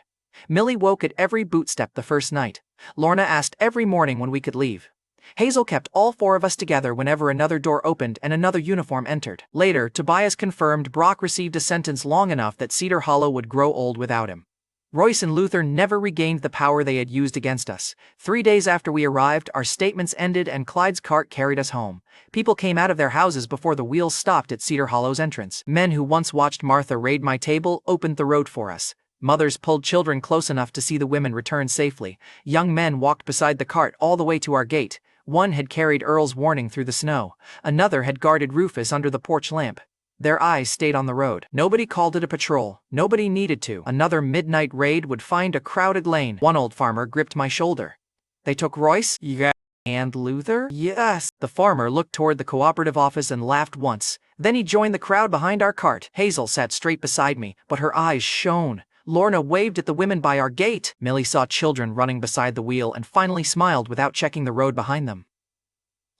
Millie woke at every bootstep the first night. Lorna asked every morning when we could leave. Hazel kept all 4 of us together whenever another door opened and another uniform entered. Later, Tobias confirmed Brock received a sentence long enough that Cedar Hollow would grow old without him. Royce and Luther never regained the power they had used against us. 3 days after we arrived, our statements ended and Clyde's cart carried us home. People came out of their houses before the wheels stopped at Cedar Hollow's entrance. Men who once watched Martha raid my table opened the road for us. Mothers pulled children close enough to see the women return safely. Young men walked beside the cart all the way to our gate. One had carried Earl's warning through the snow. Another had guarded Rufus under the porch lamp. Their eyes stayed on the road. Nobody called it a patrol. Nobody needed to. Another midnight raid would find a crowded lane. One old farmer gripped my shoulder. They took Royce? Yeah. And Luther? Yes. The farmer looked toward the cooperative office and laughed once. Then he joined the crowd behind our cart. Hazel sat straight beside me, but her eyes shone. Lorna waved at the women by our gate. Millie saw children running beside the wheel and finally smiled without checking the road behind them.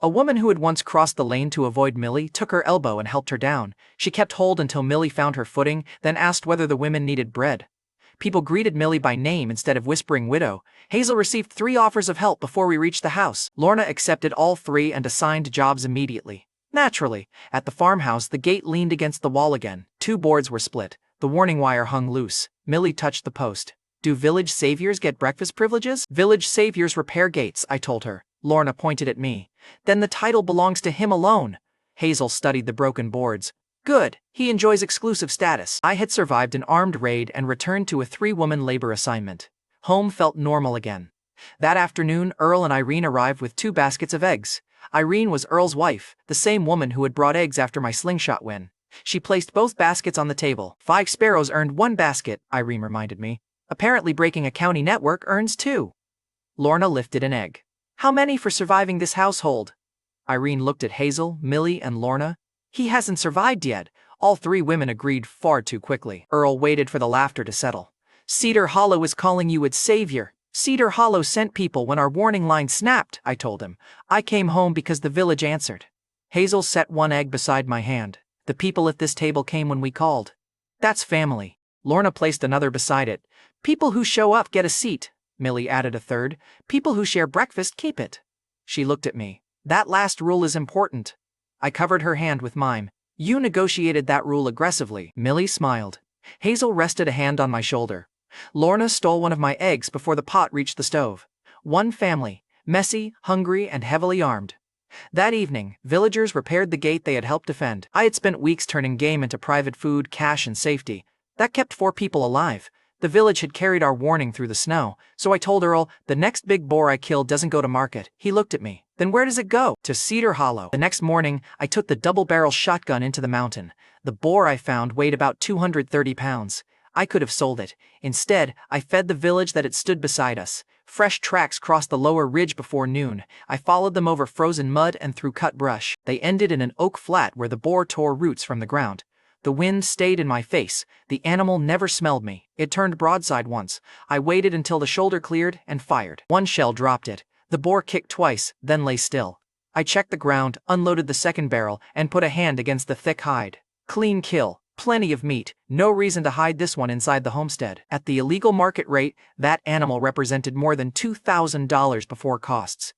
A woman who had once crossed the lane to avoid Millie took her elbow and helped her down. She kept hold until Millie found her footing, then asked whether the women needed bread. People greeted Millie by name instead of whispering widow. Hazel received 3 offers of help before we reached the house. Lorna accepted all 3 and assigned jobs immediately. Naturally, at the farmhouse the gate leaned against the wall again. 2 boards were split. The warning wire hung loose. Millie touched the post. Do village saviors get breakfast privileges? Village saviors repair gates, I told her. Lorna pointed at me. Then the title belongs to him alone. Hazel studied the broken boards. Good, he enjoys exclusive status. I had survived an armed raid and returned to a 3-woman labor assignment. Home felt normal again. That afternoon, Earl and Irene arrived with 2 baskets of eggs. Irene was Earl's wife, the same woman who had brought eggs after my slingshot win. She placed both baskets on the table. 5 sparrows earned 1 basket, Irene reminded me. Apparently breaking a county network earns 2. Lorna lifted an egg. How many for surviving this household? Irene looked at Hazel, Millie, and Lorna. He hasn't survived yet. All three women agreed far too quickly. Earl waited for the laughter to settle. Cedar Hollow is calling you its savior. Cedar Hollow sent people when our warning line snapped, I told him. I came home because the village answered. Hazel set one egg beside my hand. The people at this table came when we called. That's family. Lorna placed another beside it. People who show up get a seat. Millie added a third. People who share breakfast keep it. She looked at me. That last rule is important. I covered her hand with mine. You negotiated that rule aggressively. Millie smiled. Hazel rested a hand on my shoulder. Lorna stole one of my eggs before the pot reached the stove. One family, messy, hungry, and heavily armed. That evening, villagers repaired the gate they had helped defend. I had spent weeks turning game into private food, cash, and safety. That kept 4 people alive. The village had carried our warning through the snow, so I told Earl, the next big boar I kill doesn't go to market. He looked at me. Then where does it go? To Cedar Hollow. The next morning, I took the double-barrel shotgun into the mountain. The boar I found weighed about 230 pounds. I could have sold it. Instead, I fed the village that had stood beside us. Fresh tracks crossed the lower ridge before noon. I followed them over frozen mud and through cut brush. They ended in an oak flat where the boar tore roots from the ground. The wind stayed in my face. The animal never smelled me. It turned broadside once. I waited until the shoulder cleared and fired. One shell dropped it. The boar kicked twice, then lay still. I checked the ground, unloaded the second barrel, and put a hand against the thick hide. Clean kill. Plenty of meat. No reason to hide this one inside the homestead. At the illegal market rate, that animal represented more than $2,000 before costs.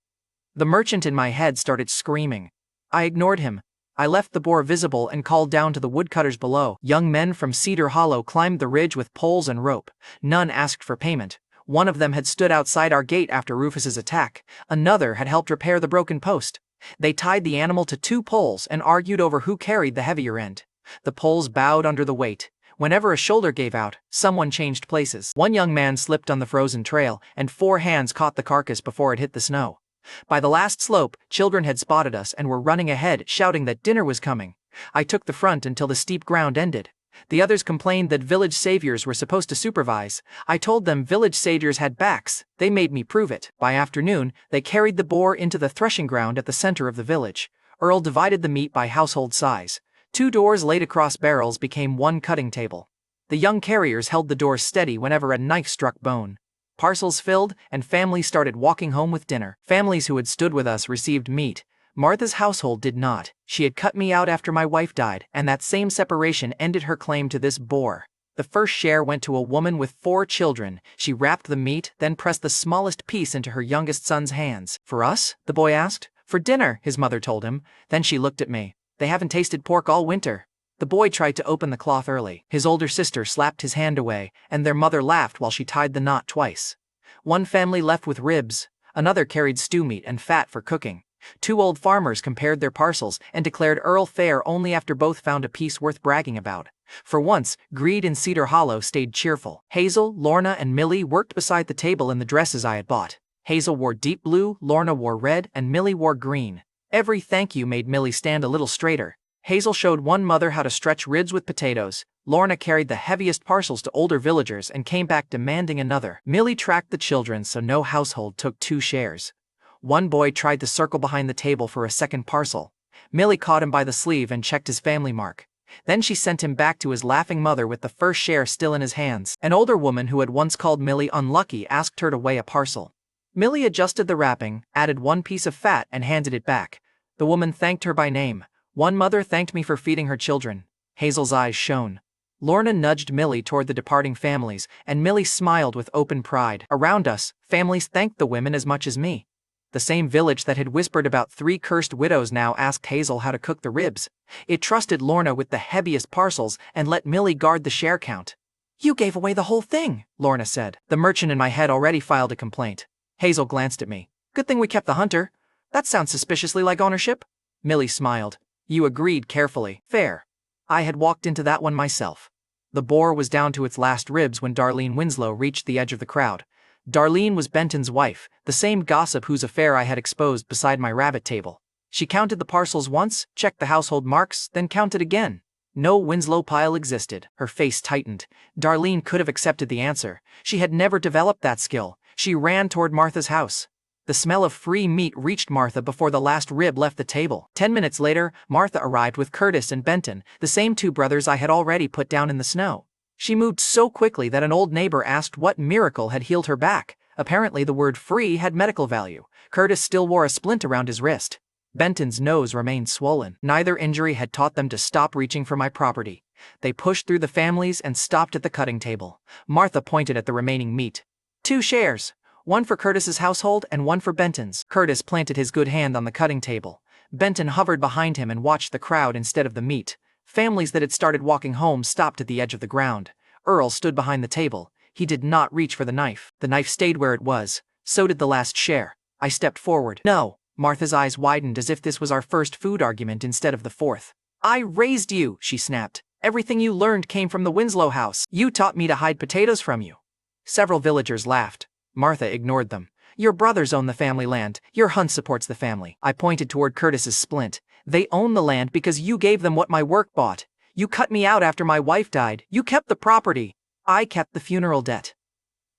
The merchant in my head started screaming. I ignored him. I left the boar visible and called down to the woodcutters below. Young men from Cedar Hollow climbed the ridge with poles and rope. None asked for payment. One of them had stood outside our gate after Rufus's attack. Another had helped repair the broken post. They tied the animal to 2 poles and argued over who carried the heavier end. The poles bowed under the weight. Whenever a shoulder gave out, someone changed places. One young man slipped on the frozen trail, and 4 hands caught the carcass before it hit the snow. By the last slope, children had spotted us and were running ahead, shouting that dinner was coming. I took the front until the steep ground ended. The others complained that village saviors were supposed to supervise. I told them village saviors had backs. They made me prove it. By afternoon, they carried the boar into the threshing ground at the center of the village. Earl divided the meat by household size. 2 doors laid across barrels became 1 cutting table. The young carriers held the doors steady whenever a knife struck bone. Parcels filled, and families started walking home with dinner. Families who had stood with us received meat. Martha's household did not. She had cut me out after my wife died, and that same separation ended her claim to this boar. The first share went to a woman with 4 children. She wrapped the meat, then pressed the smallest piece into her youngest son's hands. For us? The boy asked. For dinner, his mother told him. Then she looked at me. They haven't tasted pork all winter. The boy tried to open the cloth early. His older sister slapped his hand away, and their mother laughed while she tied the knot twice. One family left with ribs. Another carried stew meat and fat for cooking. 2 old farmers compared their parcels and declared Earl fair only after both found a piece worth bragging about. For once, greed in Cedar Hollow stayed cheerful. Hazel, Lorna, and Millie worked beside the table in the dresses I had bought. Hazel wore deep blue, Lorna wore red, and Millie wore green. Every thank you made Millie stand a little straighter. Hazel showed one mother how to stretch ribs with potatoes. Lorna carried the heaviest parcels to older villagers and came back demanding another. Millie tracked the children so no household took 2 shares. One boy tried to circle behind the table for a second parcel. Millie caught him by the sleeve and checked his family mark. Then she sent him back to his laughing mother with the first share still in his hands. An older woman who had once called Millie unlucky asked her to weigh a parcel. Millie adjusted the wrapping, added 1 piece of fat, and handed it back. The woman thanked her by name. One mother thanked me for feeding her children. Hazel's eyes shone. Lorna nudged Millie toward the departing families, and Millie smiled with open pride. Around us, families thanked the women as much as me. The same village that had whispered about 3 cursed widows now asked Hazel how to cook the ribs. It trusted Lorna with the heaviest parcels and let Millie guard the share count. You gave away the whole thing, Lorna said. The merchant in my head already filed a complaint. Hazel glanced at me. Good thing we kept the hunter. That sounds suspiciously like ownership. Millie smiled. You agreed carefully. Fair. I had walked into that one myself. The boar was down to its last ribs when Darlene Winslow reached the edge of the crowd. Darlene was Benton's wife, the same gossip whose affair I had exposed beside my rabbit table. She counted the parcels once, checked the household marks, then counted again. No Winslow pile existed. Her face tightened. Darlene could have accepted the answer. She had never developed that skill. She ran toward Martha's house. The smell of free meat reached Martha before the last rib left the table. 10 minutes later, Martha arrived with Curtis and Benton, the same two brothers I had already put down in the snow. She moved so quickly that an old neighbor asked what miracle had healed her back. Apparently the word free had medical value. Curtis still wore a splint around his wrist. Benton's nose remained swollen. Neither injury had taught them to stop reaching for my property. They pushed through the families and stopped at the cutting table. Martha pointed at the remaining meat. 2 shares. One for Curtis's household and one for Benton's. Curtis planted his good hand on the cutting table. Benton hovered behind him and watched the crowd instead of the meat. Families that had started walking home stopped at the edge of the ground. Earl stood behind the table. He did not reach for the knife. The knife stayed where it was. So did the last share. I stepped forward. No. Martha's eyes widened as if this was our first food argument instead of the fourth. I raised you, she snapped. Everything you learned came from the Winslow house. You taught me to hide potatoes from you. Several villagers laughed. Martha ignored them. Your brothers own the family land. Your hunt supports the family. I pointed toward Curtis's splint. They own the land because you gave them what my work bought. You cut me out after my wife died. You kept the property. I kept the funeral debt.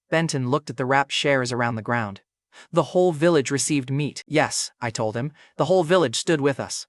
Benton looked at the wrapped shares around the ground. The whole village received meat. Yes, I told him. The whole village stood with us.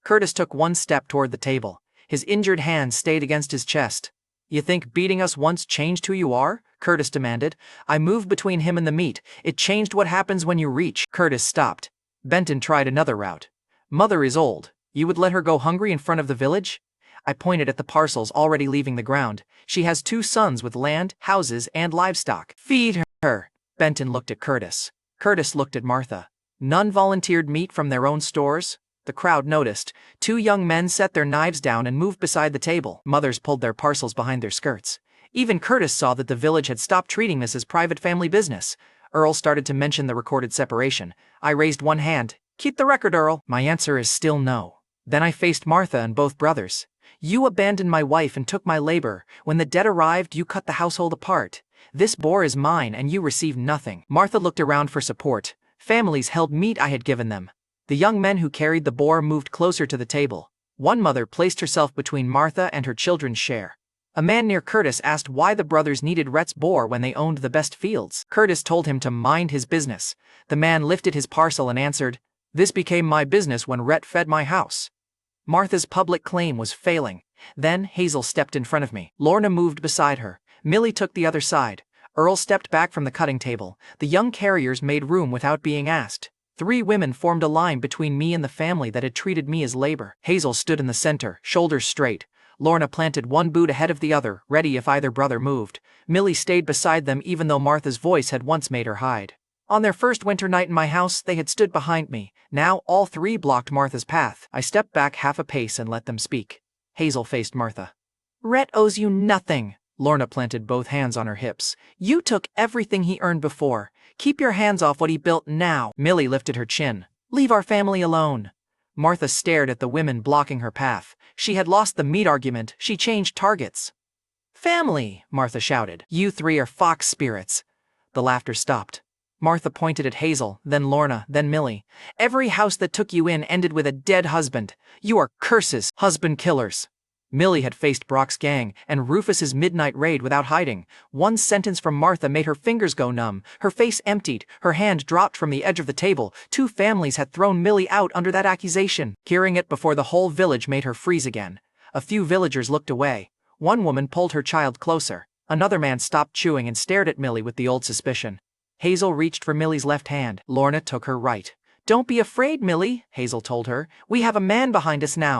Curtis took one step toward the table. His injured hand stayed against his chest. You think beating us once changed who you are? Curtis demanded. I moved between him and the meat. It changed what happens when you reach. Curtis stopped. Benton tried another route. Mother is old. You would let her go hungry in front of the village? I pointed at the parcels already leaving the ground. She has 2 sons with land, houses, and livestock. Feed her. Benton looked at Curtis. Curtis looked at Martha. None volunteered meat from their own stores? The crowd noticed. 2 young men set their knives down and moved beside the table. Mothers pulled their parcels behind their skirts. Even Curtis saw that the village had stopped treating this as private family business. Earl started to mention the recorded separation. I raised one hand. Keep the record, Earl. My answer is still no. Then I faced Martha and both brothers. You abandoned my wife and took my labor. When the debt arrived, you cut the household apart. This boar is mine and you received nothing. Martha looked around for support. Families held meat I had given them. The young men who carried the boar moved closer to the table. One mother placed herself between Martha and her children's share. A man near Curtis asked why the brothers needed Rhett's boar when they owned the best fields. Curtis told him to mind his business. The man lifted his parcel and answered, This became my business when Rhett fed my house. Martha's public claim was failing. Then Hazel stepped in front of me. Lorna moved beside her. Millie took the other side. Earl stepped back from the cutting table. The young carriers made room without being asked. 3 women formed a line between me and the family that had treated me as labor. Hazel stood in the center, shoulders straight. Lorna planted one boot ahead of the other, ready if either brother moved. Millie stayed beside them even though Martha's voice had once made her hide. On their first winter night in my house, they had stood behind me. Now all 3 blocked Martha's path. I stepped back half a pace and let them speak. Hazel faced Martha. Rhett owes you nothing. Lorna planted both hands on her hips. You took everything he earned before. Keep your hands off what he built now. Millie lifted her chin. Leave our family alone. Martha stared at the women blocking her path. She had lost the meat argument. She changed targets. Family, Martha shouted. You 3 are fox spirits. The laughter stopped. Martha pointed at Hazel, then Lorna, then Millie. Every house that took you in ended with a dead husband. You are curses, husband killers. Millie had faced Brock's gang and Rufus's midnight raid without hiding. One sentence from Martha made her fingers go numb. Her face emptied. Her hand dropped from the edge of the table. 2 families had thrown Millie out under that accusation. Hearing it before the whole village made her freeze again. A few villagers looked away. One woman pulled her child closer. Another man stopped chewing and stared at Millie with the old suspicion. Hazel reached for Millie's left hand. Lorna took her right. Don't be afraid, Millie, Hazel told her. We have a man behind us now.